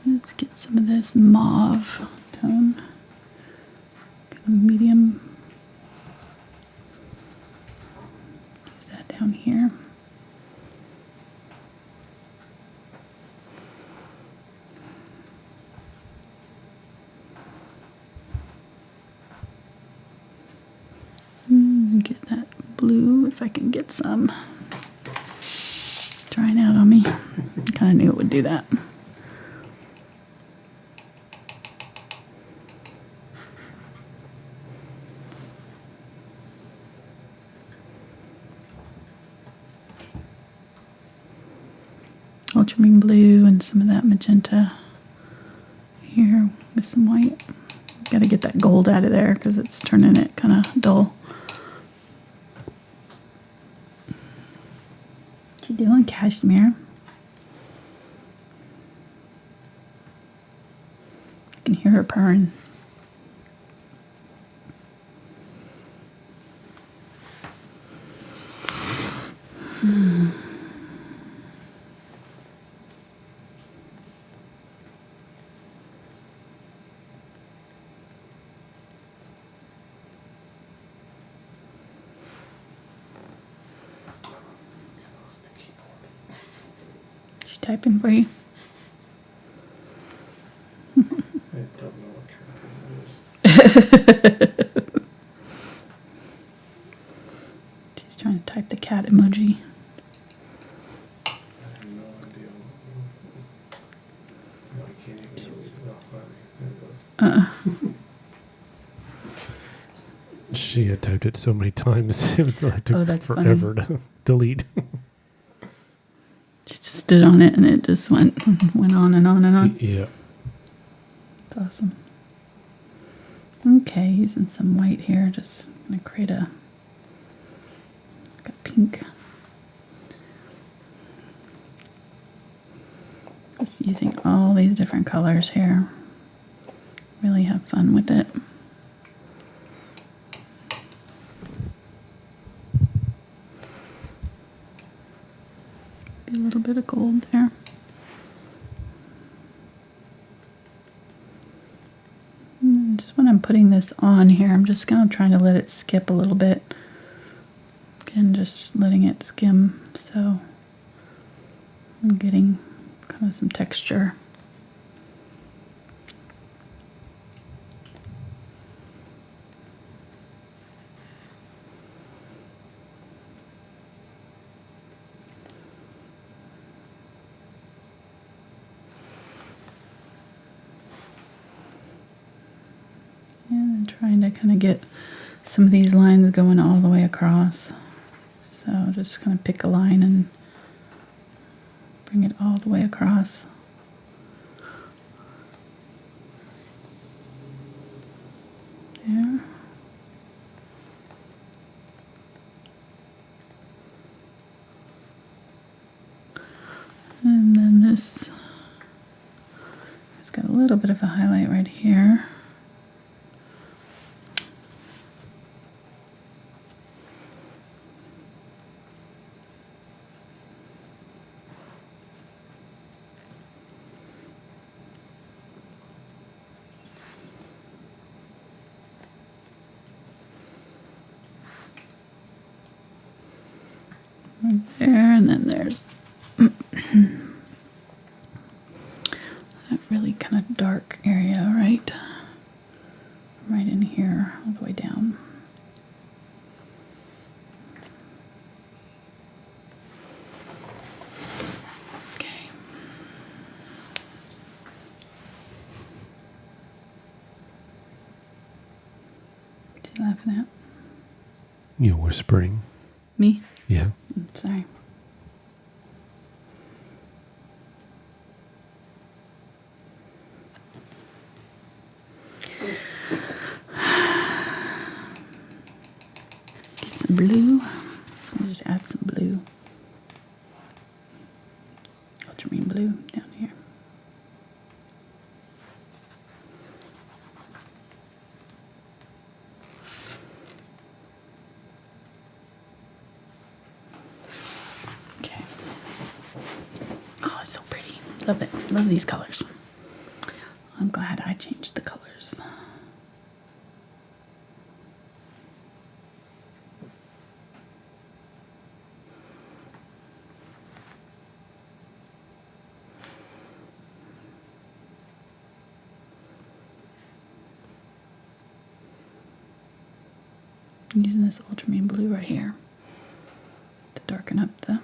Let's get some of this mauve tone. Kind of medium. Use that down here. Get that blue, if I can get some. Drying out on me. I kind of knew it would do that. Ultramarine blue and some of that magenta here with some white. Got to get that gold out of there because it's turning it kind of dull. What you doing, Cashmere? hear her purring. She typing for you? I don't know what character it is. She's trying to type the cat emoji. I have no idea. No, I can't even read it off by me. There it goes. She had typed it so many times it took that's forever to delete. She just stood on it and it just went on and on and on. Yeah. It's awesome. Okay, using some white here. Just gonna create a pink. Just using all these different colors here. Really have fun with it. A little bit of gold there. And just when I'm putting this on here, I'm just kind of trying to let it skip a little bit. Again, just letting it skim so I'm getting kind of some texture. And trying to kind of get some of these lines going all the way across. So just kind of pick a line and bring it all the way across. There. And then this, it's got a little bit of a highlight right here. Right there, and then there's that really kind of dark area, right in here, all the way down. Okay. What you laughing at? You're whispering. Me? Yeah. Sorry. Get some blue. I'll just add some blue. Ultramarine blue down here. Okay. Oh, it's so pretty. Love it. Love these colors. I'm glad I changed the colors. I'm using this ultramarine blue right here to darken up the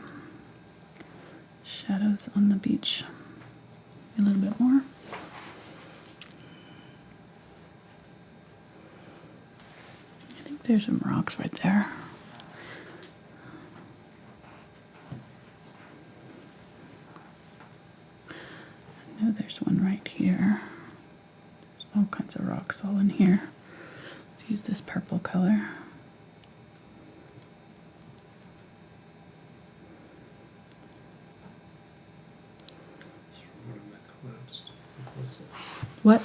shadows on the beach a little bit more. I think there's some rocks right there. I know there's one right here. There's all kinds of rocks all in here. Let's use this purple color. One of the clouds. What?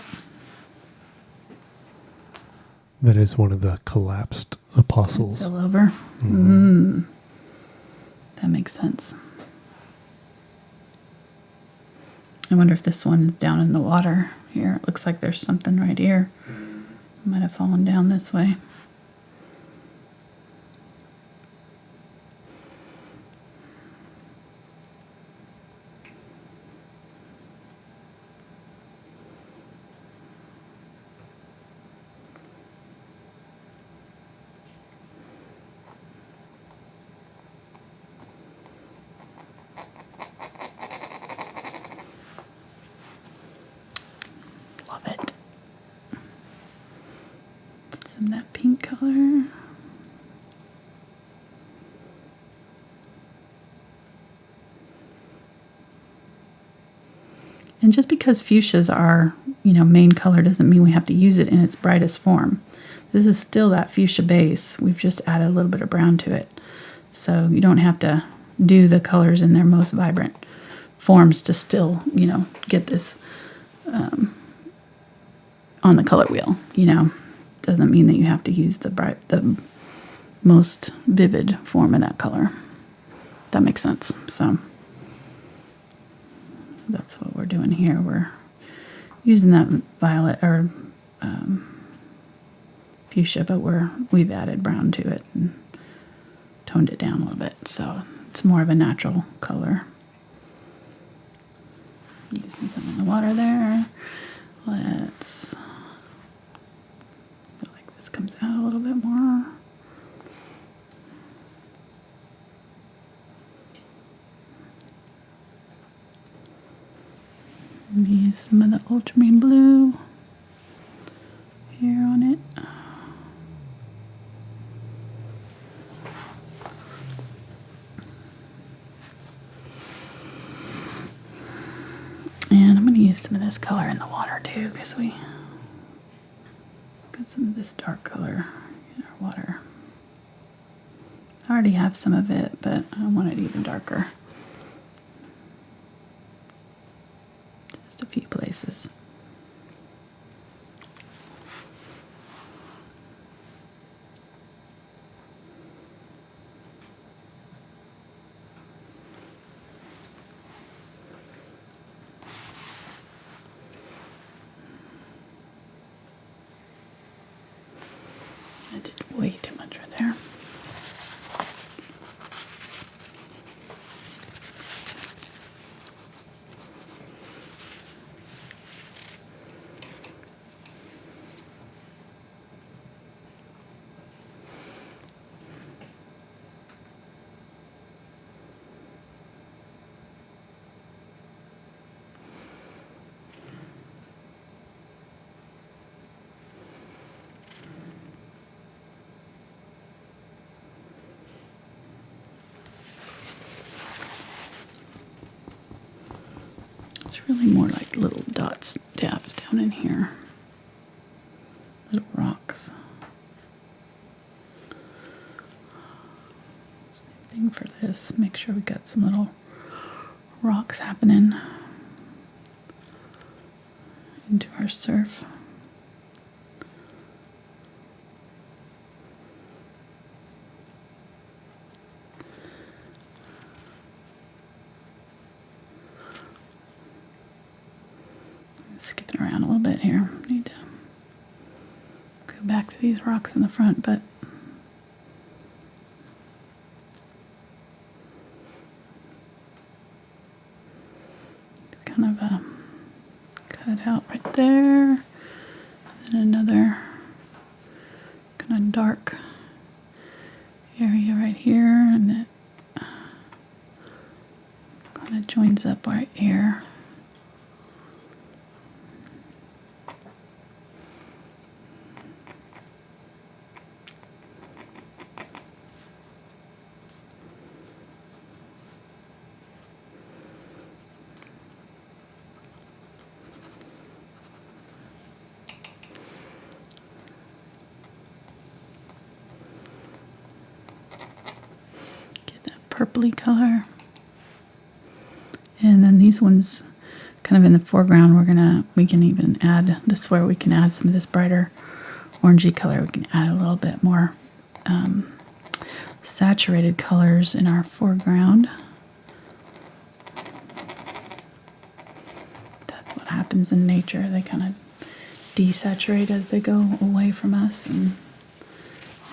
That is one of the collapsed apostles. Fill over. That makes sense. I wonder if this one is down in the water here. It looks like there's something right here. Might have fallen down this way. Love it. Put some of that pink color. And just because fuchsias are, main color doesn't mean we have to use it in its brightest form. This is still that fuchsia base. We've just added a little bit of brown to it. So you don't have to do the colors in their most vibrant forms to still, get this on the color wheel, Doesn't mean that you have to use the most vivid form of that color. That makes sense. So that's what we're doing here. We're using that violet or fuchsia, but we've added brown to it and toned it down a little bit, so it's more of a natural color. Using some in the water there. Let's feel like this comes out a little bit more. Use some of the Ultramarine Blue here on it. And I'm going to use some of this color in the water too, because we got some of this dark color in our water. I already have some of it, but I want it even darker. Just a few places. I did way too much right there. It's really more like little dots, dabs down in here. Little rocks. Same thing for this. Make sure we got some little rocks happening into our surf. Skipping around a little bit here. Need to go back to these rocks in the front, but kind of a cut out right there, and then another kind of dark area right here, and it kind of joins up right here. Purpley color, and then these ones kind of in the foreground. We can even add this where we can add some of this brighter orangey color, we can add a little bit more saturated colors in our foreground. That's what happens in nature. They kind of desaturate as they go away from us and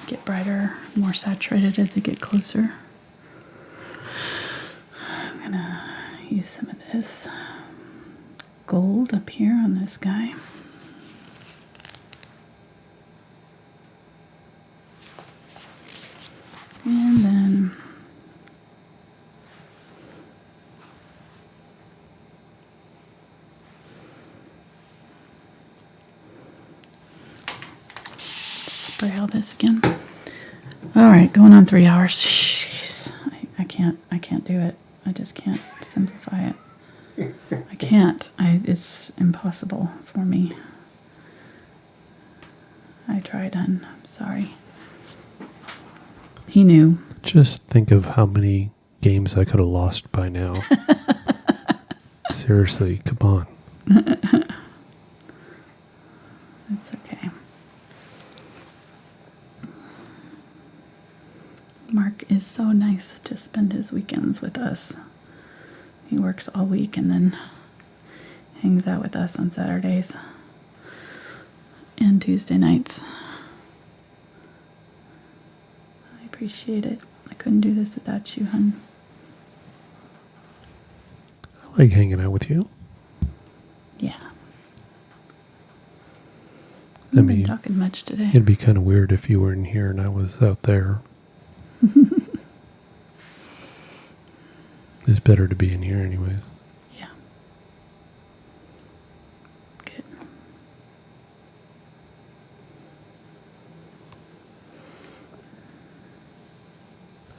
get brighter, more saturated as they get closer. I'm gonna use some of this gold up here on this guy. And then spray all this again. All right, going on 3 hours. Jeez, I can't do it. I just can't simplify it. I can't. It's impossible for me. I tried, hun. I'm sorry. He knew. Just think of how many games I could have lost by now. Seriously, come on. It's okay. Mark is so nice to spend his weekends with us. He works all week and then hangs out with us on Saturdays and Tuesday nights. I appreciate it. I couldn't do this without you, hun. I like hanging out with you. Yeah. I I've mean, been talking much today. it'd be kind of weird if you were in here and I was out there. It's better to be in here anyways. Yeah. Good.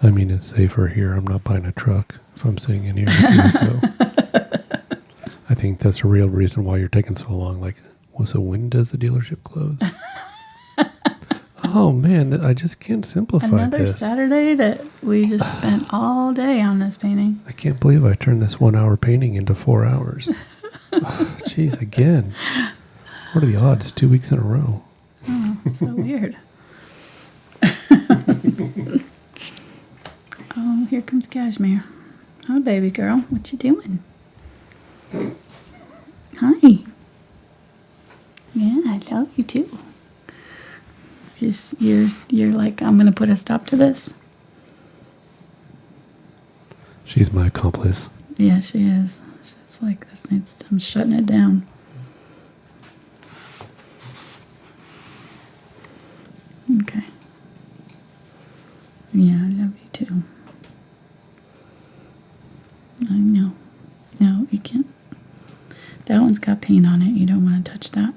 I mean, it's safer here. I'm not buying a truck if I'm sitting in here with you, so I think that's a real reason why you're taking so long. Like, so when does the dealership close? Oh man, I just can't simplify Another this. Saturday that we just spent all day on this painting. I can't believe I turned this 1 hour painting into 4 hours. Jeez, again. What are the odds? 2 weeks in a row. Oh, so weird. Oh, here comes Cashmere. Oh, baby girl, what you doing? Hi. Yeah, I love you too. Just you're like, I'm gonna put a stop to this. She's my accomplice. Yeah, she is. She's like, I'm shutting it down. Okay. Yeah, I love you too. I know. No, you can't. That one's got paint on it. You don't want to touch that.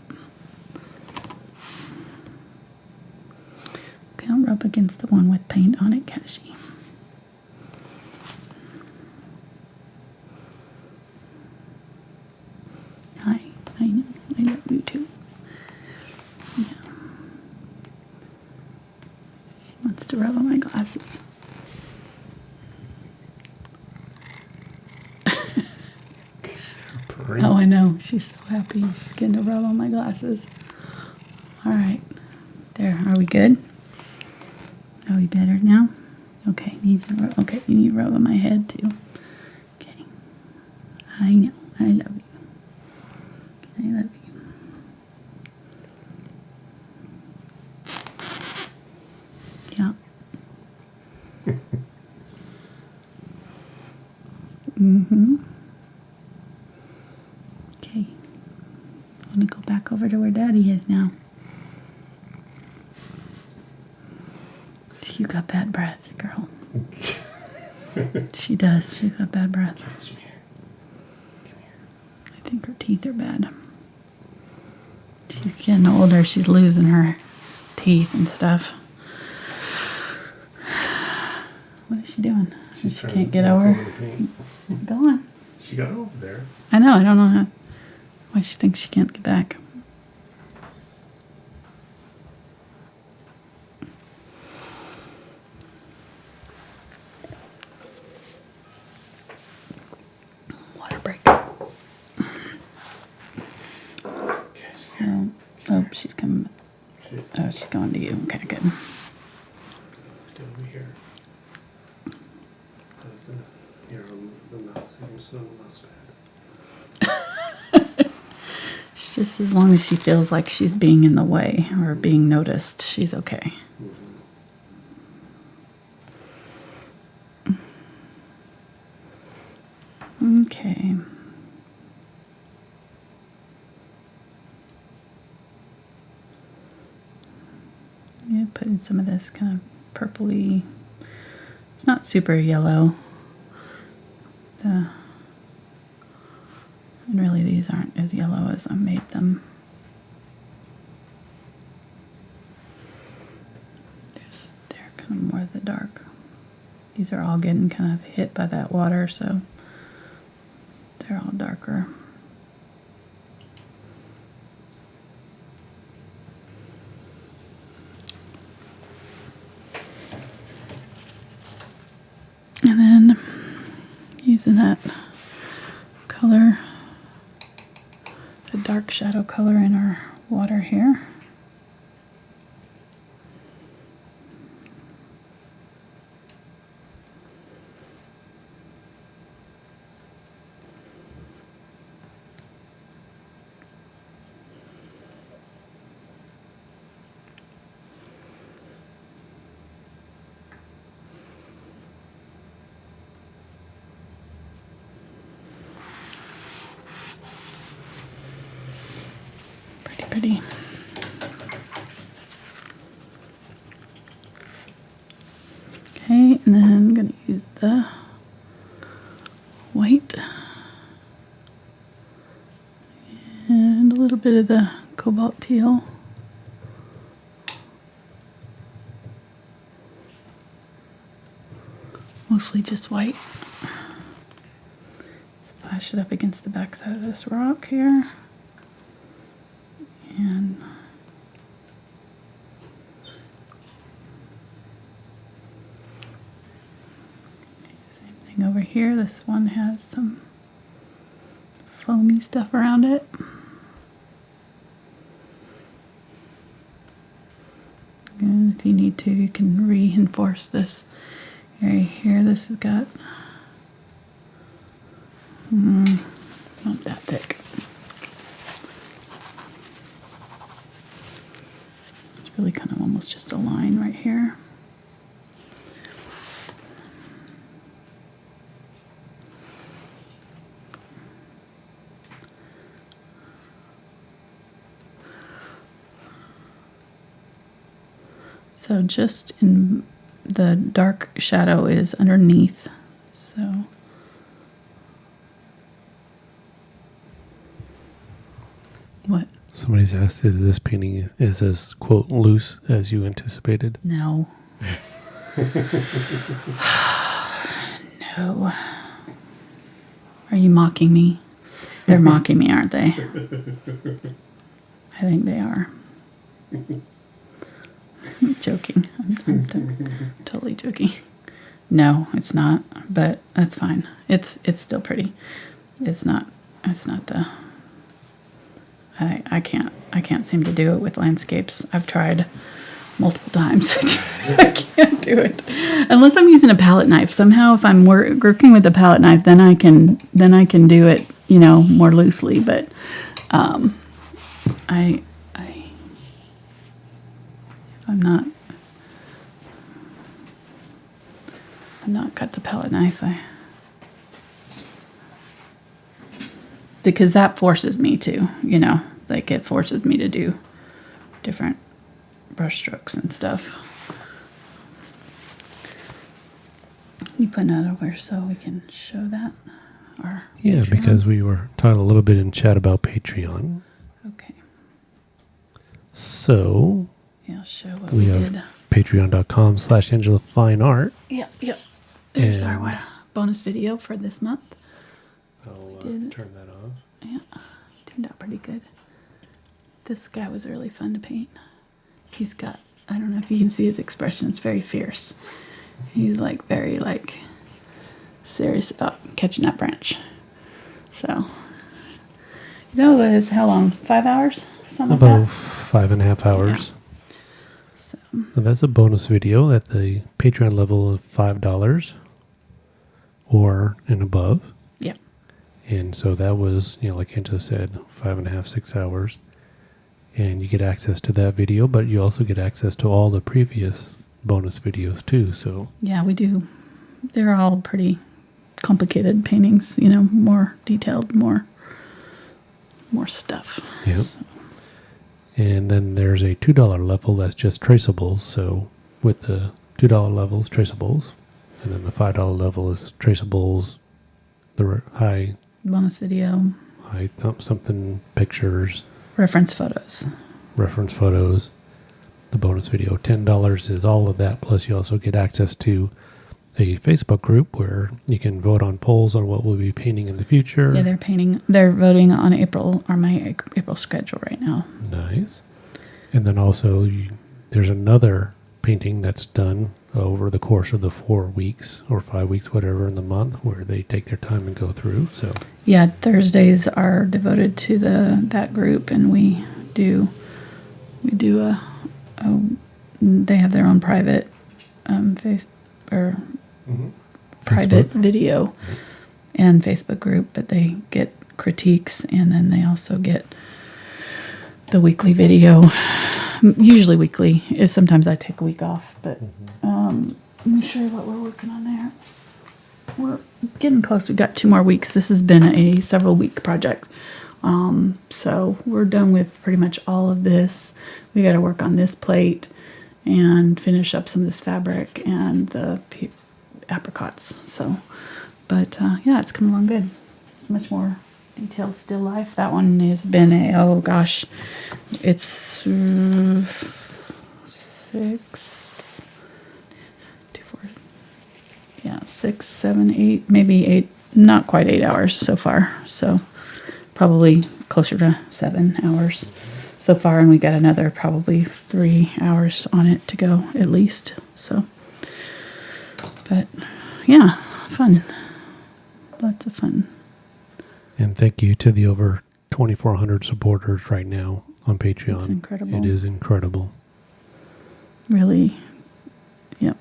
Okay, I'll rub against the one with paint on it, Cashy. Hi. I know. I love you too. Yeah. She wants to rub on my glasses. Oh, I know. She's so happy. She's getting to rub on my glasses. All right. There. Are we good? Are we better now? Okay. Okay. You need to rub on my head too. Okay. I know. I love you. I love you. Yeah. Mm-hmm. Okay. I'm going to go back over to where Daddy is now. You got bad breath, girl. She does. She's got bad breath. Come here. I think her teeth are bad. She's getting older. She's losing her teeth and stuff. What is she doing? She can't get over. Go on. She got over there. I know. I don't know why she thinks she can't get back. Water break. So, oh, she's coming. Oh, she's going to you. Okay, good. Stay over here. That's the mouse. Here's the mouse pad. Just as long as she feels like she's being in the way or being noticed, she's okay. Okay. Yeah, put in some of this kind of purpley. It's not super yellow. And really these aren't as yellow as I made them. They're kind of more the dark. These are all getting kind of hit by that water, so they're all darker. And then using that color, the dark shadow color in our water here. Pretty. Okay, and then I'm going to use the white and a little bit of the cobalt teal. Mostly just white. Splash it up against the backside of this rock here. And same thing over here. This one has some foamy stuff around it. And if you need to, you can reinforce this area here. This has got not that thick. Really kind of almost just a line right here. So just in the dark shadow is underneath. So what? Somebody's asked if this painting is as, quote, loose as you anticipated. No. No. Are you mocking me? They're mocking me, aren't they? I think they are. I'm joking. I'm totally joking. No, it's not, but that's fine. It's still pretty. It's not the... I can't seem to do it with landscapes. I've tried multiple times. I can't do it unless I'm using a palette knife. Somehow, if I'm working with a palette knife, then I can do it, more loosely. But if I'm not got the palette knife, because that forces me to, like it forces me to do different brush strokes and stuff. You put that over so we can show that? Or yeah, Patreon? Because we were talking a little bit in chat about Patreon. Okay. So Yeah, I'll show what we we have did. patreon.com/AngelaFineArt. Yeah. There's our And- bonus video for this month. I'll did. turn that off. Yeah, turned out pretty good. This guy was really fun to paint. He's got, I don't know if you can see his expression, it's very fierce. He's very serious about catching that branch. So, it's how long? 5 hours? Something like About that? 5.5 hours. So that's a bonus video at the Patreon level of $5 or and above. Yeah. And so that was, like Kenta said, 5.5, 6 hours. And you get access to that video, but you also get access to all the previous bonus videos too. So Yeah, we do. They're all pretty complicated paintings, more detailed, more stuff. yeah. So, And then there's a $2 level that's just traceables. So with the $2 levels, traceables. And then the $5 level is traceables, the high bonus video, something pictures, reference photos. reference photos, the bonus video. $10 is all of that. Plus you also get access to a Facebook group where you can vote on polls on what we'll be painting in the future. Yeah, they're voting on my April schedule right now. Nice. And then also there's another painting that's done over the course of the 4 weeks or 5 weeks, whatever, in the month, where they take their time and go through. So Yeah, Thursdays are devoted to that group, and we do they have their own private private Facebook. video and Facebook group, but they get critiques, and then they also get the weekly video, usually weekly. Sometimes I take a week off, but let me show you what we're working on there. We're getting close. We've got 2 more weeks. This has been a several week project. So we're done with pretty much all of this. We got to work on this plate and finish up some of this fabric and the apricots. So, but yeah, it's coming along good. Much more detailed still life. That one has been it's 6, 7, 8, maybe 8, not quite 8 hours so far. So probably closer to 7 hours so far, and we got another probably 3 hours on it to go at least. So, but yeah, fun. Lots of fun. And thank you to the over 2,400 supporters right now on Patreon. It's incredible. It is incredible. Really, yep.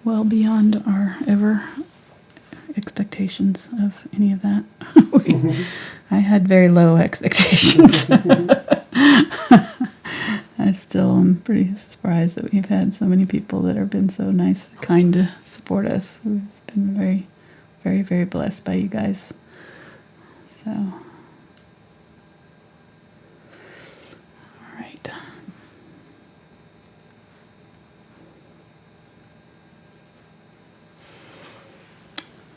Well beyond our ever expectations of any of that. I had very low expectations. I still am pretty surprised that we've had so many people that have been so nice, kind to support us. We've been very, very, very blessed by you guys. So, all right.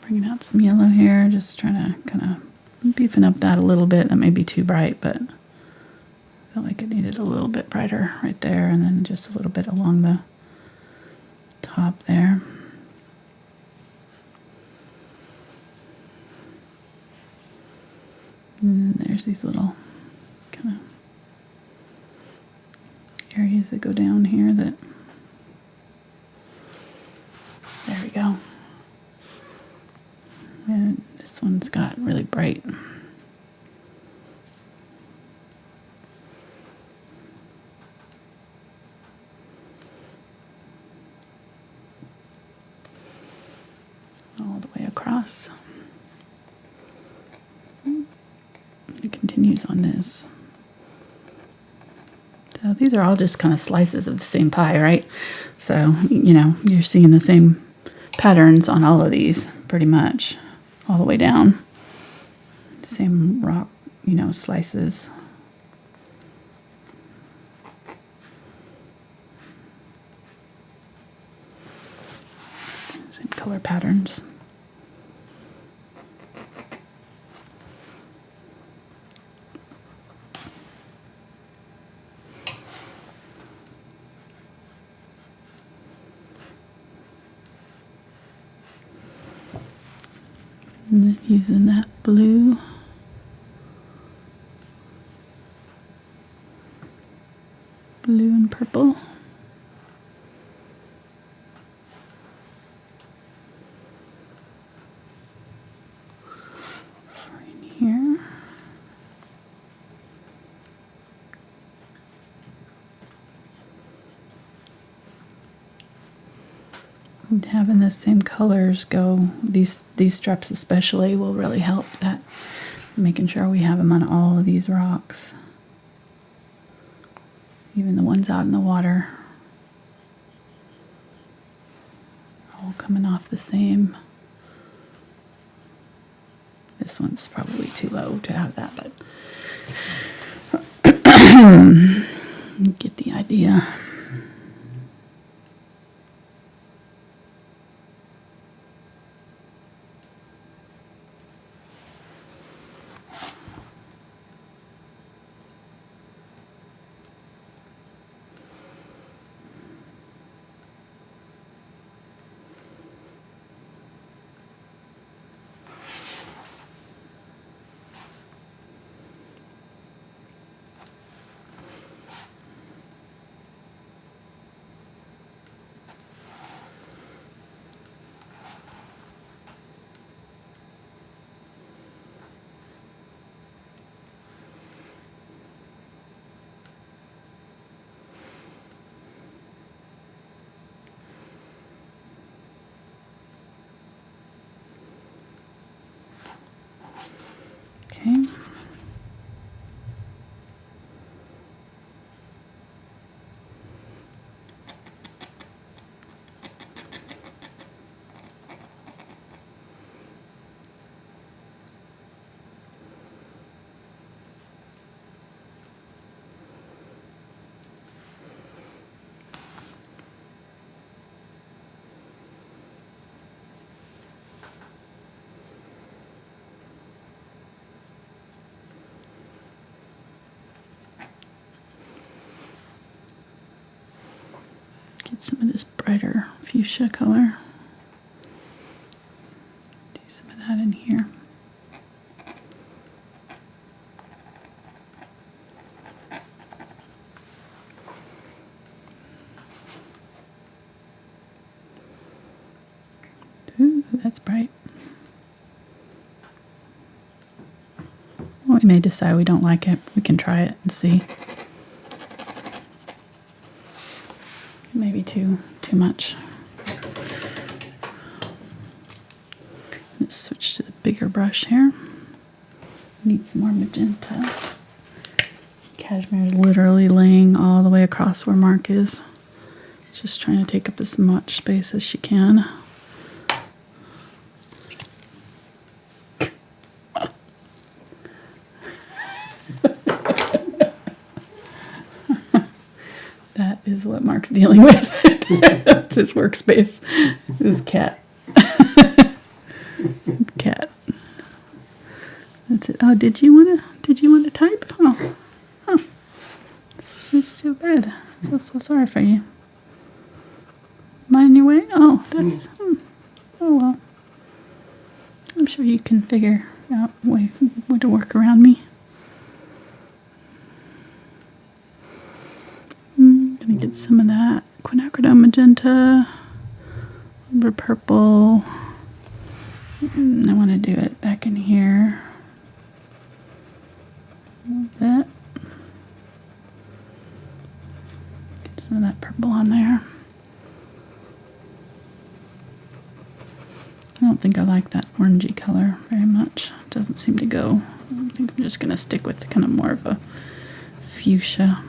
Bringing out some yellow here, just trying to kind of beefing up that a little bit. That may be too bright, but I felt like it needed a little bit brighter right there, and then just a little bit along the top there. And there's these little kind of areas that go down here that, there we go. And this one's got really bright. All the way across. It continues on this. So these are all just kind of slices of the same pie, right? So, you're seeing the same patterns on all of these pretty much all the way down. Same rock, slices. Same color patterns. And then using that blue. Blue and purple. Right here. And having the same colors go, these strips especially will really help that, making sure we have them on all of these rocks. Even the ones out in the water. All coming off the same. This one's probably too low to have that, but get the idea. Okay. Get some of this brighter fuchsia color. Do some of that in here. Ooh, that's bright. Well, we may decide we don't like it. We can try it and see. Maybe too much. Let's switch to the bigger brush here. Need some more magenta. Cashmere is literally laying all the way across where Mark is. Just trying to take up as much space as she can. That is what Mark's dealing with. That's his workspace. His cat. Cat. That's it. Oh, did you want to type? Oh. It's just too bad. I feel so sorry for you. Am I in your way? Oh, that's... Oh, well. I'm sure you can figure out a way to work around me. Gonna get some of that Quinacridone Magenta, Umber Purple. I want to do it back in here. A little bit. Get some of that purple on there. I don't think I like that orangey color very much. It doesn't seem to go. I think I'm just going to stick with kind of more of a fuchsia.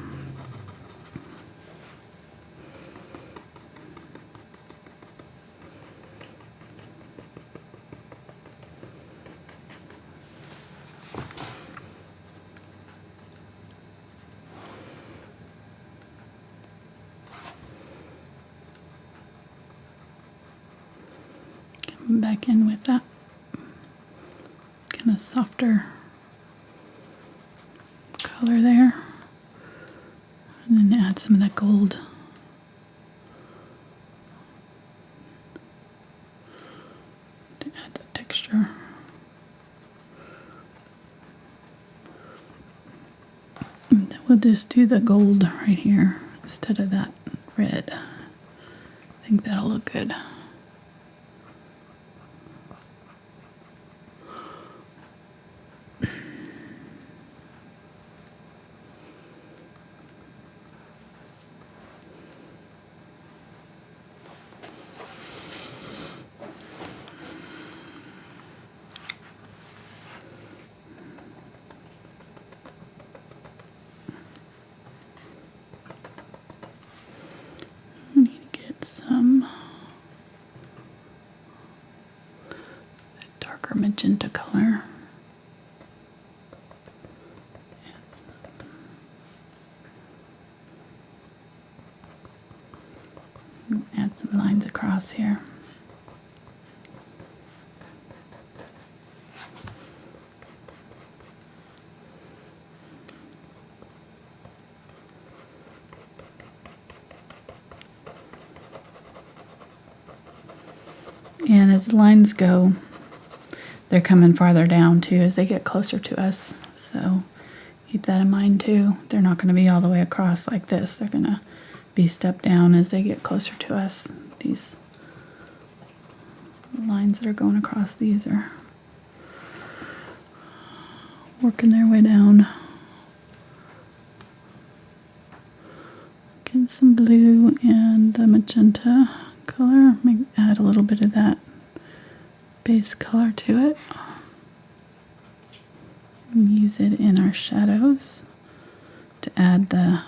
Back in with that kind of softer color there, and then add some of that gold. To add the texture. And then we'll just do the gold right here instead of that red. I think that'll look good. some darker magenta color. Add some lines across here. And as the lines go, they're coming farther down too as they get closer to us. So keep that in mind too. They're not going to be all the way across like this. They're going to be stepped down as they get closer to us. These lines that are going across these are working their way down. Get some blue and the magenta color. Maybe add a little bit of that base color to it. Use it in our shadows to add the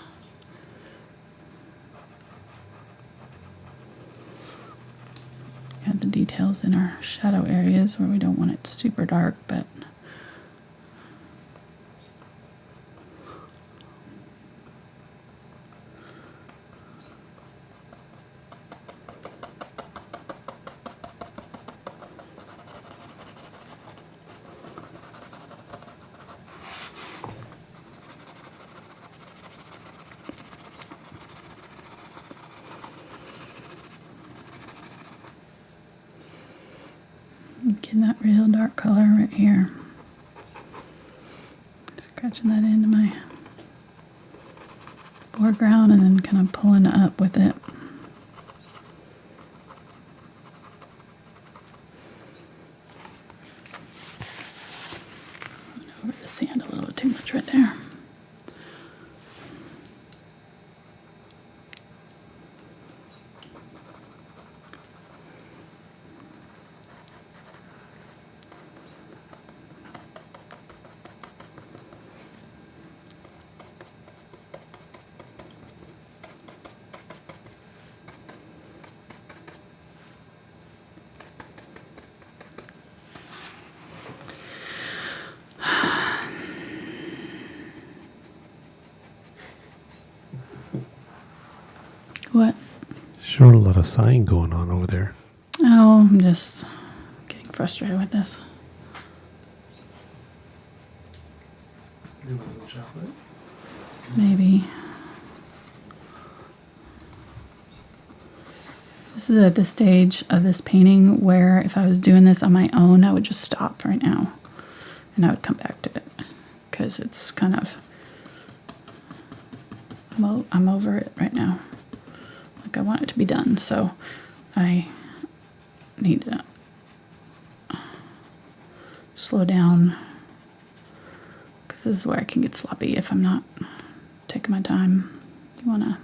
details in our shadow areas where we don't want it super dark, but getting that real dark color right here. Scratching that into my foreground and then kind of pulling it up with it. Went over the sand a little too much right there. What? Sure, a lot of sighing going on over there. Oh, I'm just getting frustrated with this. You want some chocolate? Maybe. This is at the stage of this painting where if I was doing this on my own, I would just stop right now and I would come back to it because it's kind of, I'm over it right now. Like I want it to be done, so I need to slow down because this is where I can get sloppy if I'm not taking my time. You want to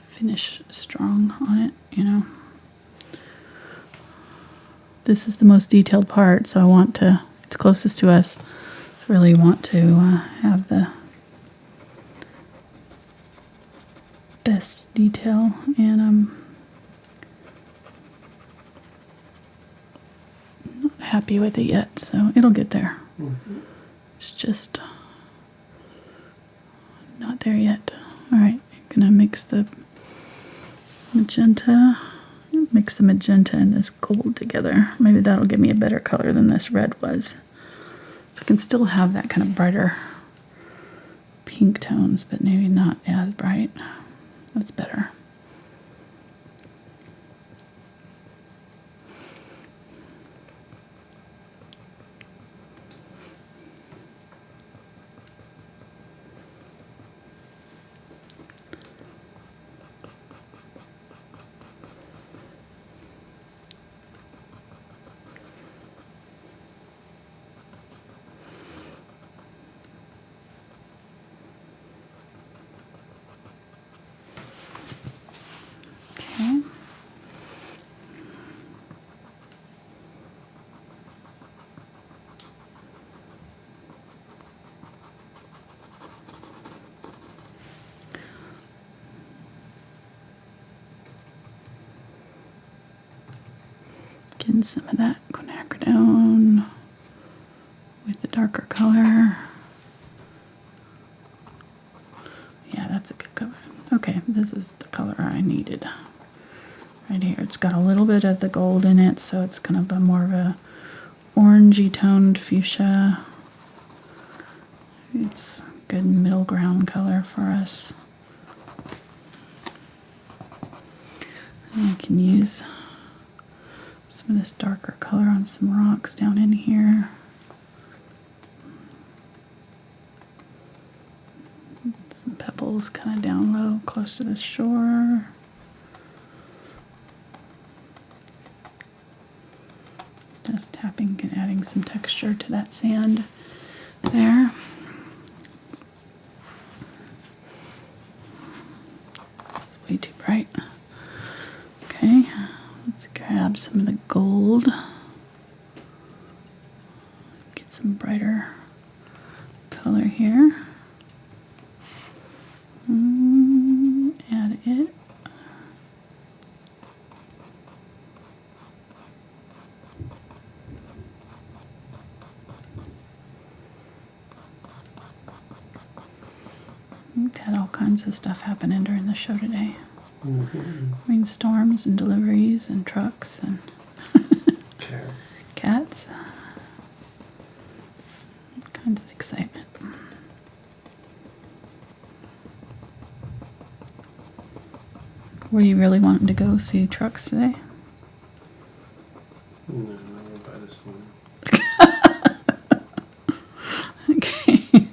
finish strong on it, you know. This is the most detailed part, so I want to, it's closest to us, really want to have the best detail, and I'm not happy with it yet, so it'll get there. Mm-hmm. It's just not there yet. All right, I'm gonna mix the magenta and this gold together. Maybe that'll give me a better color than this red was. So I can still have that kind of brighter pink tones, but maybe not as bright. That's better. in some of that quinacridone with the darker color. Yeah, that's a good color. Okay, this is the color I needed. Right here. It's got a little bit of the gold in it, so it's kind of a more of a orangey toned fuchsia. It's a good middle ground color for us. And you can use some of this darker color on some rocks down in here. Some pebbles kind of down low, close to the shore. Just tapping and adding some texture to that sand there. It's way too bright. Okay, let's grab some of the gold. Get some brighter color here. Add it. We've had all kinds of stuff happening during the show today. Rainstorms and deliveries and trucks and cats. All kinds of excitement. Were you really wanting to go see trucks today? No, I'll buy this one. Okay.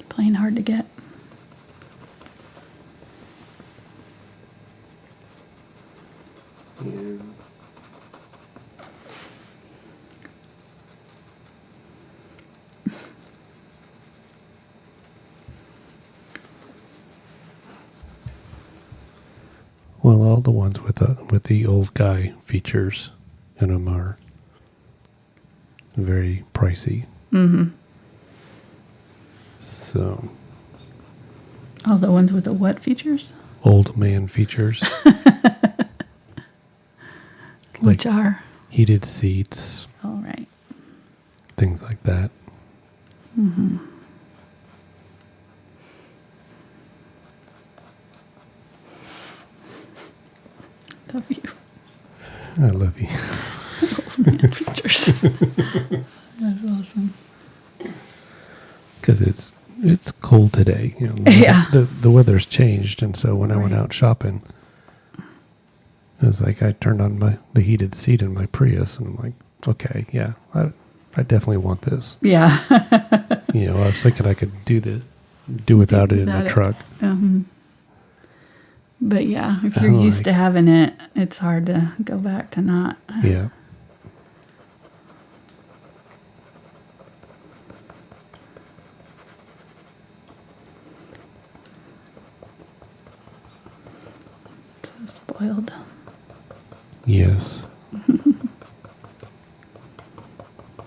Playing hard to get. Yeah. Well, all the ones with the old guy features in them are very pricey. Mm-hmm. So All the ones with the what features? old man features. Which are? Heated seats, All right. things like that. Mm-hmm. Love you. I love you. Old man features. That's awesome. Because it's cold today. You know, Yeah. The weather's changed, and so when I went Right. out shopping, it was like I turned on the heated seat in my Prius, and I'm like, okay, yeah, I definitely want this. Yeah. You know, I was thinking I could do without it in without the it. truck. But yeah, if you're used to having it, it's hard to go back to not. Yeah. So spoiled. Yes.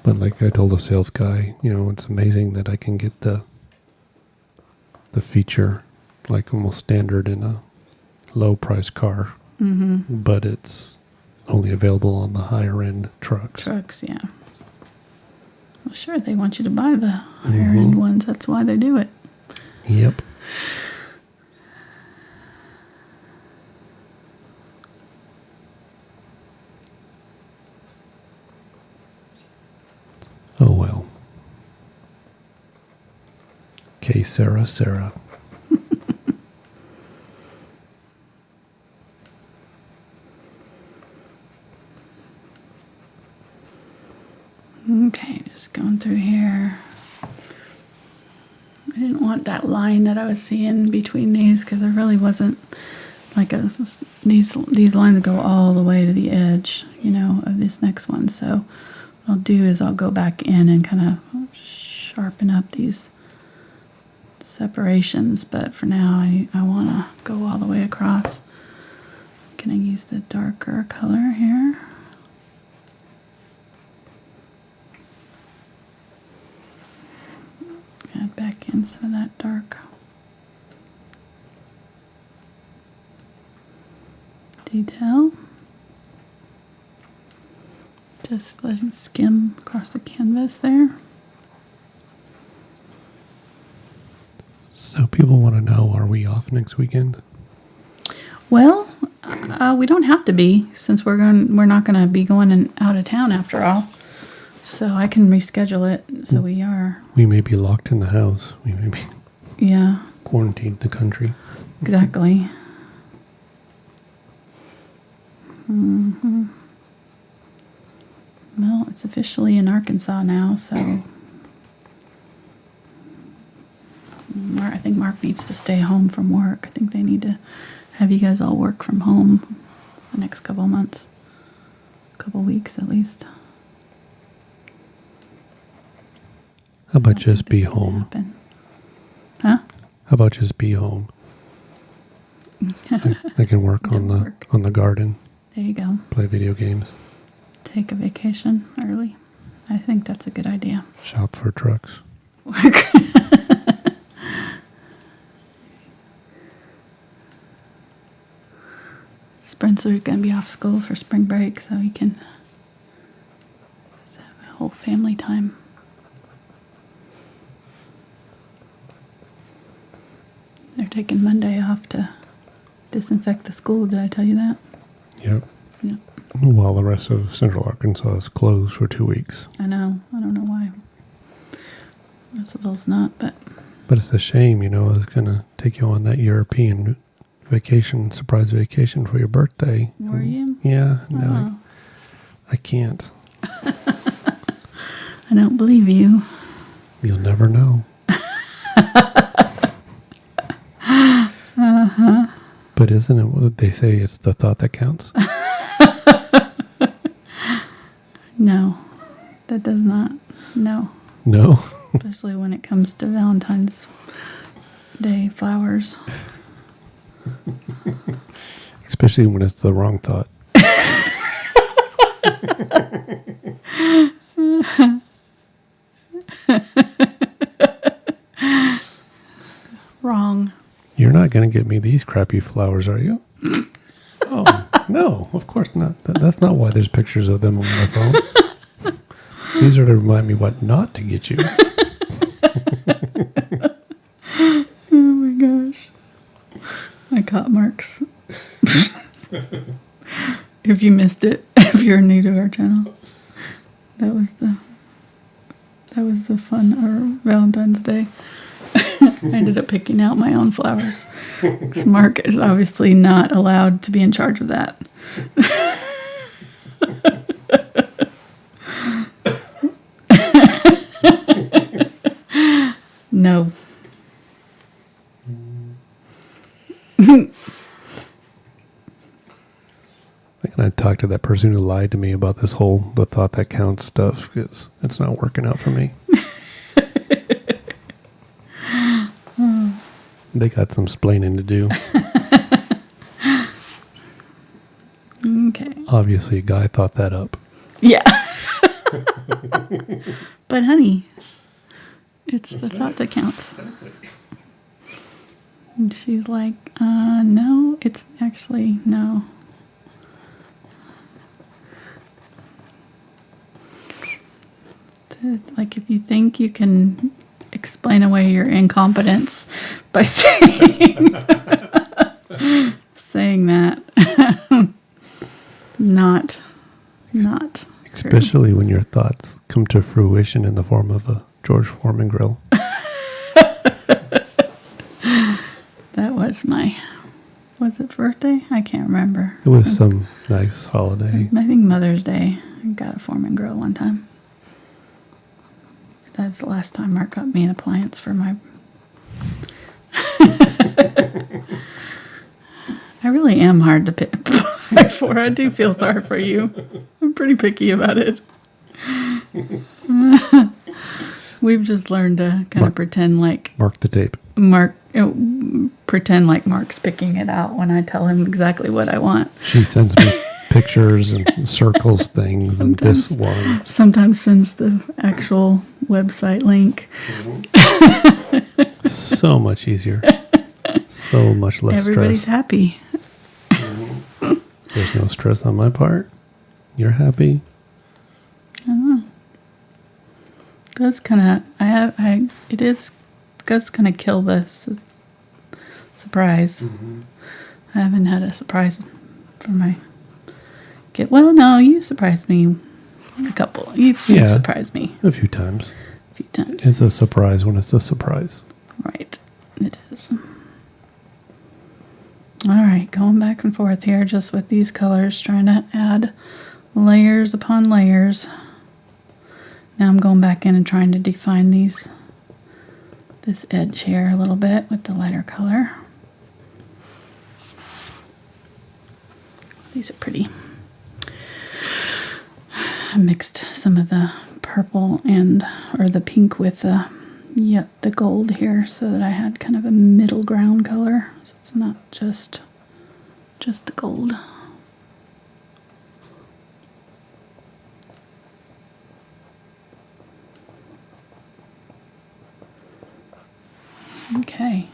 But like I told the sales guy, you know, it's amazing that I can get the feature like almost standard in a low price car. Mm-hmm. But it's only available on the higher end trucks. Trucks, yeah. Well, sure, they want you to buy the higher end ones. That's why they do it. Yep. Oh well. Okay, Sarah. Okay, just going through here. I didn't want that line that I was seeing between these because there really wasn't like these lines go all the way to the edge, you know, of this next one. So what I'll do is I'll go back in and kind of sharpen up these separations. But for now, I want to go all the way across. Can I use the darker color here? some of that dark detail. Just letting it skim across the canvas there. So people want to know, are we off next weekend? Well, we don't have to be, since we're not going to be going out of town after all. So I can reschedule it. So we are. We may be locked in the house. We may be quarantined in the country. Exactly. Mm-hmm. Well, it's officially in Arkansas now, so I think Mark needs to stay home from work. I think they need to have you guys all work from home the next couple months, couple weeks at least. How about just be home? Huh? How about just be home? I can work on the garden. There you go. Play video games. Take a vacation early. I think that's a good idea. Shop for trucks. Spencer's going to be off school for spring break, so he can have a whole family time. They're taking Monday off to disinfect the school. Did I tell you that? Yep. Yep. While the rest of Central Arkansas is closed for 2 weeks. I know. I don't know why. Roseville's not, but it's a shame, I was going to take you on that European vacation, surprise vacation for your birthday. Were you? Yeah. Oh. No, I can't. I don't believe you. You'll never know. Uh-huh. But isn't it what they say, it's the thought that counts? No, that does not. No. No? Especially when it comes to Valentine's Day flowers. Especially when it's the wrong thought. Wrong. You're not going to get me these crappy flowers, are you? Oh, no, of course not. That's not why there's pictures of them on my phone. These are to remind me what not to get you. Oh my gosh. I caught Mark's. If you missed it, if you're new to our channel, that was the fun Valentine's Day. I ended up picking out my own flowers. 'Cause Mark is obviously not allowed to be in charge of that. No. I'm going to talk to that person who lied to me about this whole the thought that counts stuff, because it's not working out for me. They got some splaining to do. Okay. Obviously, a guy thought that up. Yeah. But honey, it's the thought that counts. And she's like, no, it's actually no. It's like if you think you can explain away your incompetence by saying that, not Especially when your thoughts come to fruition in the form of a George Foreman grill. That was was it birthday? I can't remember. It was some nice holiday. I think Mother's Day. I got a Foreman grill one time. That's the last time Mark got me an appliance for my... I really am hard to pick for. I do feel sorry for you. I'm pretty picky about it. We've just learned to kind of pretend like... Mark the tape. Pretend like Mark's picking it out when I tell him exactly what I want. She sends me pictures and circles things and this one. Sometimes sends the actual website link. So much easier. So much less Everybody's stress. happy. There's no stress on my part. You're happy. I don't know. That's kind of, does kind of kill this surprise. I haven't had a surprise for my kid. Well, no, you surprised me a couple. You've surprised me A few times. a few times. It's a surprise when it's a surprise. Right. It is. All right, going back and forth here just with these colors, trying to add layers upon layers. Now I'm going back in and trying to define this edge here a little bit with the lighter color. These are pretty. I mixed some of the purple or the pink with the gold here so that I had kind of a middle ground color. So it's not just the gold. Okay.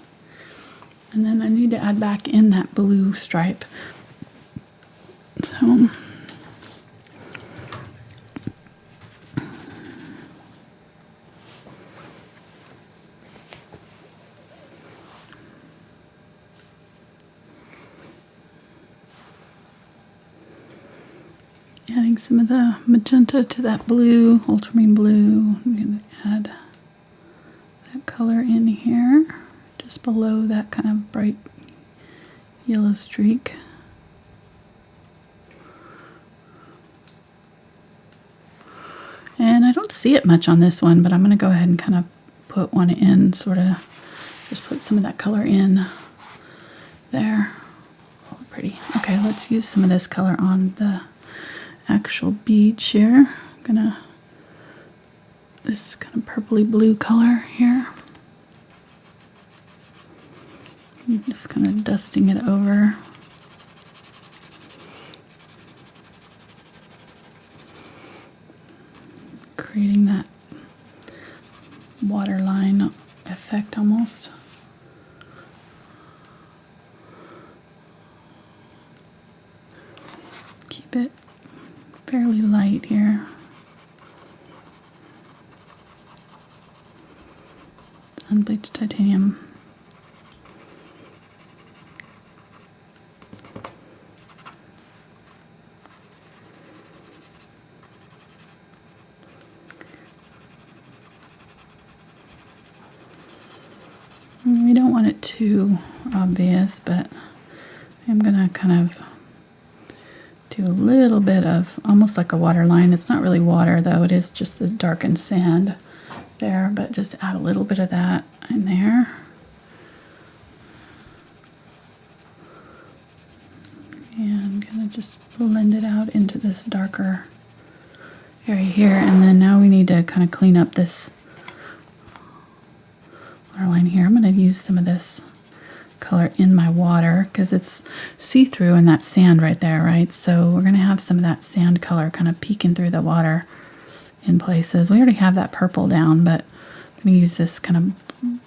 And then I need to add back in that blue stripe. So adding some of the magenta to that blue, ultramarine blue. I'm going to add that color in here, just below that kind of bright yellow streak. And I don't see it much on this one, but I'm going to go ahead and kind of put one in, sort of just put some of that color in there. Oh, pretty. Okay, let's use some of this color on the actual beach here. I'm gonna this kind of purpley blue color here. I'm just kind of dusting it over. Creating that waterline effect almost. Keep it fairly light here. Unbleached titanium. We don't want it too obvious, but I'm gonna kind of do a little bit of almost like a water line. It's not really water though, it is just the darkened sand there, but just add a little bit of that in there. And I'm gonna just blend it out into this darker area here. And then now we need to kind of clean up this water line here. I'm gonna use some of this color in my water because it's see-through in that sand right there, right? So we're going to have some of that sand color kind of peeking through the water in places. We already have that purple down, but I'm going to use this kind of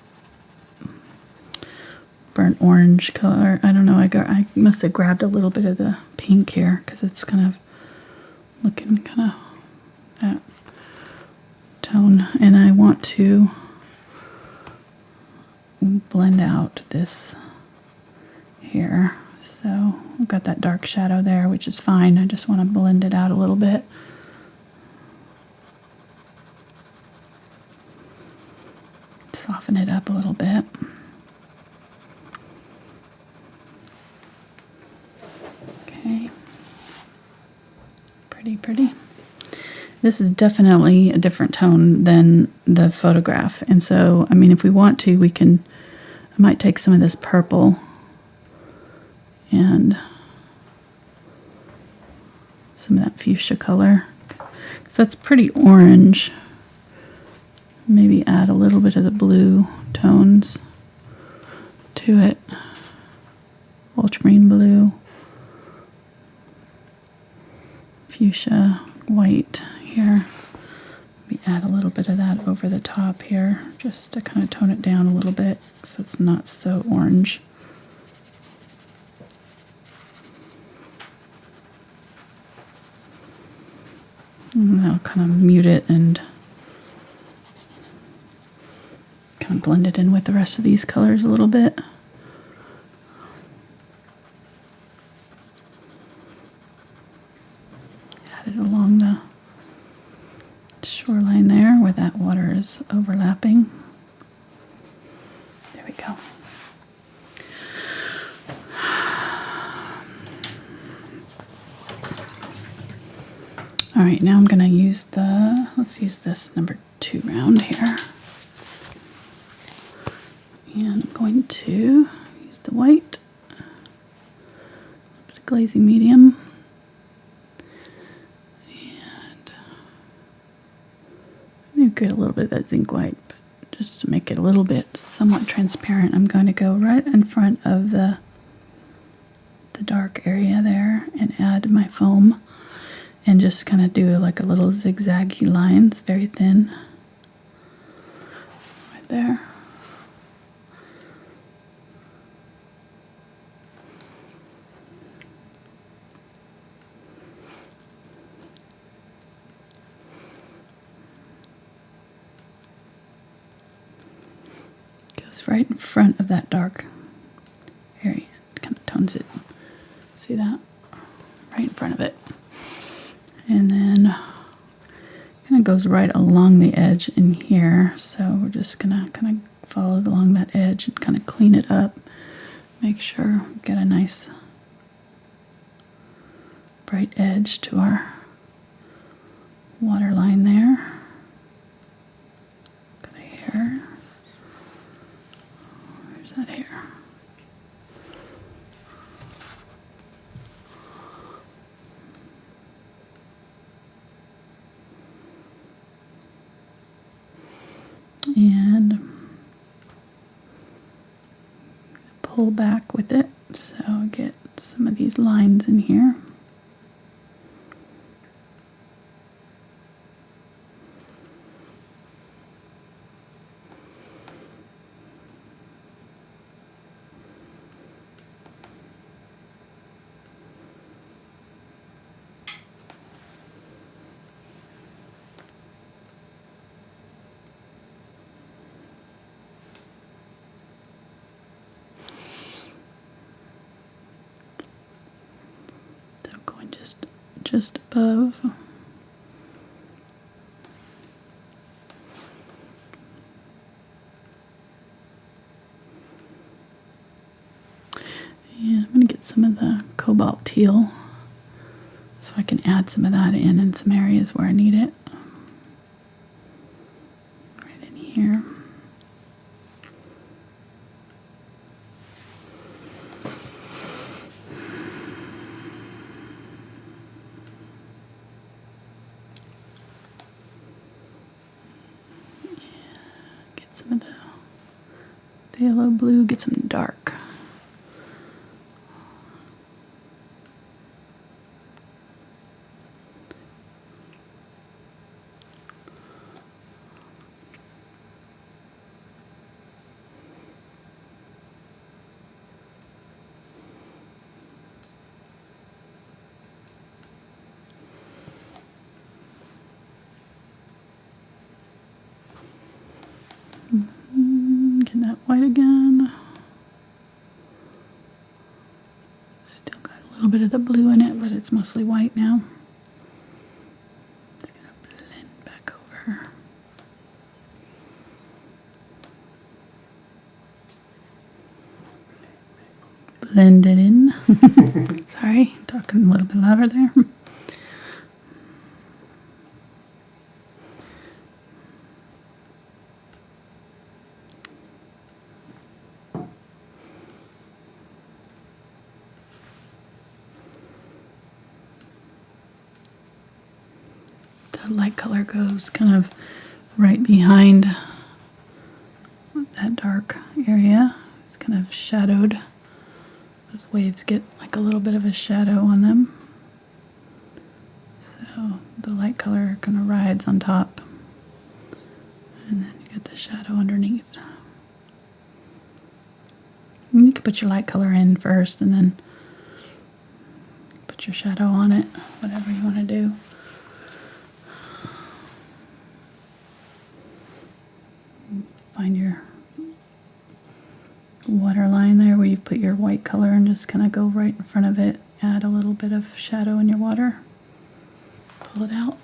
burnt orange color. I don't know, I must have grabbed a little bit of the pink here because it's kind of looking kind of that tone. And I want to blend out this here. So I've got that dark shadow there, which is fine. I just want to blend it out a little bit. Soften it up a little bit. Okay. Pretty, pretty. This is definitely a different tone than the photograph. And so, I mean, if we want to, I might take some of this purple and some of that fuchsia color. So that's pretty orange. Maybe add a little bit of the blue tones to it. Ultramarine blue, fuchsia, white here. Maybe add a little bit of that over the top here, just to kind of tone it down a little bit so it's not so orange. And that'll kind of mute it and kind of blend it in with the rest of these colors a little bit. Add it along the shoreline there where that water is overlapping. There we go. All right, now I'm going to use let's use this number 2 round here. And I'm going to use the white, a little bit of glazing medium, and maybe get a little bit of that zinc white, but just to make it a little bit somewhat transparent, I'm going to go right in front of the dark area there and add my foam. And just kind of do like a little zigzaggy lines, very thin, right there. Goes right in front of that dark area. It kind of tones it. See that? Right in front of it. And then kind of goes right along the edge in here. So we're just gonna kind of follow along that edge and kind of clean it up. Make sure we get a nice bright edge to our water line there. Got a hair. Where's that hair? And pull back with it, so get some of these lines in here. Just above. And I'm going to get some of the Cobalt Teal so I can add some of that in some areas where I need it. Right in here. Some of the phthalo blue, get some dark. Get that white again. Still got a little bit of the blue in it, but it's mostly white now. It's gonna blend back over. Blend it in. Sorry, talking a little bit louder there. The light color goes kind of right behind that dark area. It's kind of shadowed. Those waves get like a little bit of a shadow on them. So the light color kind of rides on top. And then you get the shadow underneath. And you can put your light color in first and then put your shadow on it, whatever you want to do. Find your water line there where you put your white color and just kind of go right in front of it. Add a little bit of shadow in your water. Pull it out.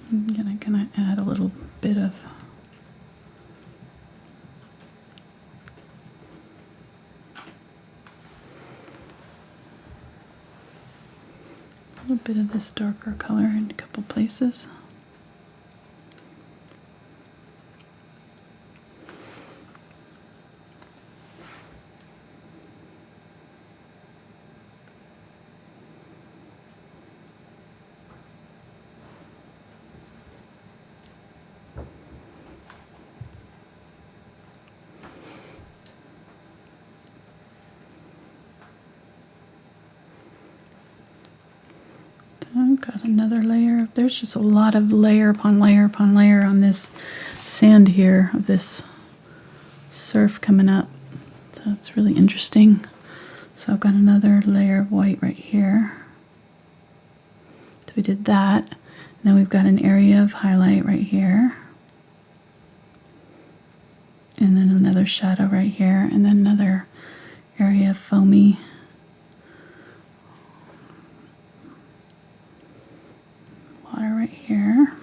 I'm gonna kind of add a little bit of this darker color in a couple places. I've got another layer. There's just a lot of layer upon layer upon layer on this sand here of this surf coming up. So it's really interesting. So I've got another layer of white right here. So we did that. Now we've got an area of highlight right here. And then another shadow right here. And then another area of foamy water right here.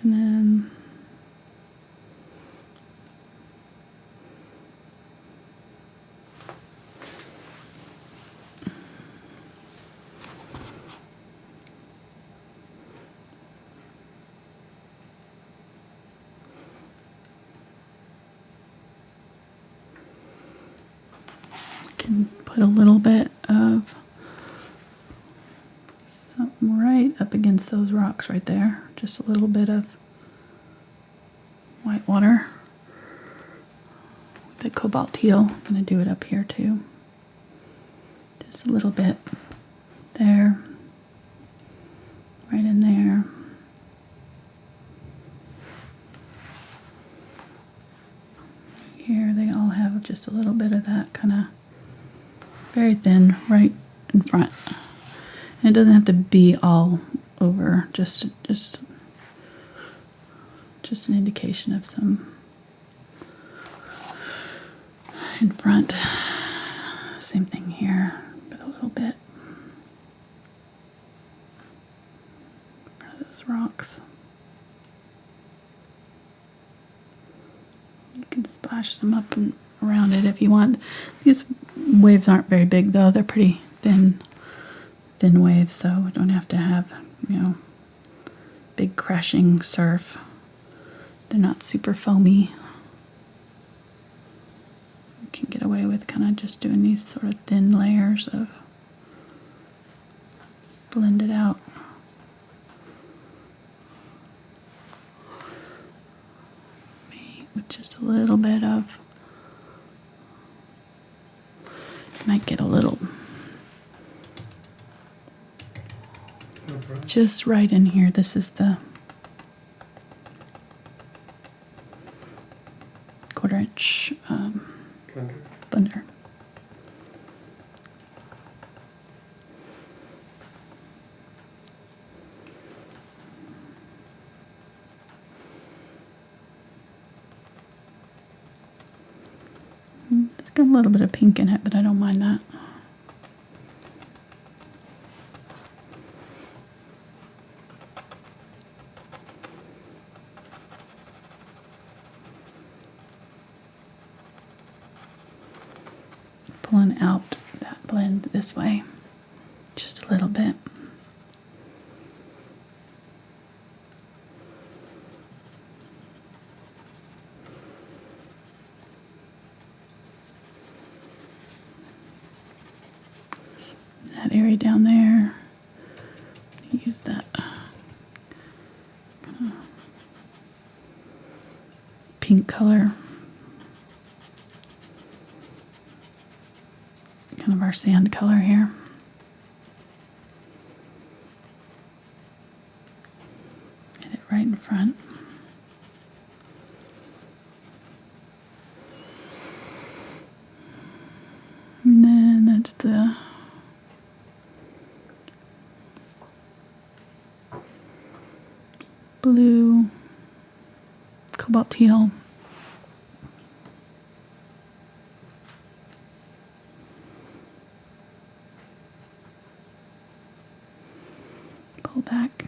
And then can put a little bit of something right up against those rocks right there. Just a little bit of white water with the Cobalt Teal. I'm going to do it up here too. Just a little bit there, right in there. Here they all have just a little bit of that kind of very thin right in front. And it doesn't have to be all over, just an indication of some in front. Same thing here, but a little bit in front of those rocks. You can splash some up and around it if you want. These waves aren't very big though, they're pretty thin waves, so we don't have to have, you know, big crashing surf. They're not super foamy. You can get away with kind of just doing these sort of thin layers of blend it out. Maybe with just a little bit of, you might get a little just right in here. This is the 1/4 inch blender. It's got a little bit of pink in it, but I don't mind that. Pulling out that blend this way, just a little bit. that area down there. Use that pink color. Kind of our sand color here. Get it right in front. And then that's the blue, cobalt teal. Pull back.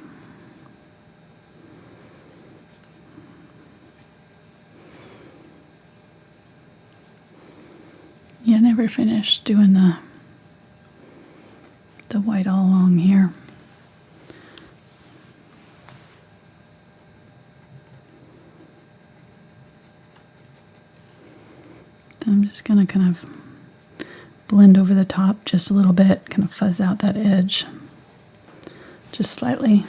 Yeah, never finished doing the white all along here. I'm just going to kind of blend over the top just a little bit, kind of fuzz out that edge just slightly.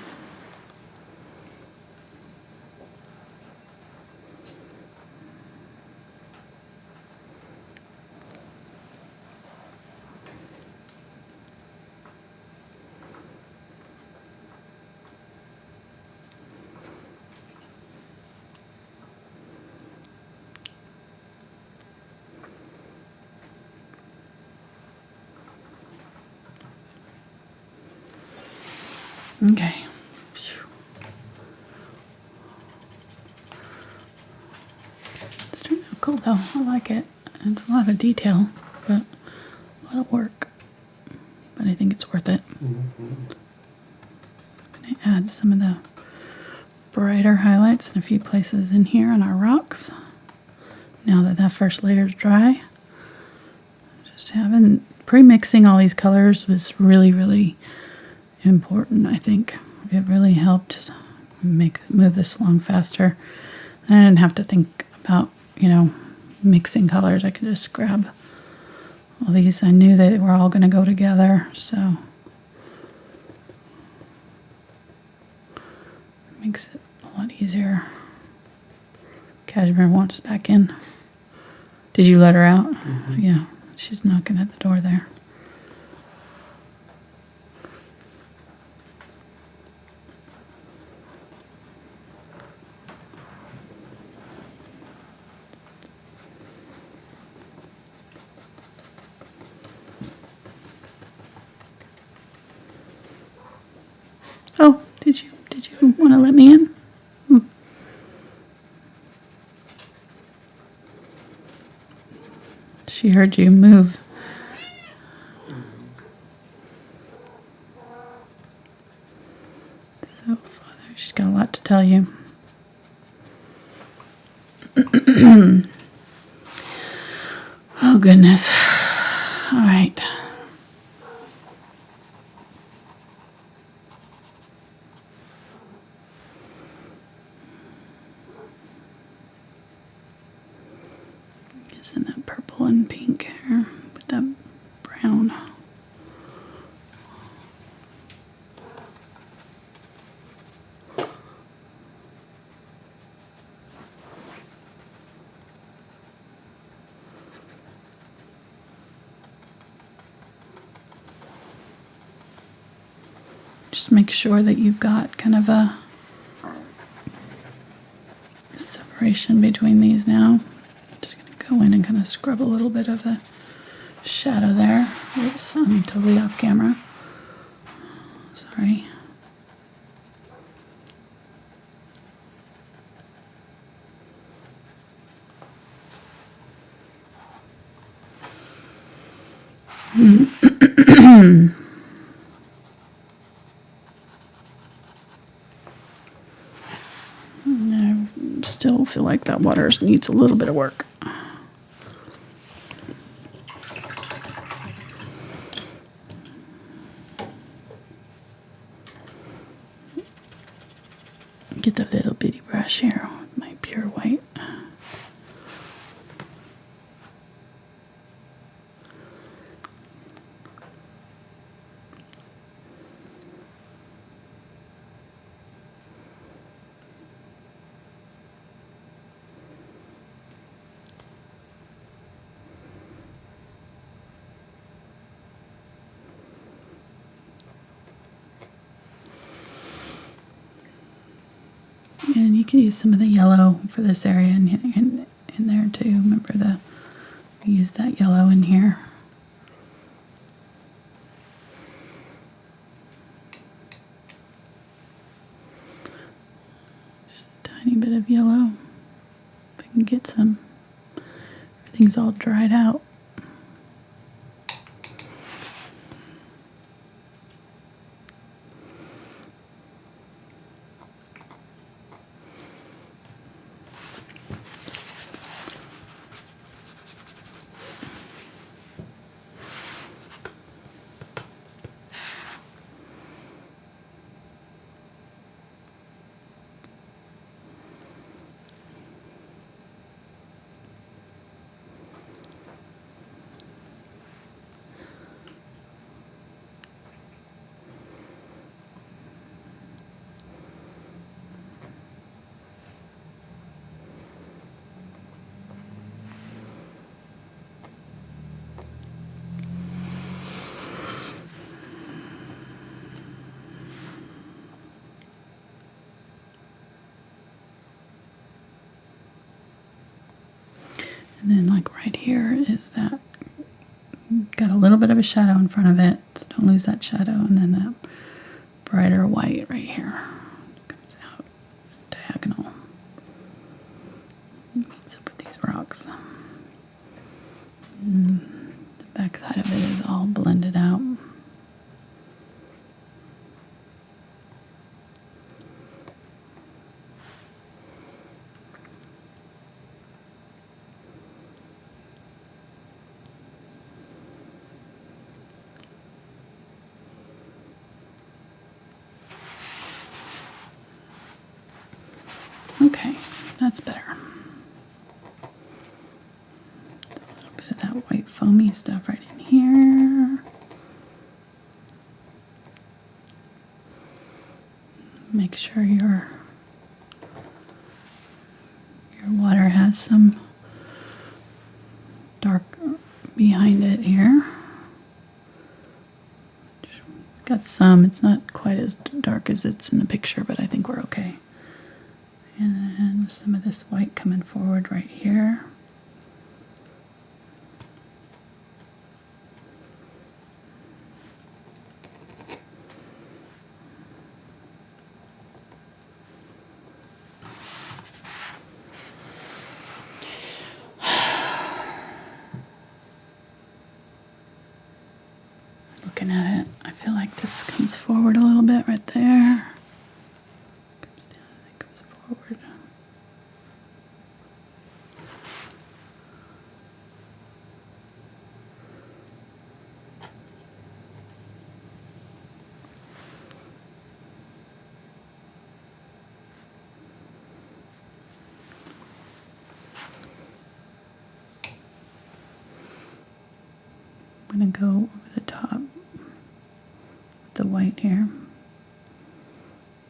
Okay. It's turned out cool though. I like it. It's a lot of detail, but a lot of work. But I think it's worth it. I'm going to add some of the brighter highlights in a few places in here on our rocks. Now that that first layer is dry. Just having pre-mixing all these colors was really important. I think it really helped move this along faster. I didn't have to think about, mixing colors. I could just grab all these. I knew that they were all going to go together, so it makes it a lot easier. Cashmere wants back in. Did you let her out? Mm-hmm. Yeah, she's knocking at the door there. Oh, did you want to let me in? She heard you move. So, Father, she's got a lot to tell you. Oh, goodness. All right. In that purple and pink here with that brown. Just make sure that you've got kind of a separation between these now. Go in and kind of scrub a little bit of the shadow there. Oops, I'm totally off camera. Sorry. I still feel like that water needs a little bit of work. Get the little bitty brush here with my pure white. And you can use some of the yellow for this area in there too. Remember we used that yellow in here. Just a tiny bit of yellow. If I can get some. Everything's all dried out. And then like right here is that, got a little bit of a shadow in front of it, so don't lose that shadow, and then that brighter white right here comes out diagonal. Meets up with these rocks. And the back side of it is all blended out. Okay, that's better. A little bit of that white foamy stuff right in here. Make sure your water has some dark behind it here. Got some, it's not quite as dark as it's in the picture, but I think we're okay. And then some of this white coming forward right here. Looking at it, I feel like this comes forward a little bit right there. Comes down and then comes forward. I'm going to go over the top with the white here.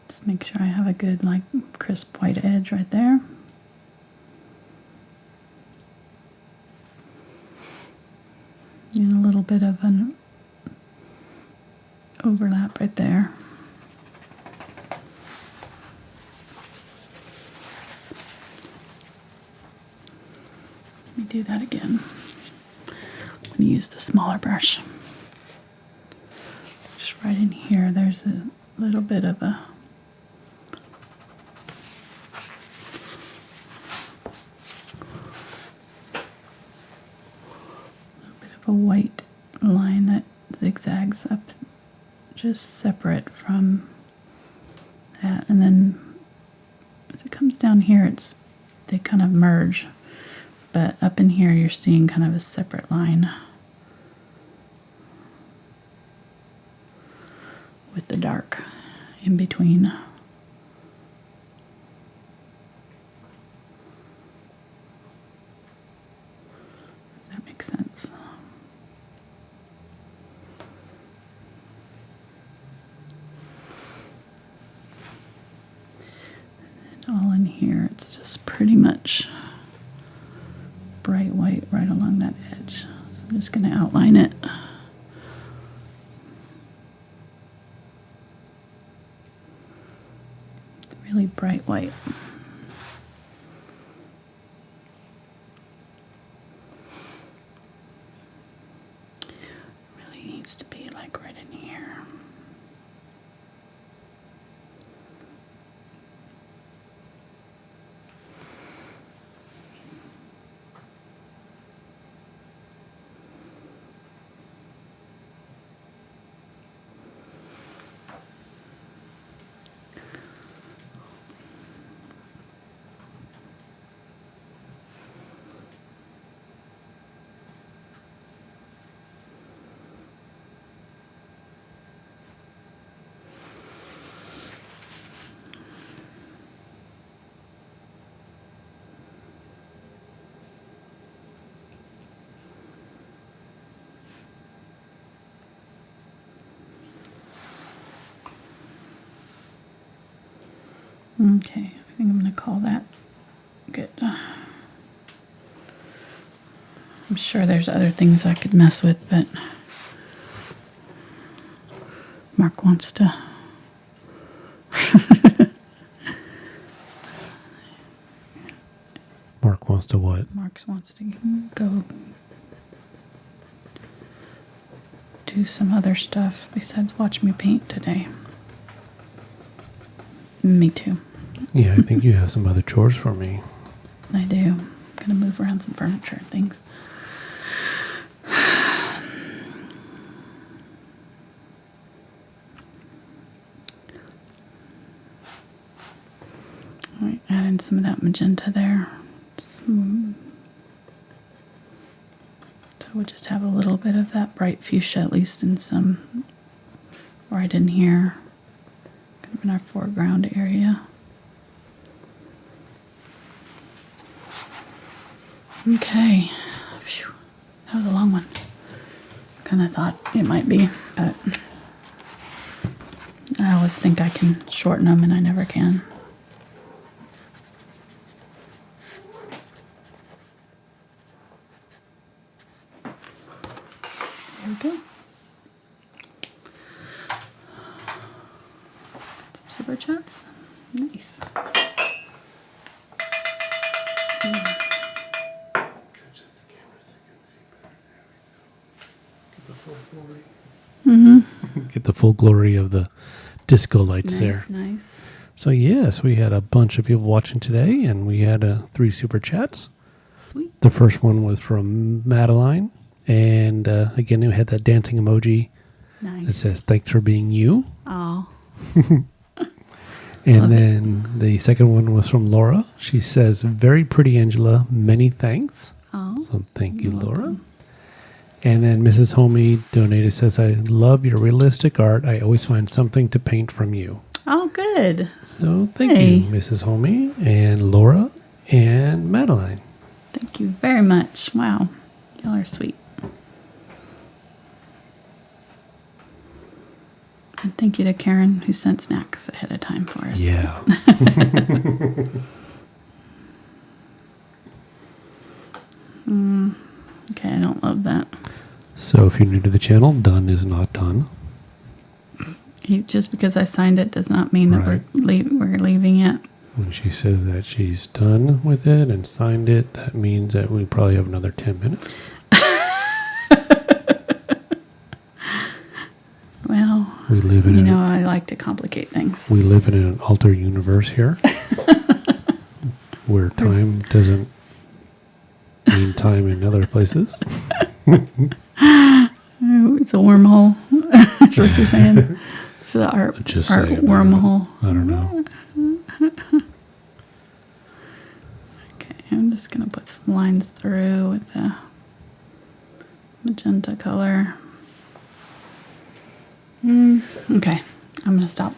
Just make sure I have a good, like, crisp white edge right there. And a little bit of an overlap right there. Let me do that again. I'm going to use the smaller brush. Just right in here, there's a little bit of a white line that zigzags up just separate from that, and then as it comes down here they kind of merge, but up in here you're seeing kind of a separate line with the dark in between. That makes sense. And all in here, it's just pretty much bright white right along that edge. So I'm just going to outline it. Really bright white. White. Really needs to be like right in here. Okay, I think I'm going to call that good. I'm sure there's other things I could mess with, but Mark wants to. Mark wants to what? Mark wants to go do some other stuff besides watch me paint today. Me too. Yeah, I think you have some other chores for me. I do. I'm going to move around some furniture and things. All right, add in some of that magenta there. So we'll just have a little bit of that bright fuchsia, at least in some, right in here, kind of in our foreground area. Okay, phew, that was a long one. Kind of thought it might be, but I always think I can shorten them and I never can. There we go. Some super chats. Nice. Get the full glory of the disco lights there. Nice. So yes, we had a bunch of people watching today, and we had 3 super chats. Sweet. The first one was from Madeline, and again, we had that dancing emoji that Nice. says "Thanks for being you." Oh, And then the second one was from Laura. She says, "Very pretty, Angela. Many thanks." oh. So thank you, Laura. Welcome. And then Mrs. Homey donated, says, "I love your realistic art. I always find something to paint from you." Oh, good. So thank Hey. you, Mrs. Homey and Laura and Madeline. Thank you very much. Wow. Y'all are sweet. And thank you to Karen who sent snacks ahead of time for us. Yeah. Okay, I don't love that. So if you're new to the channel, done is not done. Just because I signed it does not mean that Right. we're leaving it. When she says that she's done with it and signed it, that means that we probably have another 10 minutes. Well, We live in you know, I like to complicate things. we live in an alter universe here where time doesn't mean time in other places. Oh, it's a wormhole. That's what you're saying. It's the art Just art saying, wormhole. I don't know. Okay, I'm just going to put some lines through with the magenta color. Okay, I'm going to stop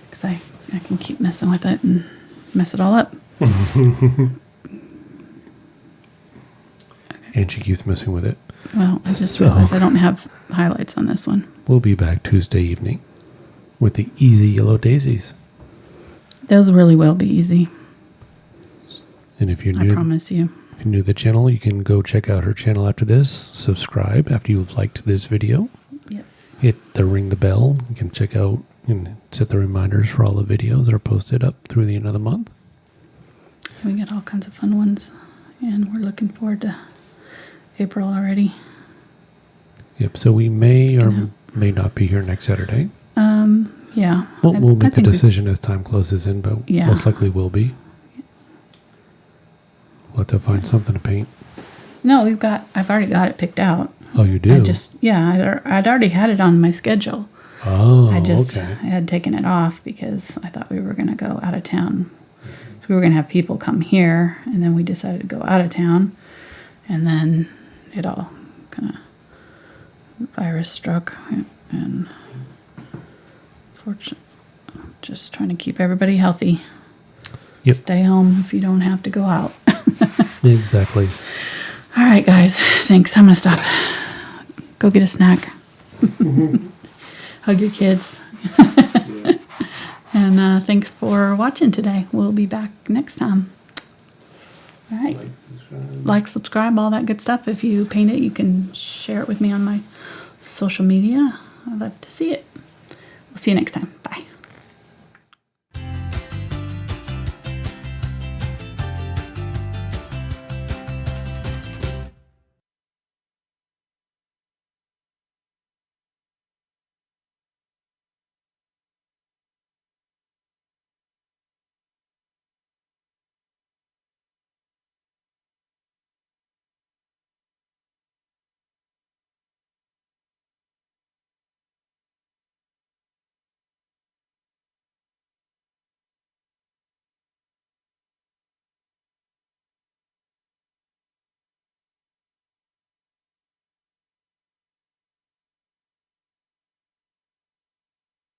because I can keep messing with it and mess it all up. And she keeps messing with it. Well, I just So- realized I don't have highlights on this one. We'll be back Tuesday evening with the easy yellow daisies. Those really will be easy. And if you're I new, promise you. if you're new to the channel, you can go check out her channel after this. Subscribe after you've liked this video. Yes. Hit the ring the bell. You can check out and set the reminders for all the videos that are posted up through the end of the month. We got all kinds of fun ones, and we're looking forward to April already. Yep. So we may or may not be here next Saturday. Yeah. We'll make the think decision as time closes in, but Yeah. most likely will be. We'll have to find something to paint. No, I've already got it picked out. Oh, you do? I'd already had it on my schedule. Oh, I okay. had taken it off because I thought we were going to go out of town. So we were going to have people come here, and then we decided to go out of town, and then it all kind of virus struck, and fortunately, just trying to keep everybody healthy. Yep. Stay home if you don't have to go out. Exactly. All right, guys. Thanks. I'm going to stop. Go get a snack. Hug your kids. And thanks for watching today. We'll be back next time. All right. Like, subscribe, all that good stuff. If you paint it, you can share it with me on my social media. I'd love to see it. We'll see you next time. Bye.